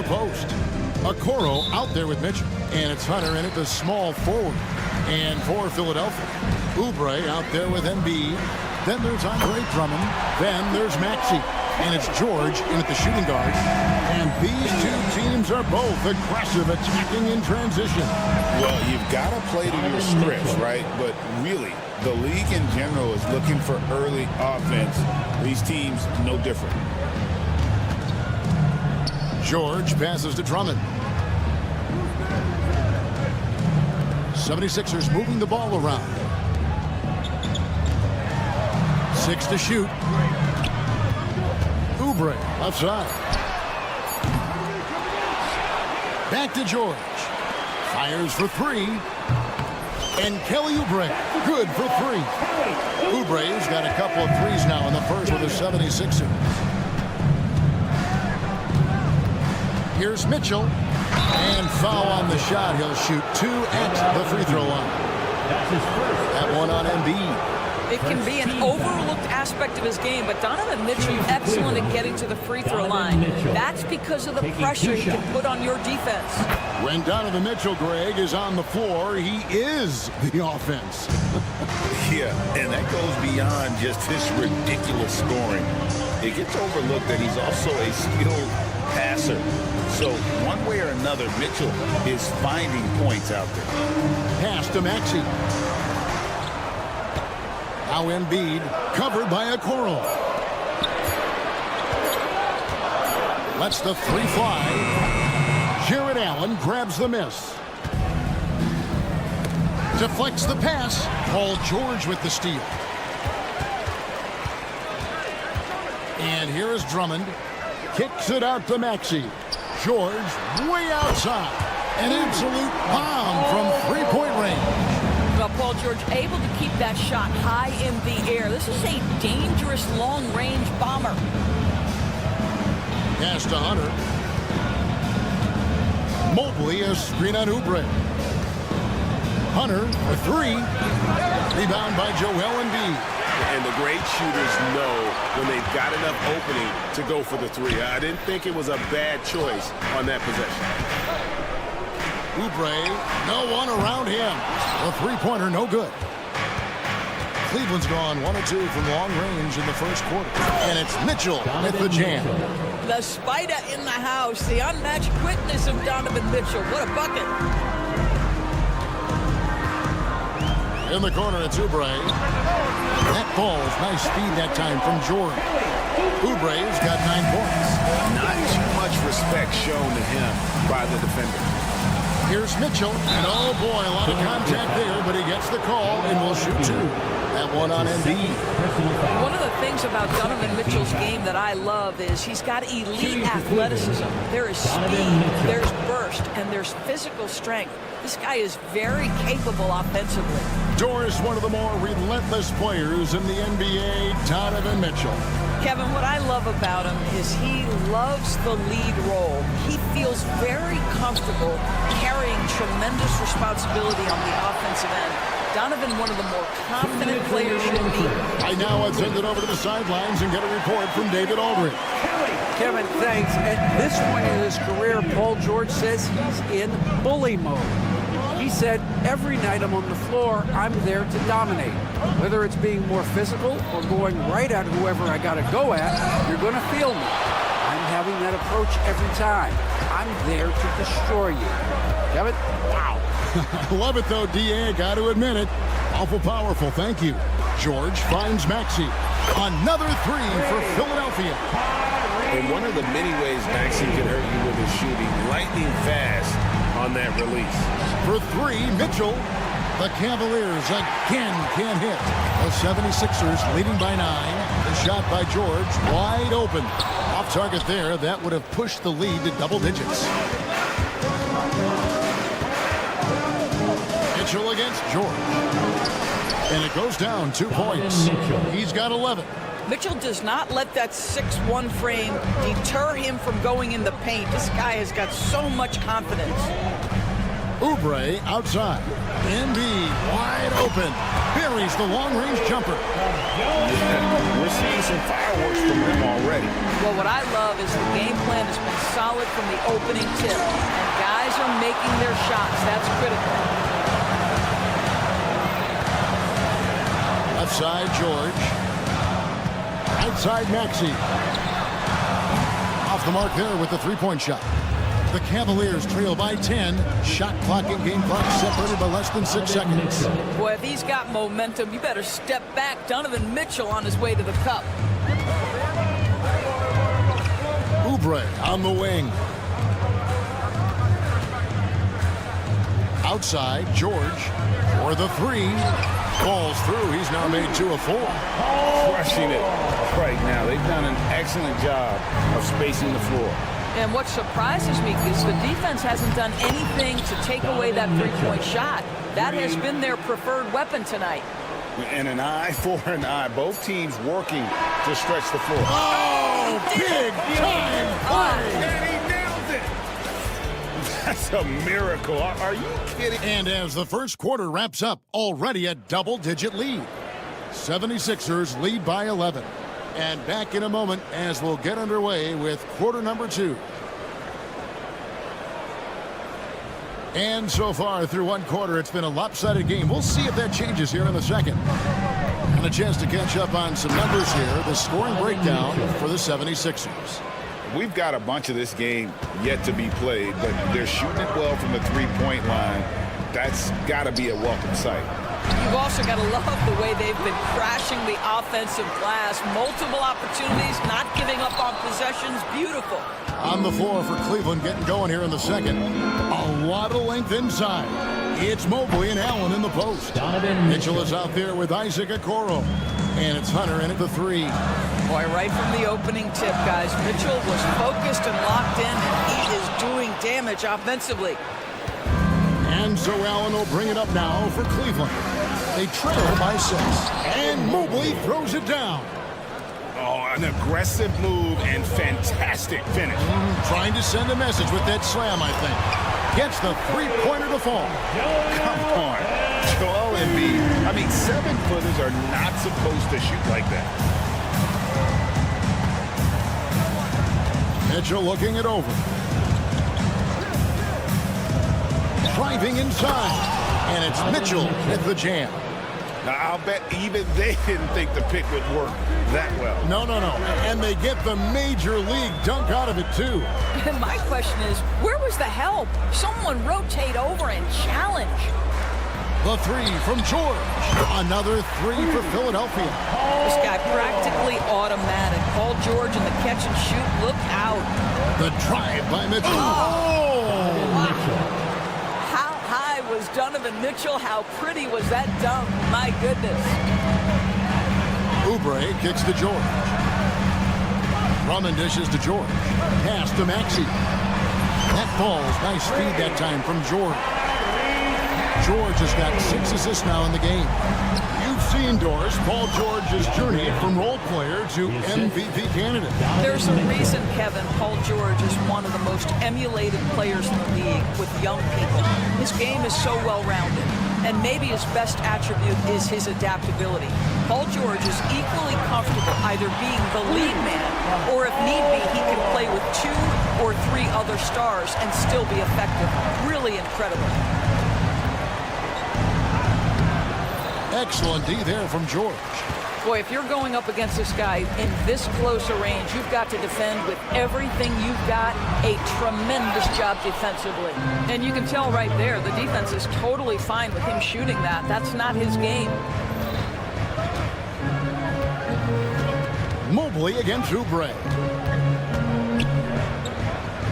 post. Okoro out there with Mitchell. And it's Hunter in at the small forward. And for Philadelphia, Oubre out there with Embiid. Then there's Andre Drummond. Then there's Maxey. And it's George in at the shooting guard. And these two teams are both aggressive, attacking in transition. Well, you've got to play to your strengths, right? But really, the league in general is looking for early offense. These teams, no different. George passes to Drummond. 76ers moving the ball around. 6 to shoot. Oubre left side. Back to George. Fires for 3. And Kelly Oubre, good for 3. Oubre's got a couple of threes now in the first with the 76ers. Here's Mitchell. And foul on the shot. He'll shoot 2 at the free throw line. That one on Embiid. It can be an overlooked aspect of his game, but Donovan Mitchell excellent at getting to the free throw line. That's because of the pressure he can put on your defense. When Donovan Mitchell, Greg, is on the floor, he is the offense. Yeah, and that goes beyond just his ridiculous scoring. It gets overlooked that he's also a skilled passer. So one way or another, Mitchell is finding points out there. Pass to Maxey. Now Embiid, covered by Okoro. Lets the 3 fly. Jared Allen grabs the miss. Deflects the pass. Paul George with the steal. And here is Drummond. Kicks it out to Maxey. George way outside. An absolute bomb from three-point range. Well, Paul George able to keep that shot high in the air. This is a dangerous long-range bomber. Pass to Hunter. Mobley a screen on Oubre. Hunter for 3. Rebound by Joel Embiid. And the great shooters know when they've got enough opening to go for the 3. I didn't think it was a bad choice on that possession. Oubre, no one around him. A three-pointer, no good. Cleveland's gone 1 of 2 from long range in the first quarter. And it's Mitchell with the jam. The spider in the house. The unmatched quickness of Donovan Mitchell. What a bucket. In the corner, it's Oubre. That ball's nice speed that time from George. Oubre's got 9 points. Not too much respect shown to him by the defender. Here's Mitchell, and oh boy, a lot of contact there, but he gets the call and will shoot 2. That one on Embiid. One of the things about Donovan Mitchell's game that I love is he's got elite athleticism. There is speed, there's burst, and there's physical strength. This guy is very capable offensively. Doris, one of the more relentless players in the NBA, Donovan Mitchell. Kevin, what I love about him is he loves the lead role. He feels very comfortable carrying tremendous responsibility on the offensive end. Donovan, one of the more confident players in the league. Right now, let's send it over to the sidelines and get a report from David Aldridge. Kevin, thanks. At this point in his career, Paul George says he's in bully mode. He said, every night I'm on the floor, I'm there to dominate. Whether it's being more physical or going right at whoever I got to go at, you're going to feel me. I'm having that approach every time. I'm there to destroy you. Kevin? Wow. Love it, though, D.A. Got to admit it. Awful powerful. Thank you. George finds Maxey. Another 3 for Philadelphia. And one of the many ways Maxey can hurt you with his shooting, lightning fast on that release. For 3, Mitchell. The Cavaliers again can't hit. The 76ers leading by 9. The shot by George wide open. Off target there. That would have pushed the lead to double digits. Mitchell against George. And it goes down 2 points. He's got 11. Mitchell does not let that 6'1" frame deter him from going in the paint. This guy has got so much confidence. Oubre outside. Embiid wide open. Buries the long-range jumper. Yeah, we're seeing some fireworks from him already. Well, what I love is the game plan has been solid from the opening tip. And guys are making their shots. That's critical. Left side, George. Right side, Maxey. Off the mark there with the three-point shot. The Cavaliers trail by 10. Shot clock and game clock separated by less than 6 seconds. Boy, if he's got momentum, you better step back. Donovan Mitchell on his way to the cup. Oubre on the wing. Outside, George for the three. Falls through. He's now made 2 of 4. Crushing it right now. They've done an excellent job of spacing the floor. And what surprises me is the defense hasn't done anything to take away that three-point shot. That has been their preferred weapon tonight. And an eye for an eye. Both teams working to stretch the floor. Oh, big time play! And he nailed it! That's a miracle. Are you kidding? And as the first quarter wraps up, already a double-digit lead. 76ers lead by 11. And back in a moment as we'll get underway with quarter number 2. And so far through one quarter, it's been a lopsided game. We'll see if that changes here in the second. And a chance to catch up on some numbers here. The scoring breakdown for the 76ers. We've got a bunch of this game yet to be played, but they're shooting it well from the three-point line. That's got to be a welcome sight. You've also got to love the way they've been crashing the offensive glass. Multiple opportunities, not giving up on possessions. Beautiful. On the floor for Cleveland getting going here in the second. A lot of length inside. It's Mobley and Allen in the post. Mitchell is out there with Isaac Okoro. And it's Hunter in at the three. Boy, right from the opening tip, guys, Mitchell was focused and locked in, and he is doing damage offensively. And so Allen will bring it up now for Cleveland. They trail by 6. And Mobley throws it down. Oh, an aggressive move and fantastic finish. Trying to send a message with that slam, I think. Gets the three-pointer to fall. Come on. Joel Embiid. I mean, 7-footers are not supposed to shoot like that. Mitchell looking it over. Driving inside. And it's Mitchell at the jam. Now, I'll bet even they didn't think the pick would work that well. No. And they get the major league dunk out of it, too. And my question is, where was the help? Someone rotate over and challenge. The three from George. Another three for Philadelphia. This guy practically automatic. Paul George in the catch and shoot. Look out. The drive by Mitchell. How high was Donovan Mitchell? How pretty was that dunk? My goodness. Oubre kicks to George. Drummond dishes to George. Pass to Maxey. That falls. Nice feed that time from George. George has got 6 assists now in the game. You've seen, Doris, Paul George's journey from role player to MVP candidate. There's a reason, Kevin, Paul George is one of the most emulated players in the league with young people. His game is so well-rounded, and maybe his best attribute is his adaptability. Paul George is equally comfortable either being the lead man, or if need be, he can play with 2 or 3 other stars and still be effective. Really incredible. Excellent D there from George. Boy, if you're going up against this guy in this close a range, you've got to defend with everything you've got. A tremendous job defensively. And you can tell right there, the defense is totally fine with him shooting that. That's not his game. Mobley against Oubre.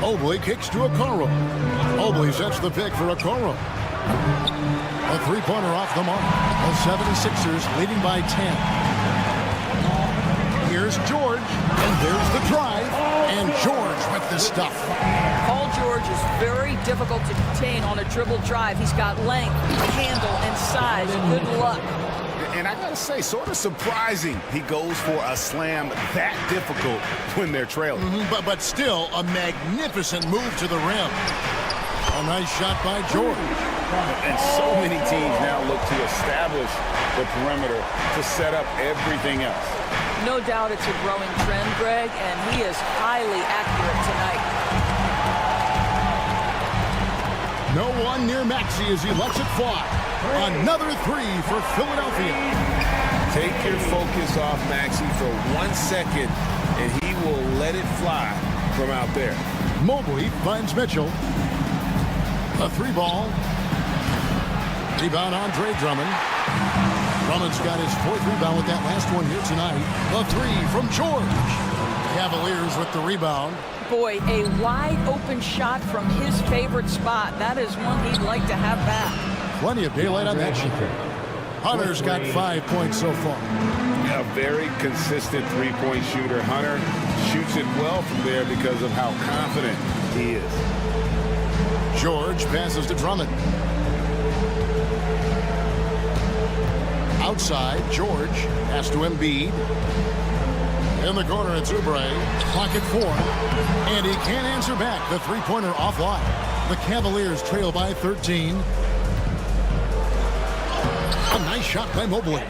Mobley kicks to Okoro. Mobley sets the pick for Okoro. A three-pointer off the mark. The 76ers leading by 10. Here's George, and there's the drive. And George with the stuff. Paul George is very difficult to contain on a dribble drive. He's got length, handle, and size. Good luck. And I gotta say, sort of surprising he goes for a slam that difficult when they're trailing. But still, a magnificent move to the rim. A nice shot by George. And so many teams now look to establish the perimeter to set up everything else. No doubt it's a growing trend, Greg, and he is highly accurate tonight. No one near Maxey as he lets it fly. Another three for Philadelphia. Take your focus off Maxey for 1 second, and he will let it fly from out there. Mobley finds Mitchell. A three ball. Rebound Andre Drummond. Drummond's got his 4th rebound with that last one here tonight. A three from George. Cavaliers with the rebound. Boy, a wide open shot from his favorite spot. That is one he'd like to have back. Plenty of daylight on that shot. Hunter's got 5 points so far. A very consistent three-point shooter. Hunter shoots it well from there because of how confident he is. George passes to Drummond. Outside, George has to Embiid. In the corner, it's Oubre. Clock at 4. And he can't answer back. The three-pointer offline. The Cavaliers trail by 13. A nice shot by Mobley.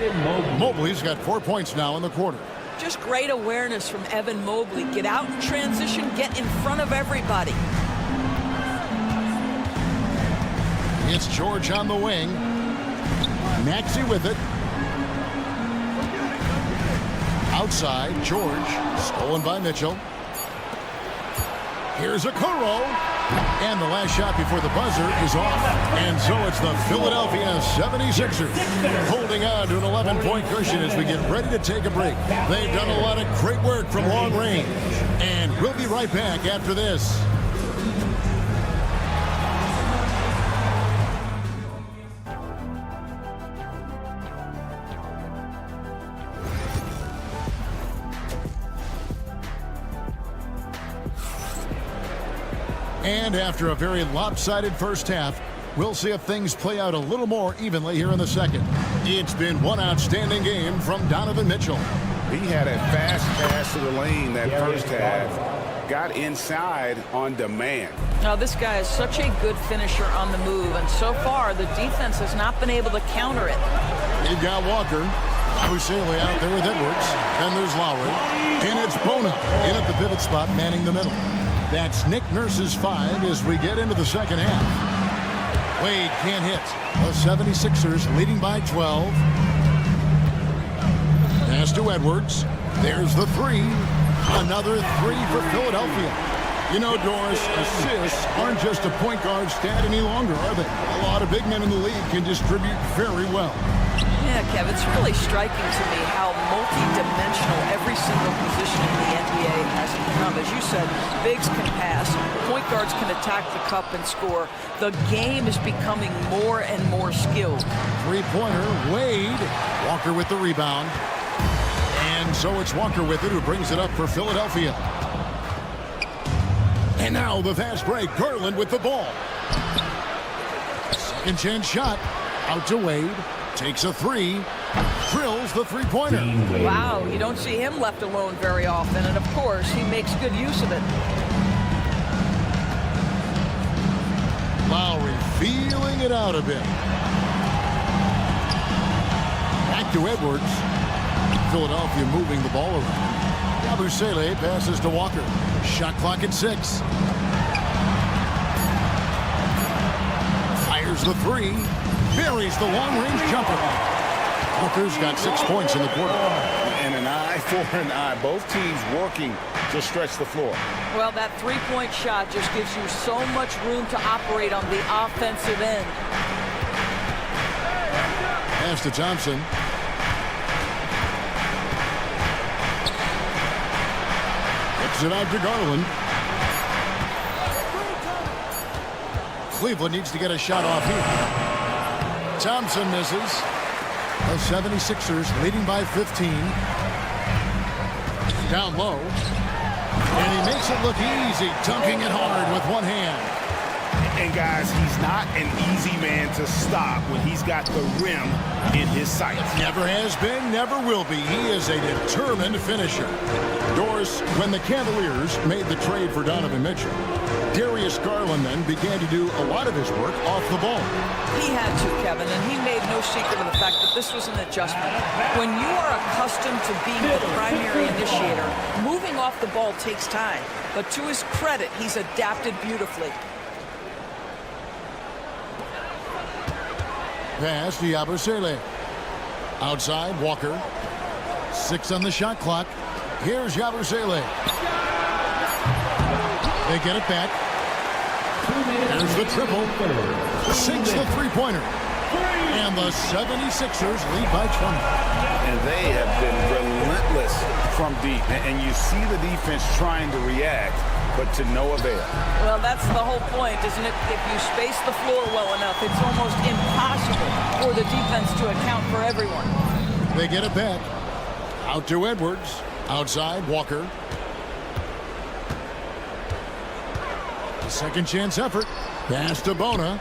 Mobley's got 4 points now in the quarter. Just great awareness from Evan Mobley. Get out in transition, get in front of everybody. It's George on the wing. Maxey with it. Outside, George, stolen by Mitchell. Here's Okoro. And the last shot before the buzzer is off. And so it's the Philadelphia 76ers holding on to an 11-point cushion as we get ready to take a break. They've done a lot of great work from long range. And we'll be right back after this. And after a very lopsided first half, we'll see if things play out a little more evenly here in the second. It's been one outstanding game from Donovan Mitchell. He had a fast pass to the lane that first half. Got inside on demand. Now, this guy is such a good finisher on the move, and so far the defense has not been able to counter it. You've got Walker. Busele out there with Edwards. Then there's Lowry. And it's Bona in at the pivot spot, manning the middle. That's Nick Nurse's 5 as we get into the second half. Wade can't hit. The 76ers leading by 12. Pass to Edwards. There's the 3. Another 3 for Philadelphia. You know, Doris, assists aren't just a point guard stat any longer, are they? A lot of big men in the league can distribute very well. Yeah, Kev, it's really striking to me how multi-dimensional every single position in the NBA has become. As you said, bigs can pass, point guards can attack the cup and score. The game is becoming more and more skilled. Three-pointer, Wade. Walker with the rebound. And so it's Walker with it who brings it up for Philadelphia. And now the fast break. Garland with the ball. Second chance shot. Out to Wade. Takes a 3. Drills the three-pointer. Wow, you don't see him left alone very often. And, of course, he makes good use of it. Lowry feeling it out a bit. Back to Edwards. Philadelphia moving the ball around. Busele passes to Walker. Shot clock at 6. Fires the 3. Buries the long-range jumper. Walker's got 6 points in the quarter. And an eye for an eye. Both teams working to stretch the floor. Well, that three-point shot just gives you so much room to operate on the offensive end. Pass to Thompson. Gets it out to Garland. Cleveland needs to get a shot off here. Thompson misses. The 76ers leading by 15. Down low. And he makes it look easy, dunking it hard with one hand. And guys, he's not an easy man to stop when he's got the rim in his sights. Never has been, never will be. He is a determined finisher. Doris, when the Cavaliers made the trade for Donovan Mitchell, Darius Garland then began to do a lot of his work off the ball. He had to, Kevin, and he made no secret of the fact that this was an adjustment. When you are accustomed to being the primary initiator, moving off the ball takes time. But to his credit, he's adapted beautifully. Pass to Yabusele. Outside, Walker. 6 on the shot clock. Here's Yabusele. They get it back. There's the triple. Sinks the three-pointer. And the 76ers lead by 20. And they have been relentless from deep. And you see the defense trying to react, but to no avail. Well, that's the whole point, isn't it? If you space the floor well enough, it's almost impossible for the defense to account for everyone. They get it back. Out to Edwards. Outside, Walker. A second chance effort. Pass to Bona.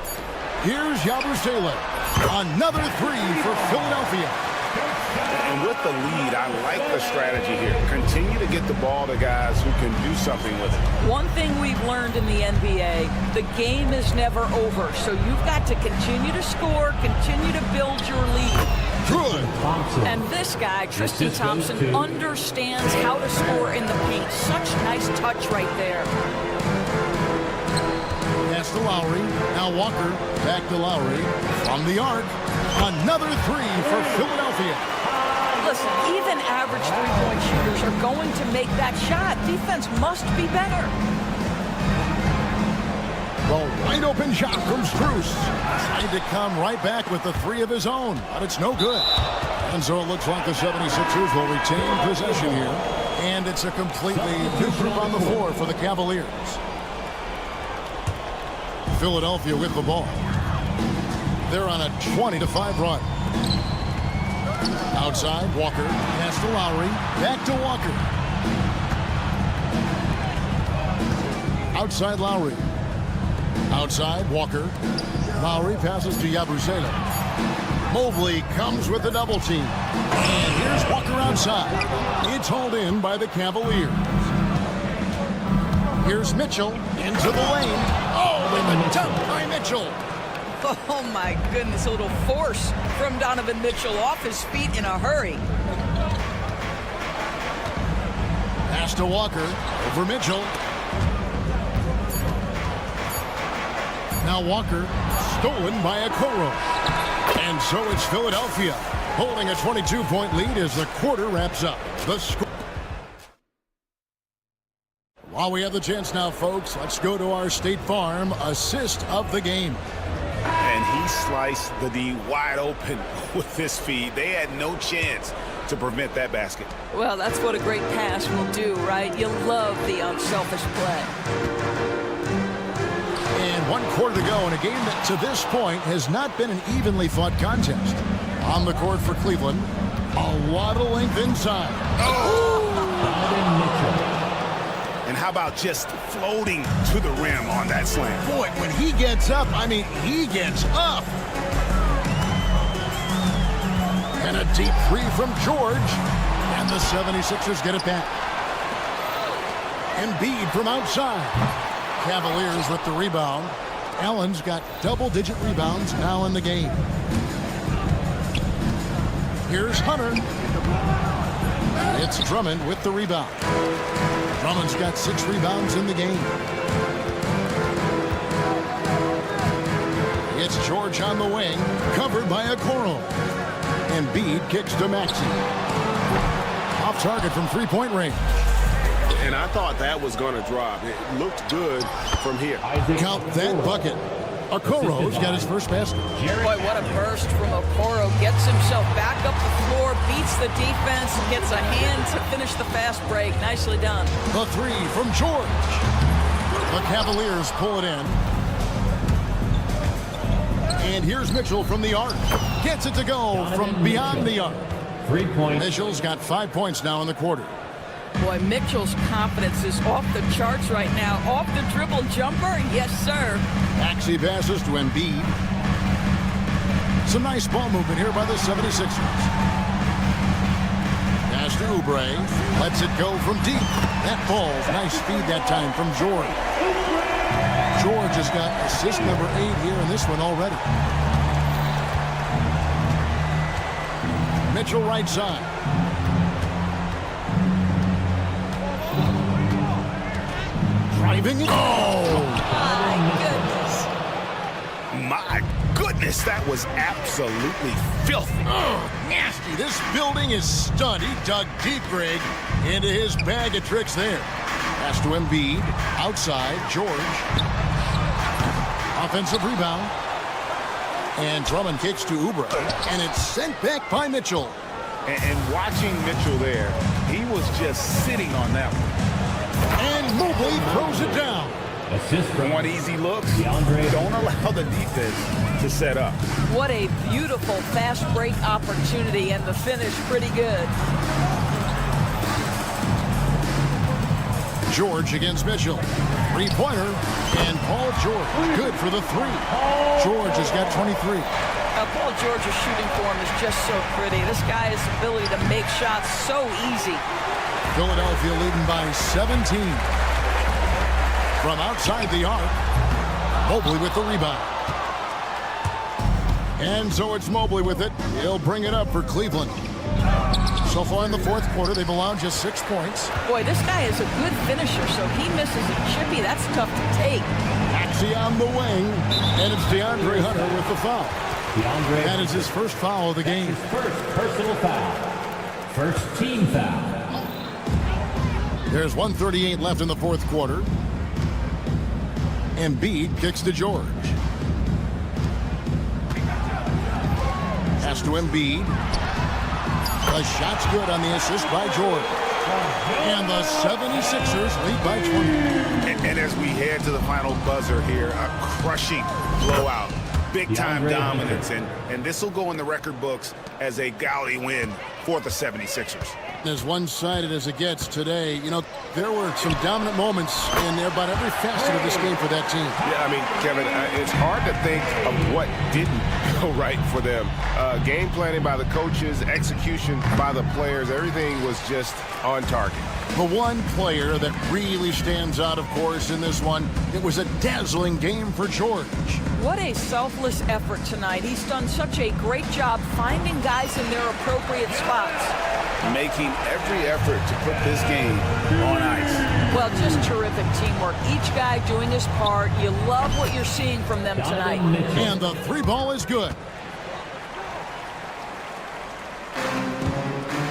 Here's Yabusele. Another three for Philadelphia. And with the lead, I like the strategy here. Continue to get the ball to guys who can do something with it. One thing we've learned in the NBA, the game is never over. So you've got to continue to score, continue to build your lead. Good. And this guy, Tristan Thompson, understands how to score in the paint. Such nice touch right there. Pass to Lowry. Now Walker. Back to Lowry. From the arc. Another three for Philadelphia. Listen, even average three-point shooters are going to make that shot. Defense must be better. The wide-open shot from Strus. Trying to come right back with the three of his own, but it's no good. And so it looks like the 76ers will retain possession here. And it's a completely new group on the floor for the Cavaliers. Philadelphia with the ball. They're on a 20-5 run. Outside, Walker. Pass to Lowry. Back to Walker. Outside, Lowry. Outside, Walker. Lowry passes to Yabusele. Mobley comes with the double team. And here's Walker outside. It's hauled in by the Cavaliers. Here's Mitchell into the lane. Oh, and the dunk by Mitchell. Oh, my goodness, a little force from Donovan Mitchell off his feet in a hurry. Pass to Walker over Mitchell. Now Walker, stolen by Okoro. And so it's Philadelphia holding a 22-point lead as the quarter wraps up. The score. While we have the chance now, folks, let's go to our State Farm assist of the game. And he sliced the D wide open with his feet. They had no chance to prevent that basket. Well, that's what a great pass will do, right? You love the unselfish play. And 1 quarter to go in a game that to this point has not been an evenly fought contest. On the court for Cleveland, a lot of length inside. Oh! And how about just floating to the rim on that slam? Boy, when he gets up, I mean, he gets up. And a deep three from George. And the 76ers get it back. Embiid from outside. Cavaliers with the rebound. Allen's got double-digit rebounds now in the game. Here's Hunter. It's Drummond with the rebound. Drummond's got 6 rebounds in the game. It's George on the wing, covered by Okoro. Embiid kicks to Maxey. Off target from three-point range. And I thought that was going to drop. It looked good from here. Count that bucket. Okoro's got his first basket. Boy, what a burst from Okoro. Gets himself back up the floor, beats the defense, gets a hand to finish the fast break. Nicely done. The three from George. The Cavaliers pull it in. And here's Mitchell from the arc. Gets it to go from beyond the arc. 3 points. Mitchell's got 5 points now in the quarter. Boy, Mitchell's confidence is off the charts right now. Off the dribble jumper, yes, sir. Maxey passes to Embiid. Some nice ball movement here by the 76ers. Pass to Oubre. Lets it go from deep. That ball's nice speed that time from George. George has got assist number 8 here in this one already. Mitchell right side. Driving. Oh! My goodness, that was absolutely filthy. Oh, nasty. This building is stunned. He dug deep, Greg, into his bag of tricks there. Pass to Embiid. Outside, George. Offensive rebound. And Drummond kicks to Oubre. And it's sent back by Mitchell. And watching Mitchell there, he was just sitting on that one. And Mobley throws it down. Assist from one easy looks. Don't allow the defense to set up. What a beautiful fast break opportunity, and the finish pretty good. George against Mitchell. Three-pointer. And Paul George. Good for the 3. George has got 23. Paul George's shooting form is just so pretty. This guy has the ability to make shots so easy. Philadelphia leading by 17. From outside the arc, Mobley with the rebound. And so it's Mobley with it. He'll bring it up for Cleveland. So far in the fourth quarter, they've allowed just 6 points. Boy, this guy is a good finisher, so he misses a chippy. That's tough to take. Maxey on the wing, and it's DeAndre Hunter with the foul. That is his first foul of the game. His first personal foul. First team foul. There's 1:38 left in the fourth quarter. Embiid kicks to George. Pass to Embiid. The shot's good on the assist by George. And the 76ers lead by 20. And as we head to the final buzzer here, a crushing blowout. Big-time dominance. And this will go in the record books as a gaudy win for the 76ers. As one-sided as it gets today, you know, there were some dominant moments in there about every facet of this game for that team. Yeah, I mean, Kevin, it's hard to think of what didn't go right for them. Game planning by the coaches, execution by the players, everything was just on target. The one player that really stands out, of course, in this one, it was a dazzling game for George. What a selfless effort tonight. He's done such a great job finding guys in their appropriate spots. Making every effort to put this game on ice. Well, just terrific teamwork. Each guy doing his part. You love what you're seeing from them tonight. And the 3 ball is good.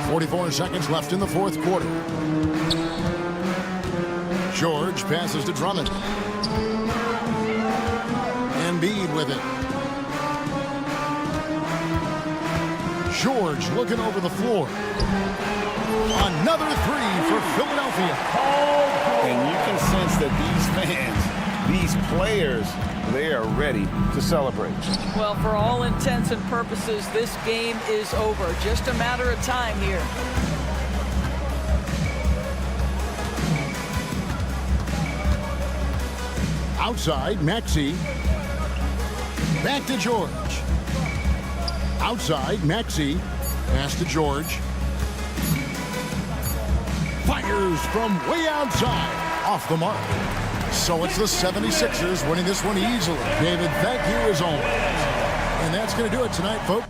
44 seconds left in the fourth quarter. George passes to Drummond. Embiid with it. George looking over the floor. Another 3 for Philadelphia. And you can sense that these fans, these players, they are ready to celebrate. Well, for all intents and purposes, this game is over. Just a matter of time here. Outside, Maxey. Back to George. Outside, Maxey. Pass to George. Fires from way outside. Off the mark. So it's the 76ers winning this one easily. David, thank you as always. And that's going to do it tonight, folks.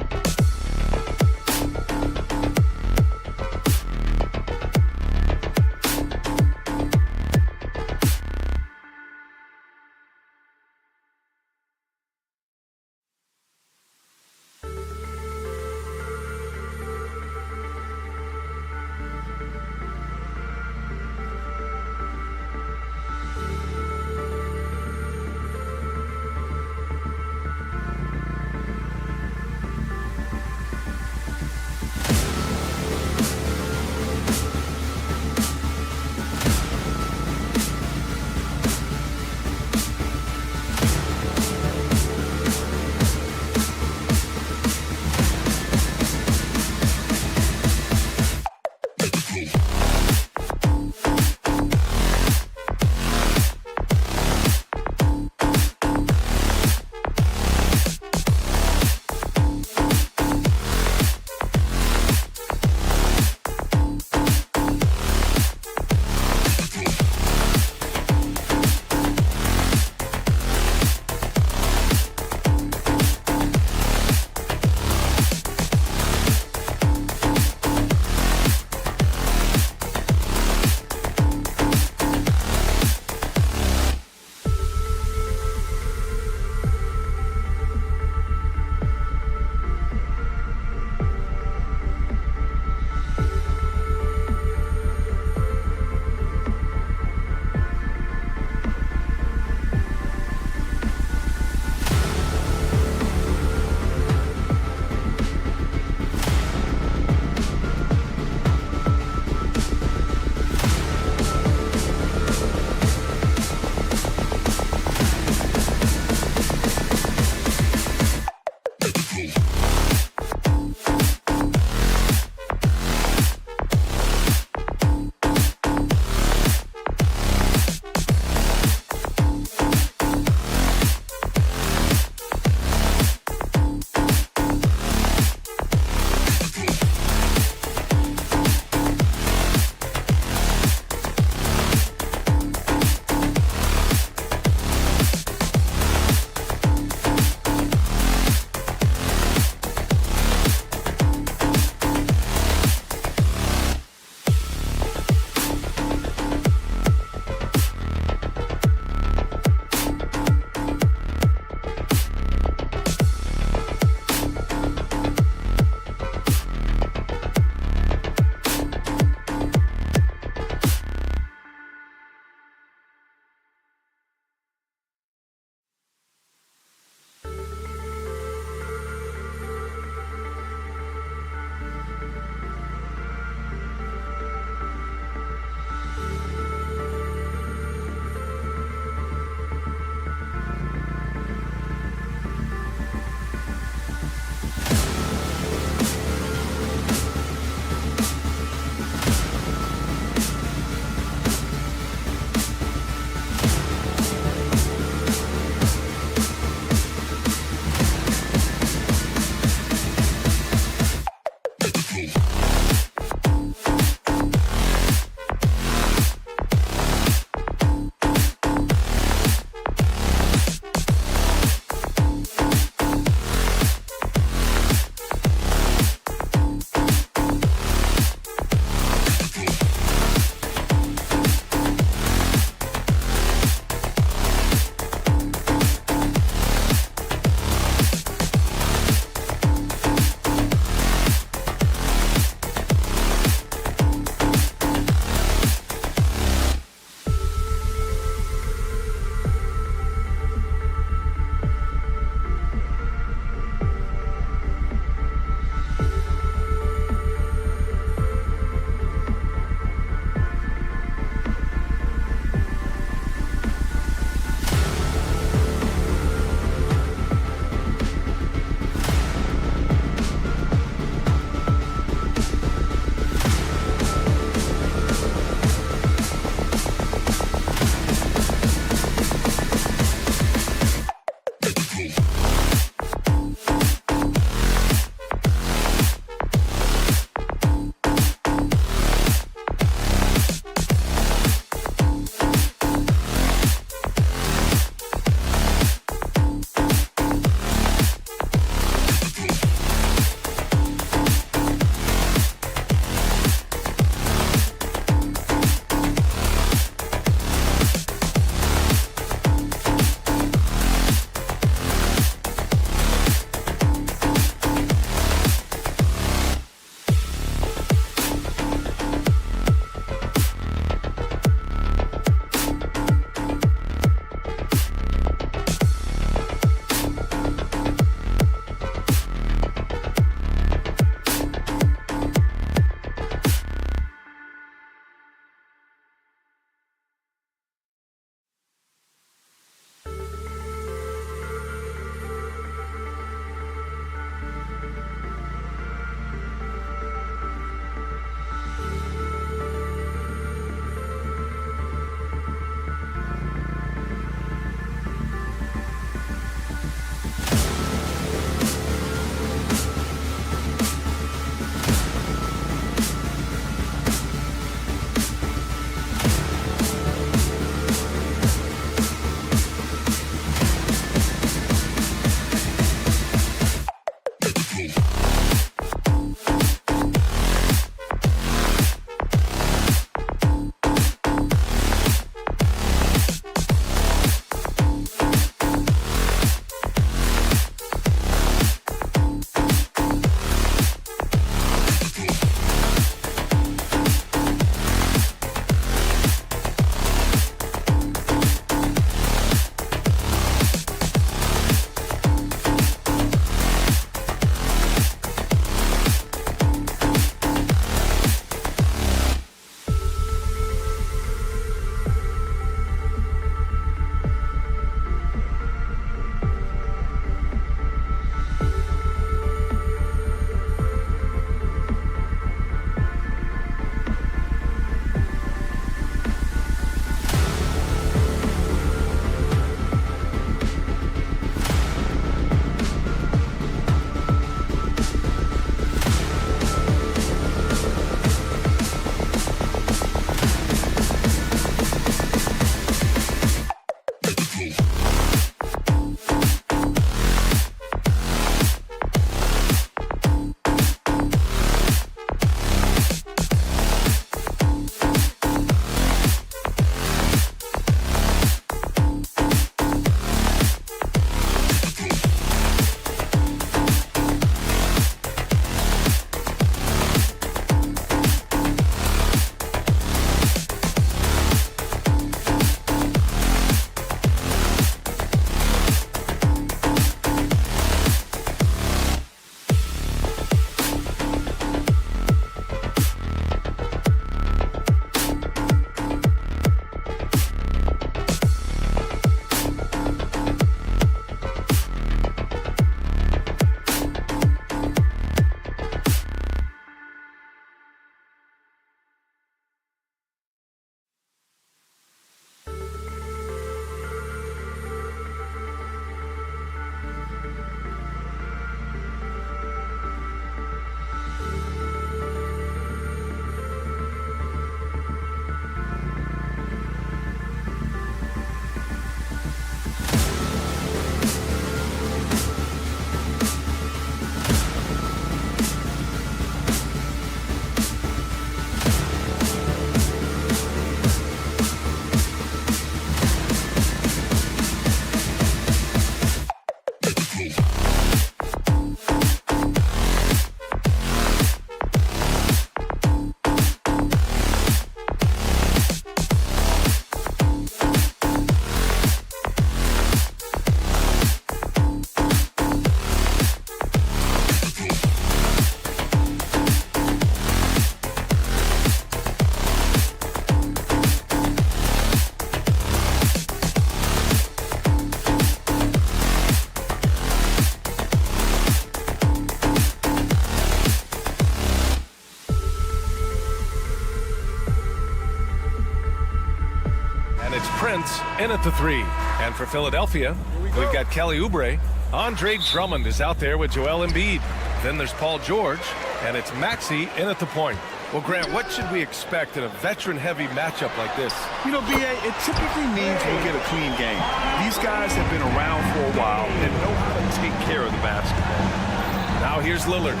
Prince in at the 3. And for Philadelphia, we've got Kelly Oubre. Andre Drummond is out there with Joel Embiid. Then there's Paul George, and it's Maxey in at the point. Well, Grant, what should we expect in a veteran-heavy matchup like this? You know, B.A., it typically means we'll get a clean game. These guys have been around for a while and know how to take care of the basketball. Now here's Lillard.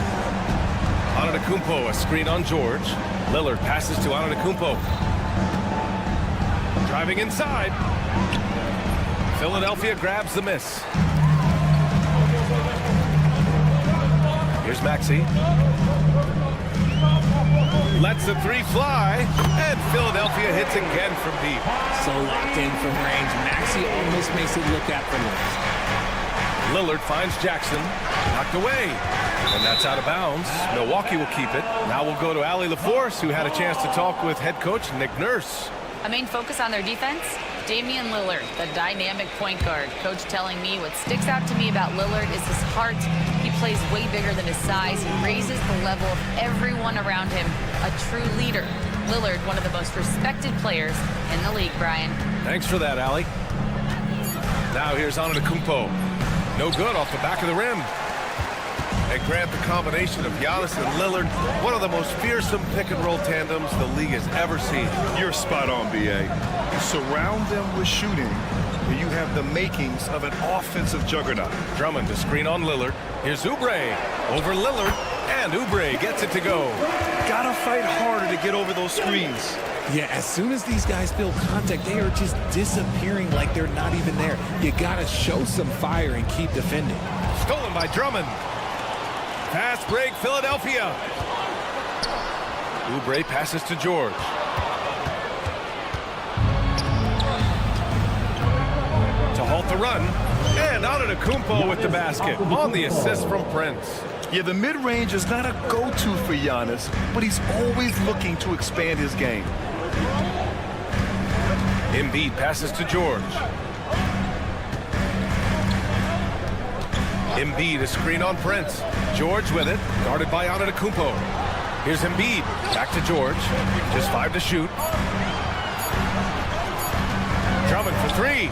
Antetokounmpo, a screen on George. Lillard passes to Antetokounmpo. Driving inside. Philadelphia grabs the miss. Here's Maxey. Lets the 3 fly, and Philadelphia hits again from deep. So locked in from range. Maxey almost makes it look effortless. Lillard finds Jackson, knocked away, and that's out of bounds. Milwaukee will keep it. Now we'll go to Allie LaForce, who had a chance to talk with head coach Nick Nurse. A main focus on their defense? Damian Lillard, the dynamic point guard. Coach telling me what sticks out to me about Lillard is his heart. He plays way bigger than his size. He raises the level of everyone around him. A true leader. Lillard, one of the most respected players in the league, Brian. Thanks for that, Allie. Now here's Antetokounmpo. No good off the back of the rim. And Grant, the combination of Giannis and Lillard, one of the most fearsome pick-and-roll tandems the league has ever seen. You're spot on, B.A. You surround them with shooting, and you have the makings of an offensive juggernaut. Drummond to screen on Lillard. Here's Oubre over Lillard, and Oubre gets it to go. Gotta fight harder to get over those screens. Yeah, as soon as these guys feel contact, they are just disappearing like they're not even there. You gotta show some fire and keep defending. Stolen by Drummond. Fast break, Philadelphia. Oubre passes to George. To halt the run. And Antetokounmpo with the basket on the assist from Prince. Yeah, the mid-range is not a go-to for Giannis, but he's always looking to expand his game. Embiid passes to George. Embiid, a screen on Prince. George with it, guarded by Antetokounmpo. Here's Embiid, back to George. Just 5 to shoot. Drummond for 3.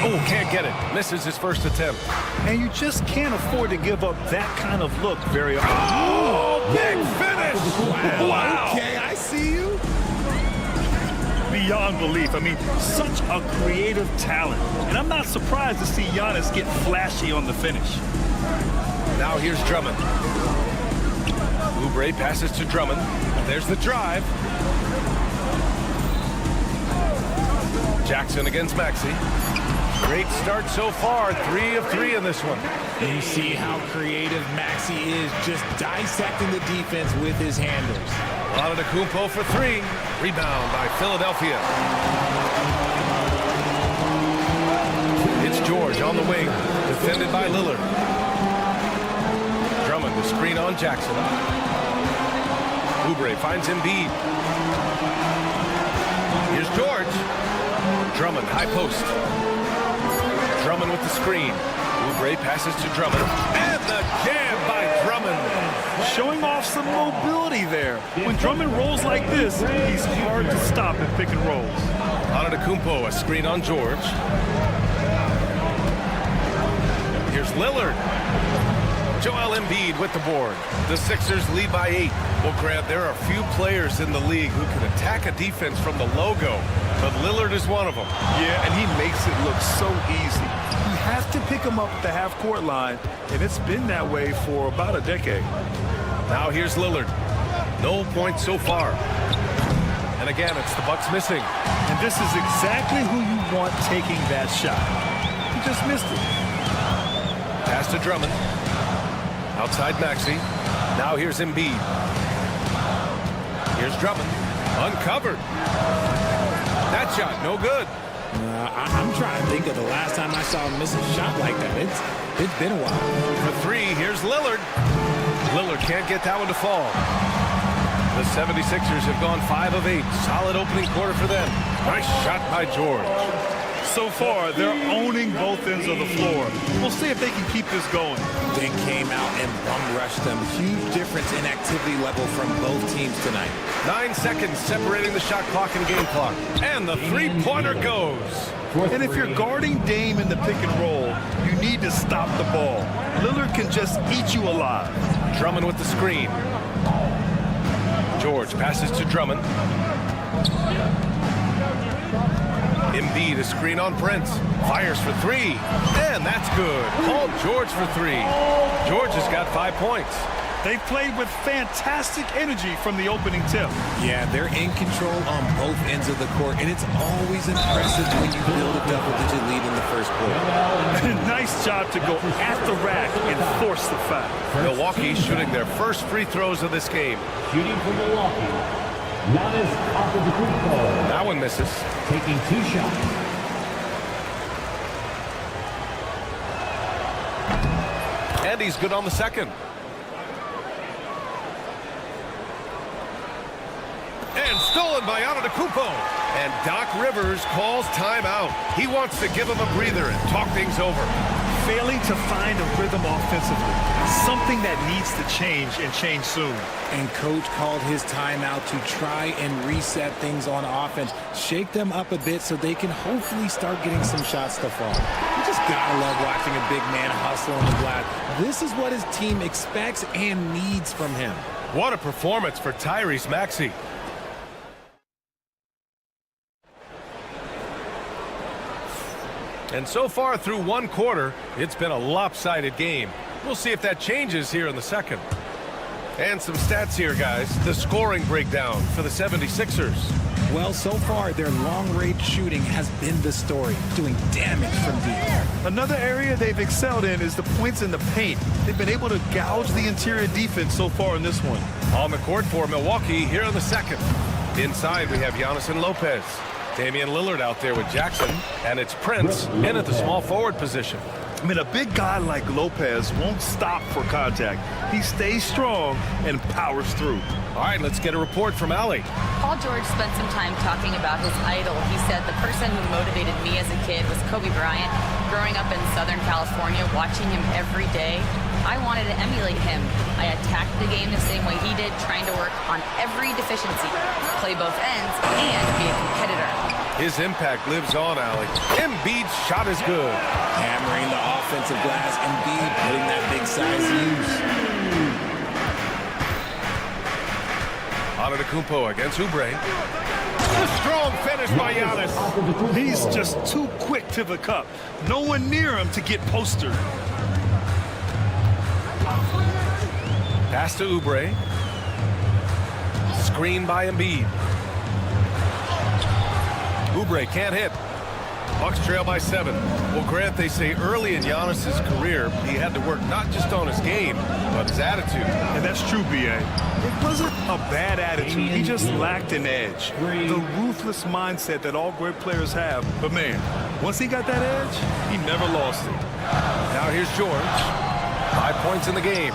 Oh, can't get it. Misses his first attempt. And you just can't afford to give up that kind of look very often. Oh, big finish! Wow. Okay, I see you. Beyond belief. I mean, such a creative talent. And I'm not surprised to see Giannis get flashy on the finish. Now here's Drummond. Oubre passes to Drummond. There's the drive. Jackson against Maxey. Great start so far. 3 of 3 in this one. You see how creative Maxey is, just dissecting the defense with his handles. Antetokounmpo for 3. Rebound by Philadelphia. It's George on the wing, defended by Lillard. Drummond, the screen on Jackson. Oubre finds Embiid. Here's George. Drummond, high post. Drummond with the screen. Oubre passes to Drummond. And the jam by Drummond. Showing off some mobility there. When Drummond rolls like this, he's hard to stop in pick and rolls. Antetokounmpo, a screen on George. Here's Lillard. Joel Embiid with the board. The Sixers lead by 8. Well, Grant, there are few players in the league who can attack a defense from the logo, but Lillard is one of them. Yeah, and he makes it look so easy. You have to pick him up at the half-court line, and it's been that way for about a decade. Now here's Lillard. No points so far. And again, it's the Bucks missing. And this is exactly who you want taking that shot. He just missed it. Pass to Drummond. Outside Maxey. Now here's Embiid. Here's Drummond. Uncovered. That shot, no good. I'm trying to think of the last time I saw him miss a shot like that. It's been a while. For 3, here's Lillard. Lillard can't get that one to fall. The 76ers have gone 5 of 8. Solid opening quarter for them. Nice shot by George. So far, they're owning both ends of the floor. We'll see if they can keep this going. They came out and bum rushed them. Huge difference in activity level from both teams tonight. 9 seconds separating the shot clock and game clock. And the three-pointer goes. And if you're guarding Dame in the pick and roll, you need to stop the ball. Lillard can just eat you alive. Drummond with the screen. George passes to Drummond. Embiid, a screen on Prince. Fires for three. And that's good. Paul George for three. George has got 5 points. They played with fantastic energy from the opening tip. Yeah, they're in control on both ends of the court, and it's always impressive when you build a double-digit lead in the first quarter. Nice job to go at the rack and force the foul. Milwaukee shooting their first free throws of this game. Shooting for Milwaukee, Giannis Antetokounmpo. That one misses. Taking 2 shots. And he's good on the second. And stolen by Antetokounmpo. And Doc Rivers calls timeout. He wants to give him a breather and talk things over. Failing to find a rhythm offensively. Something that needs to change and change soon. And coach called his timeout to try and reset things on offense. Shake them up a bit so they can hopefully start getting some shots to fall. You just gotta love watching a big man hustle on the glass. This is what his team expects and needs from him. What a performance for Tyrese Maxey. And so far through one quarter, it's been a lopsided game. We'll see if that changes here in the second. And some stats here, guys. The scoring breakdown for the 76ers. Well, so far, their long-range shooting has been the story, doing damage from deep. Another area they've excelled in is the points in the paint. They've been able to gouge the interior defense so far in this one. On the court for Milwaukee here in the second. Inside, we have Giannis and Lopez. Damian Lillard out there with Jackson, and it's Prince in at the small forward position. I mean, a big guy like Lopez won't stop for contact. He stays strong and powers through. All right, let's get a report from Allie. Paul George spent some time talking about his idol. He said, the person who motivated me as a kid was Kobe Bryant. Growing up in Southern California, watching him every day, I wanted to emulate him. I attacked the game the same way he did, trying to work on every deficiency, play both ends, and be a competitor. His impact lives on, Allie. Embiid's shot is good. Hammering the offensive glass, Embiid putting that big size to use. Antetokounmpo against Oubre. A strong finish by Giannis. He's just too quick to the cup. No one near him to get postered. Pass to Oubre. Screen by Embiid. Oubre can't hit. Bucks trail by 7. Well, Grant, they say early in Giannis's career, he had to work not just on his game, but his attitude. And that's true, B.A. It wasn't a bad attitude. He just lacked an edge. The ruthless mindset that all great players have. But, man, once he got that edge, he never lost it. Now here's George. 5 points in the game.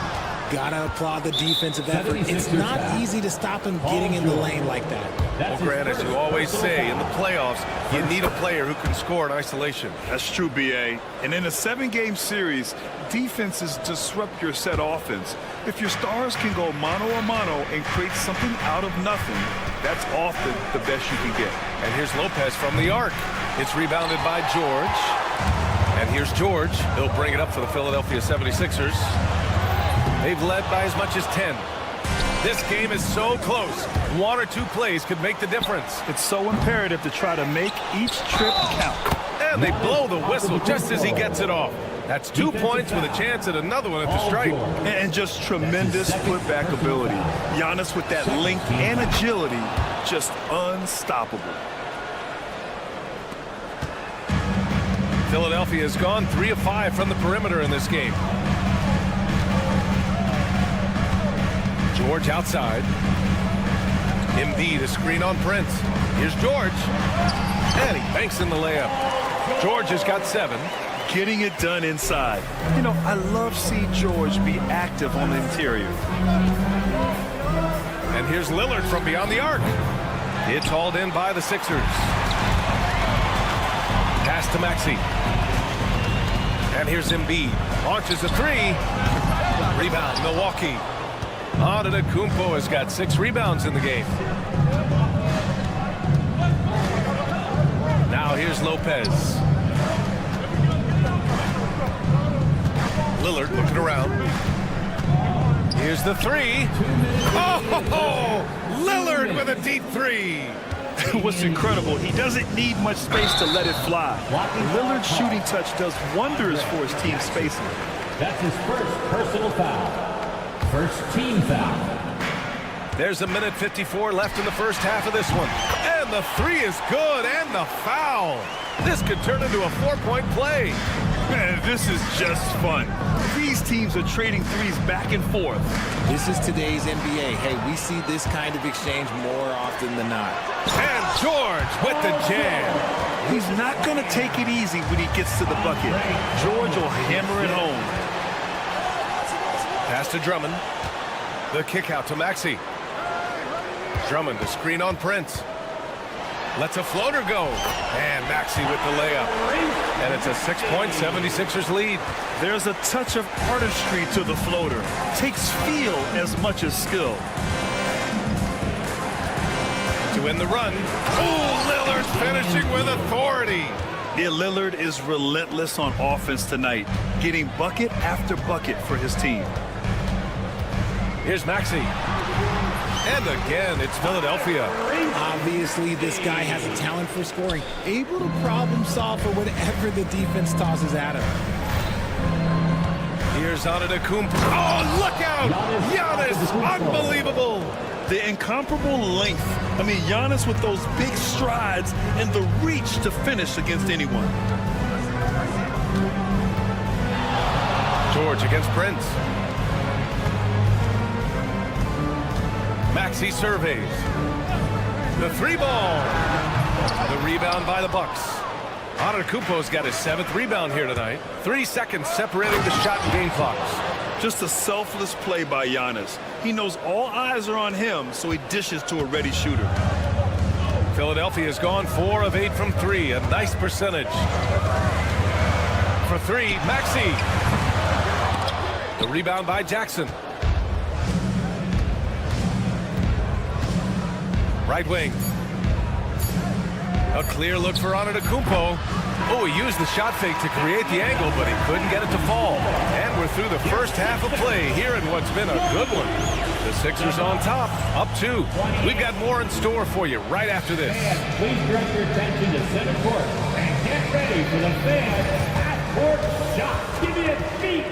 Gotta applaud the defensive effort. It's not easy to stop him getting in the lane like that. Well, Grant, as you always say, in the playoffs, you need a player who can score in isolation. That's true, B.A. And in a 7-game series, defenses disrupt your set offense. If your stars can go mano-a-mano and create something out of nothing, that's often the best you can get. And here's Lopez from the arc. It's rebounded by George. And here's George. He'll bring it up for the Philadelphia 76ers. They've led by as much as 10. This game is so close. 1 or 2 plays could make the difference. It's so imperative to try to make each trip count. And they blow the whistle just as he gets it off. That's 2 points with a chance at another one at the stripe. And just tremendous putback ability. Giannis with that length and agility, just unstoppable. Philadelphia has gone 3 of 5 from the perimeter in this game. George outside. Embiid, a screen on Prince. Here's George. And he banks in the layup. George has got 7. Getting it done inside. You know, I love seeing George be active on the interior. And here's Lillard from beyond the arc. It's hauled in by the Sixers. Pass to Maxey. And here's Embiid. Launches a three. Rebound, Milwaukee. Antetokounmpo has got 6 rebounds in the game. Now here's Lopez. Lillard looking around. Here's the three. Oh, Lillard with a deep three. What's incredible, he doesn't need much space to let it fly. Lillard's shooting touch does wonders for his team spacing. That's his first personal foul. First team foul. There's 1:54 left in the first half of this one. And the three is good, and the foul. This could turn into a 4-point play. Man, this is just fun. These teams are trading threes back and forth. This is today's NBA. Hey, we see this kind of exchange more often than not. And George with the jam. He's not going to take it easy when he gets to the bucket. George will hammer it home. Pass to Drummond. The kick out to Maxey. Drummond to screen on Prince. Lets a floater go. And Maxey with the layup. And it's a 6-point 76ers lead. There's a touch of artistry to the floater. Takes feel as much as skill. To win the run. Oh, Lillard finishing with authority. Yeah, Lillard is relentless on offense tonight, getting bucket after bucket for his team. Here's Maxey. And again, it's Philadelphia. Obviously, this guy has a talent for scoring, able to problem solve for whatever the defense tosses at him. Here's Antetokounmpo. Oh, look out! Giannis, unbelievable! The incomparable length. I mean, Giannis with those big strides and the reach to finish against anyone. George against Prince. Maxey surveys. The three ball. The rebound by the Bucks. Antetokounmpo's got his 7th rebound here tonight. 3 seconds separating the shot and game clocks. Just a selfless play by Giannis. He knows all eyes are on him, so he dishes to a ready shooter. Philadelphia's gone 4 of 8 from 3. A nice percentage. For 3, Maxey. The rebound by Jackson. Right wing. A clear look for Antetokounmpo. Oh, he used the shot fake to create the angle, but he couldn't get it to fall. And we're through the first half of play here in what's been a good one. The Sixers on top, up 2. We've got more in store for you right after this. And please direct your attention to center court and get ready for the fans half-court shot. Give me a beat.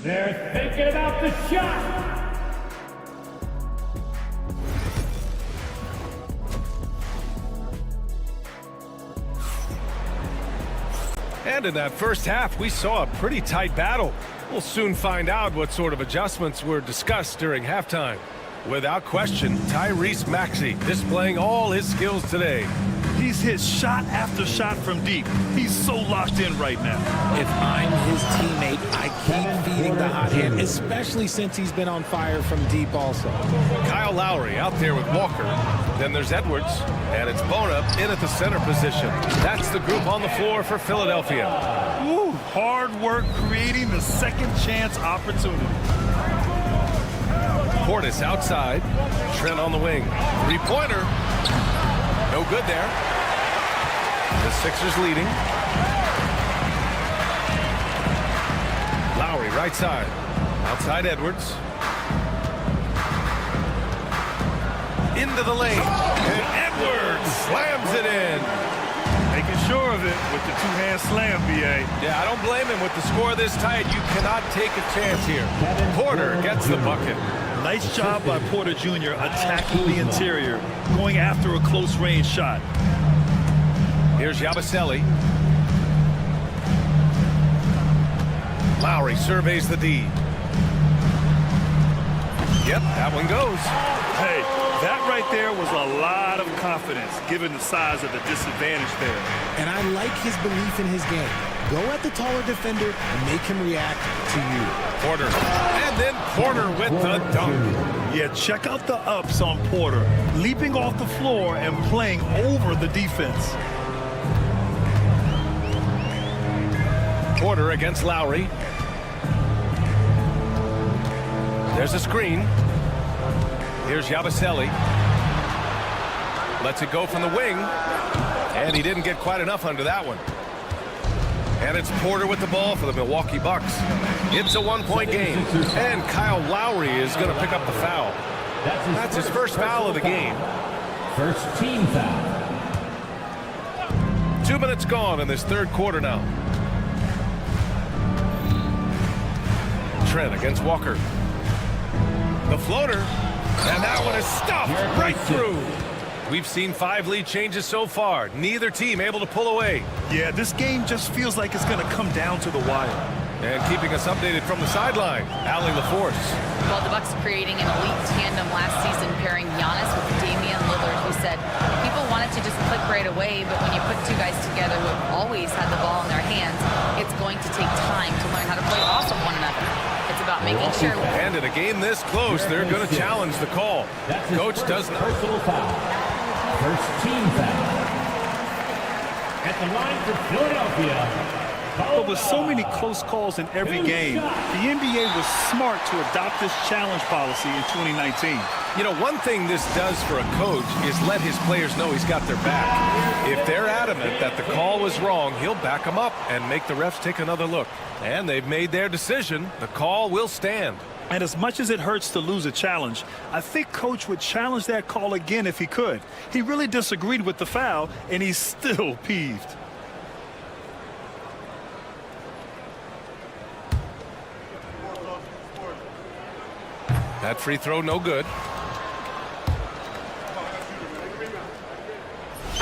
They're thinking about the shot. And in that first half, we saw a pretty tight battle. We'll soon find out what sort of adjustments were discussed during halftime. Without question, Tyrese Maxey displaying all his skills today. He's hit shot after shot from deep. He's so locked in right now. If I'm his teammate, I keep feeding the hot hand, especially since he's been on fire from deep also. Kyle Lowry out there with Walker. Then there's Edwards, and it's Bona in at the center position. That's the group on the floor for Philadelphia. Ooh, hard work creating the second chance opportunity. Portis outside. Trent on the wing. Three-pointer. No good there. The Sixers leading. Lowry right side. Outside Edwards. Into the lane. And Edwards slams it in. Making sure of it with the two-hand slam, B.A. Yeah, I don't blame him with the score this tight. You cannot take a chance here. Porter gets the bucket. Nice job by Porter Jr. attacking the interior, going after a close-range shot. Here's Yabusele. Lowry surveys the D. Yep, that one goes. Hey, that right there was a lot of confidence, given the size of the disadvantage there. And I like his belief in his game. Go at the taller defender and make him react to you. Porter. And then Porter with the dunk. Yeah, check out the ups on Porter. Leaping off the floor and playing over the defense. Porter against Lowry. There's a screen. Here's Yabusele. Lets it go from the wing. And he didn't get quite enough under that one. And it's Porter with the ball for the Milwaukee Bucks. It's a one-point game. And Kyle Lowry is going to pick up the foul. That's his first foul of the game. First team foul. 2 minutes gone in this third quarter now. Trent against Walker. The floater. And that one is stuffed right through. We've seen 5 lead changes so far. Neither team able to pull away. Yeah, this game just feels like it's going to come down to the wire. And keeping us updated from the sideline, Allie LaForce. Well, the Bucks creating an elite tandem last season, pairing Giannis with Damian Lillard, who said people wanted to just click right away, but when you put two guys together who have always had the ball in their hands, it's going to take time to learn how to play off of one another. It's about making sure. And in a game this close, they're going to challenge the call. Coach does not. Personal foul. First team foul. At the line for Philadelphia. But with so many close calls in every game, the NBA was smart to adopt this challenge policy in 2019. You know, one thing this does for a coach is let his players know he's got their back. If they're adamant that the call was wrong, he'll back them up and make the refs take another look. And they've made their decision. The call will stand. And as much as it hurts to lose a challenge, I think Coach would challenge that call again if he could. He really disagreed with the foul, and he's still peeved. That free throw, no good.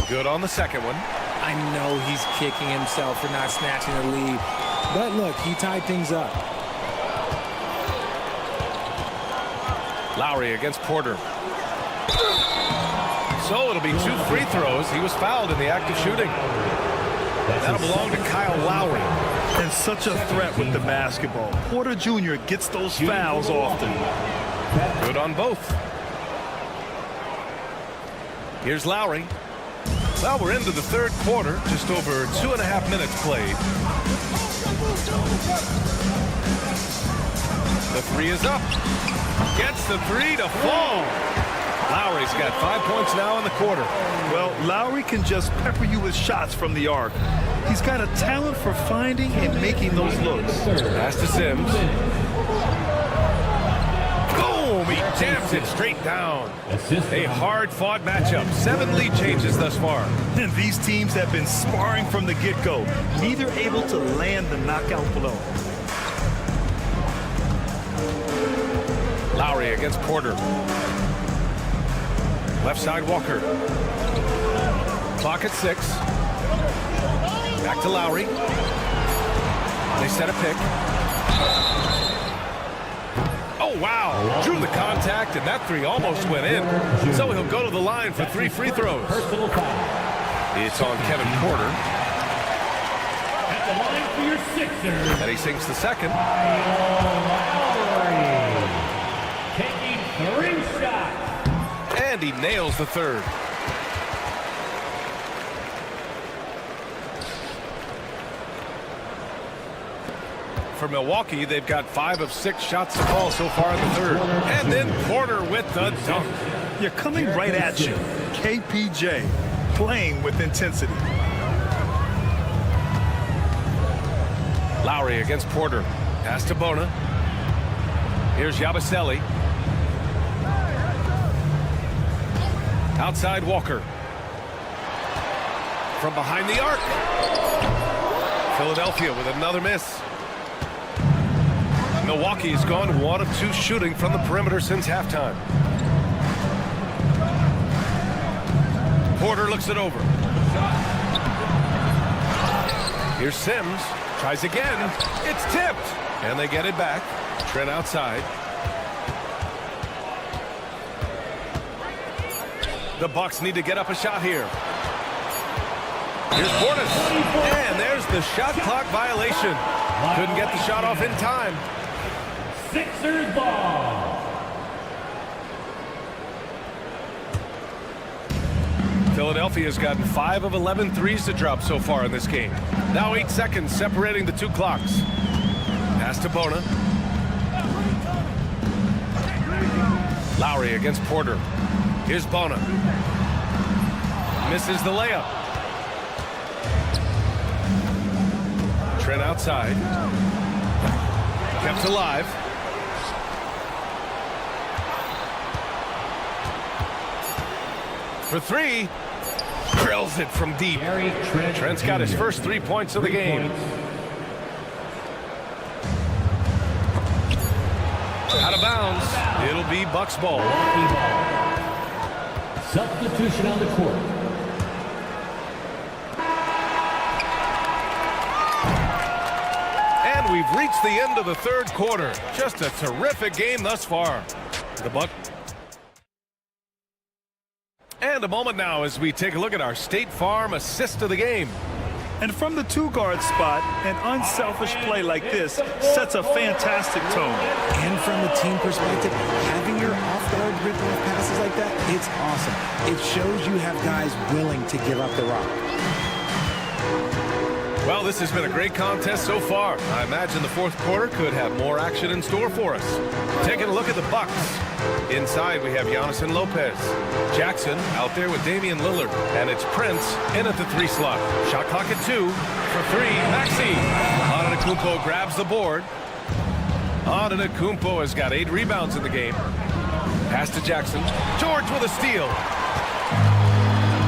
Good on the second one. I know he's kicking himself for not snatching the lead. But look, he tied things up. Lowry against Porter. So it'll be 2 free throws. He was fouled in the act of shooting. That'll belong to Kyle Lowry. And such a threat with the basketball. Porter Jr. gets those fouls often. Good on both. Here's Lowry. Well, we're into the third quarter. Just over 2.5 minutes played. The three is up. Gets the three to fall. Lowry's got 5 points now in the quarter. Well, Lowry can just pepper you with shots from the arc. He's got a talent for finding and making those looks. Pass to Sims. Boom! He jams it straight down. A hard-fought matchup. 7 lead changes thus far. And these teams have been sparring from the get-go, neither able to land the knockout blow. Lowry against Porter. Left side Walker. Clock at 6. Back to Lowry. They set a pick. Oh, wow. Drew the contact, and that three almost went in. So he'll go to the line for 3 free throws. It's on Kevin Porter. At the line for your Sixers. And he sinks the second. Taking 3 shots. And he nails the third. For Milwaukee, they've got 5 of 6 shots to fall so far in the third. And then Porter with the dunk. You're coming right at you. KPJ playing with intensity. Lowry against Porter. Pass to Bona. Here's Yabusele. Outside Walker. From behind the arc. Philadelphia with another miss. Milwaukee's gone 1 of 2 shooting from the perimeter since halftime. Porter looks it over. Here's Sims. Tries again. It's tipped. And they get it back. Trent outside. The Bucks need to get up a shot here. Here's Portis. And there's the shot clock violation. Couldn't get the shot off in time. Sixers ball. Philadelphia's gotten 5 of 11 threes to drop so far in this game. Now 8 seconds separating the two clocks. Pass to Bona. Lowry against Porter. Here's Bona. Misses the layup. Trent outside. Kept alive. For three. Drills it from deep. Trent's got his first 3 points of the game. Out of bounds. It'll be Bucks ball. Substitution on the court. And we've reached the end of the third quarter. Just a terrific game thus far. The Bucks. And a moment now as we take a look at our State Farm assist of the game. And from the two-guard spot, an unselfish play like this sets a fantastic tone. And from the team perspective, having your off-guard rip-off passes like that, it's awesome. It shows you have guys willing to give up the rock. Well, this has been a great contest so far. I imagine the fourth quarter could have more action in store for us. Taking a look at the Bucks. Inside, we have Giannis and Lopez. Jackson out there with Damian Lillard. And it's Prince in at the 3 slot. Shot clock at 2. For 3, Maxey. Antetokounmpo grabs the board. Antetokounmpo has got 8 rebounds in the game. Pass to Jackson. George with a steal.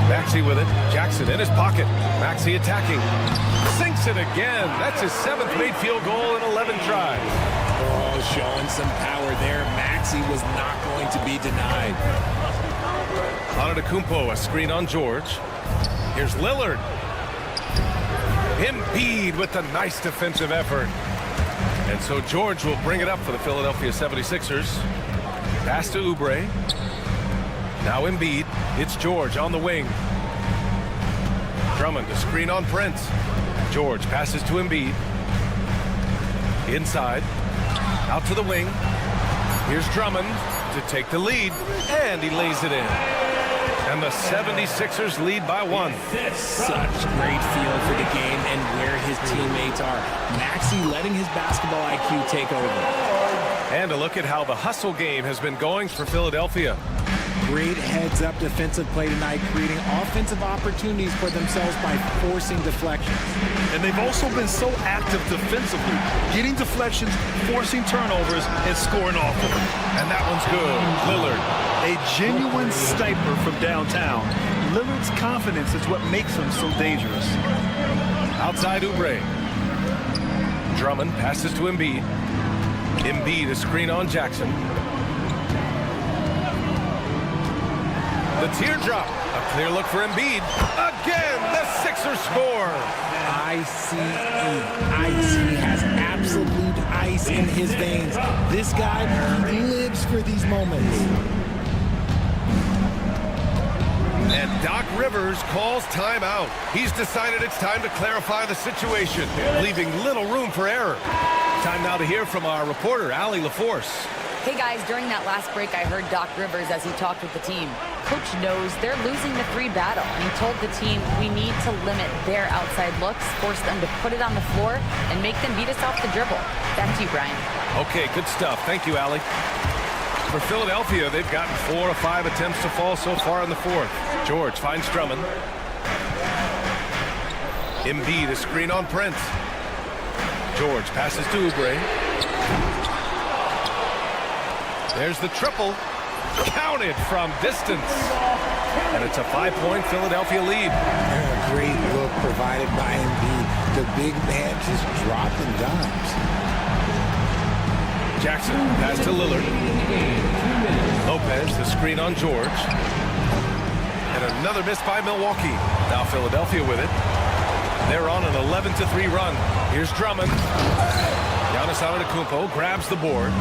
Maxey with it. Jackson in his pocket. Maxey attacking. Sinks it again. That's his 7th made field goal in 11 tries. Oh, showing some power there. Maxey was not going to be denied. Antetokounmpo, a screen on George. Here's Lillard. Embiid with a nice defensive effort. And so George will bring it up for the Philadelphia 76ers. Pass to Oubre. Now Embiid. It's George on the wing. Drummond, a screen on Prince. George passes to Embiid. Inside. Out to the wing. Here's Drummond to take the lead. And he lays it in. And the 76ers lead by 1. Such great feel for the game and where his teammates are. Maxey letting his basketball IQ take over. And a look at how the hustle game has been going for Philadelphia. Great heads-up defensive play tonight, creating offensive opportunities for themselves by forcing deflections. And they've also been so active defensively, getting deflections, forcing turnovers, and scoring off of them. And that one's good. Lillard. A genuine sniper from downtown. Lillard's confidence is what makes him so dangerous. Outside Oubre. Drummond passes to Embiid. Embiid, a screen on Jackson. The teardrop. A clear look for Embiid. Again, the Sixers score. ICE. He has absolute ice in his veins. This guy lives for these moments. And Doc Rivers calls timeout. He's decided it's time to clarify the situation, leaving little room for error. Time now to hear from our reporter, Allie LaForce. Hey guys, during that last break, I heard Doc Rivers as he talked with the team. Coach knows they're losing the 3 battle, and he told the team we need to limit their outside looks, force them to put it on the floor, and make them beat us off the dribble. Back to you, Brian. Okay, good stuff. Thank you, Allie. For Philadelphia, they've gotten 4 of 5 attempts to fall so far in the fourth. George finds Drummond. Embiid, a screen on Prince. George passes to Oubre. There's the triple. Counted from distance. And it's a 5-point Philadelphia lead. A great look provided by Embiid. The big man just dropping dimes. Jackson pass to Lillard. Lopez, the screen on George. And another miss by Milwaukee. Now Philadelphia with it. They're on an 11-3 run. Here's Drummond. Giannis Antetokounmpo grabs the board.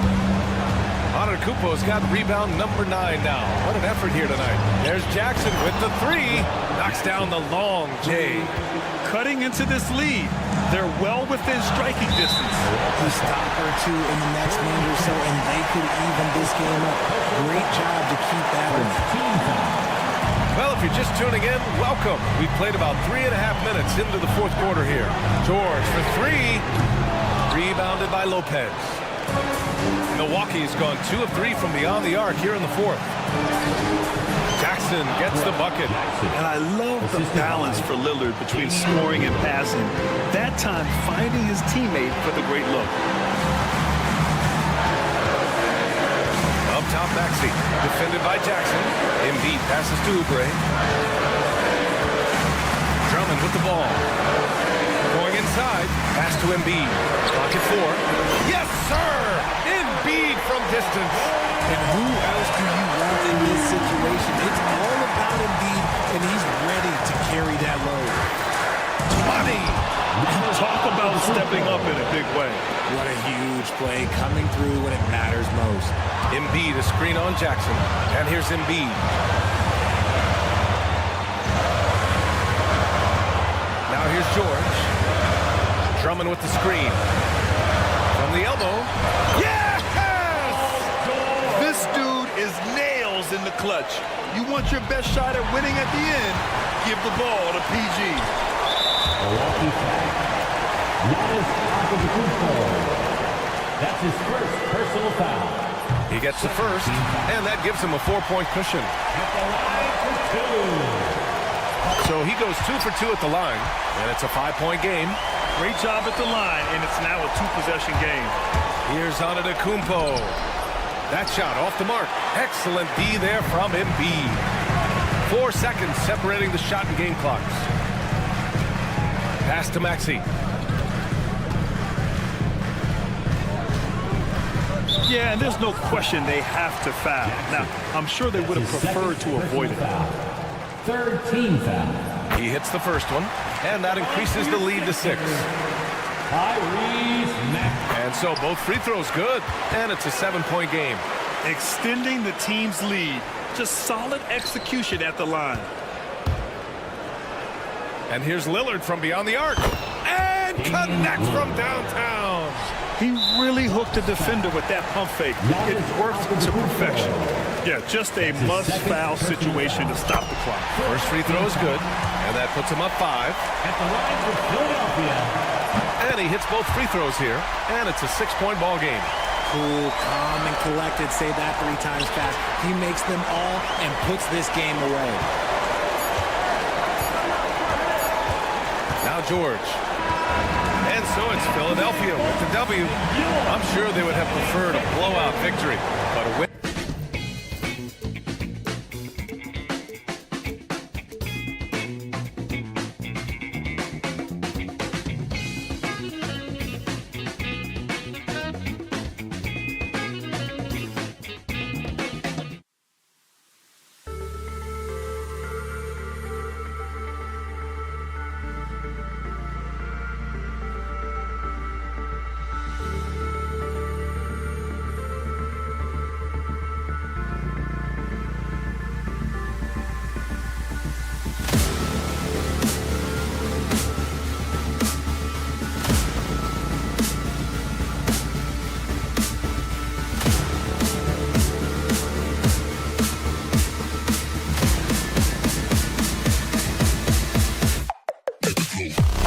Antetokounmpo's got rebound number 9 now. What an effort here tonight. There's Jackson with the 3. Knocks down the long J. Cutting into this lead. They're well within striking distance. A stop or two in the next minute or so, and they could even this game up. Great job to keep that one. Well, if you're just tuning in, welcome. We've played about 3.5 minutes into the fourth quarter here. George for 3. Rebounded by Lopez. Milwaukee's gone 2 of 3 from beyond the arc here in the fourth. Jackson gets the bucket. And I love the balance for Lillard between scoring and passing. That time finding his teammate for the great look. Up top, Maxey. Defended by Jackson. Embiid passes to Oubre. Drummond with the ball. Going inside. Pass to Embiid. Pocket 4. Yes, sir! Embiid from distance. And who else do you want in this situation? It's all about Embiid, and he's ready to carry that load. 20. Talk about stepping up in a big way. What a huge play coming through when it matters most. Embiid, a screen on Jackson. And here's Embiid. Now here's George. Drummond with the screen. From the elbow. Yes! This dude is nails in the clutch. You want your best shot at winning at the end, give the ball to PG. That's his first personal foul. He gets the first, and that gives him a 4-point cushion. So he goes 2 for 2 at the line, and it's a 5-point game. Great job at the line, and it's now a 2-possession game. Here's Antetokounmpo. That shot off the mark. Excellent D there from Embiid. 4 seconds separating the shot and game clocks. Pass to Maxey. Yeah, and there's no question they have to foul. Now, I'm sure they would have preferred to avoid it. Third team foul. He hits the first one, and that increases the lead to 6. And so both free throws good, and it's a 7-point game. Extending the team's lead. Just solid execution at the line. And here's Lillard from beyond the arc. And connects from downtown. He really hooked the defender with that pump fake. It worked to perfection. Yeah, just a must-foul situation to stop the clock. First free throw is good, and that puts him up 5. At the line for Philadelphia. And he hits both free throws here, and it's a 6-point ball game. Cool, calm, and collected. Say that 3 times fast. He makes them all and puts this game away. Now George. And so it's Philadelphia with the W. I'm sure they would have preferred a blowout victory, but a win. Cool.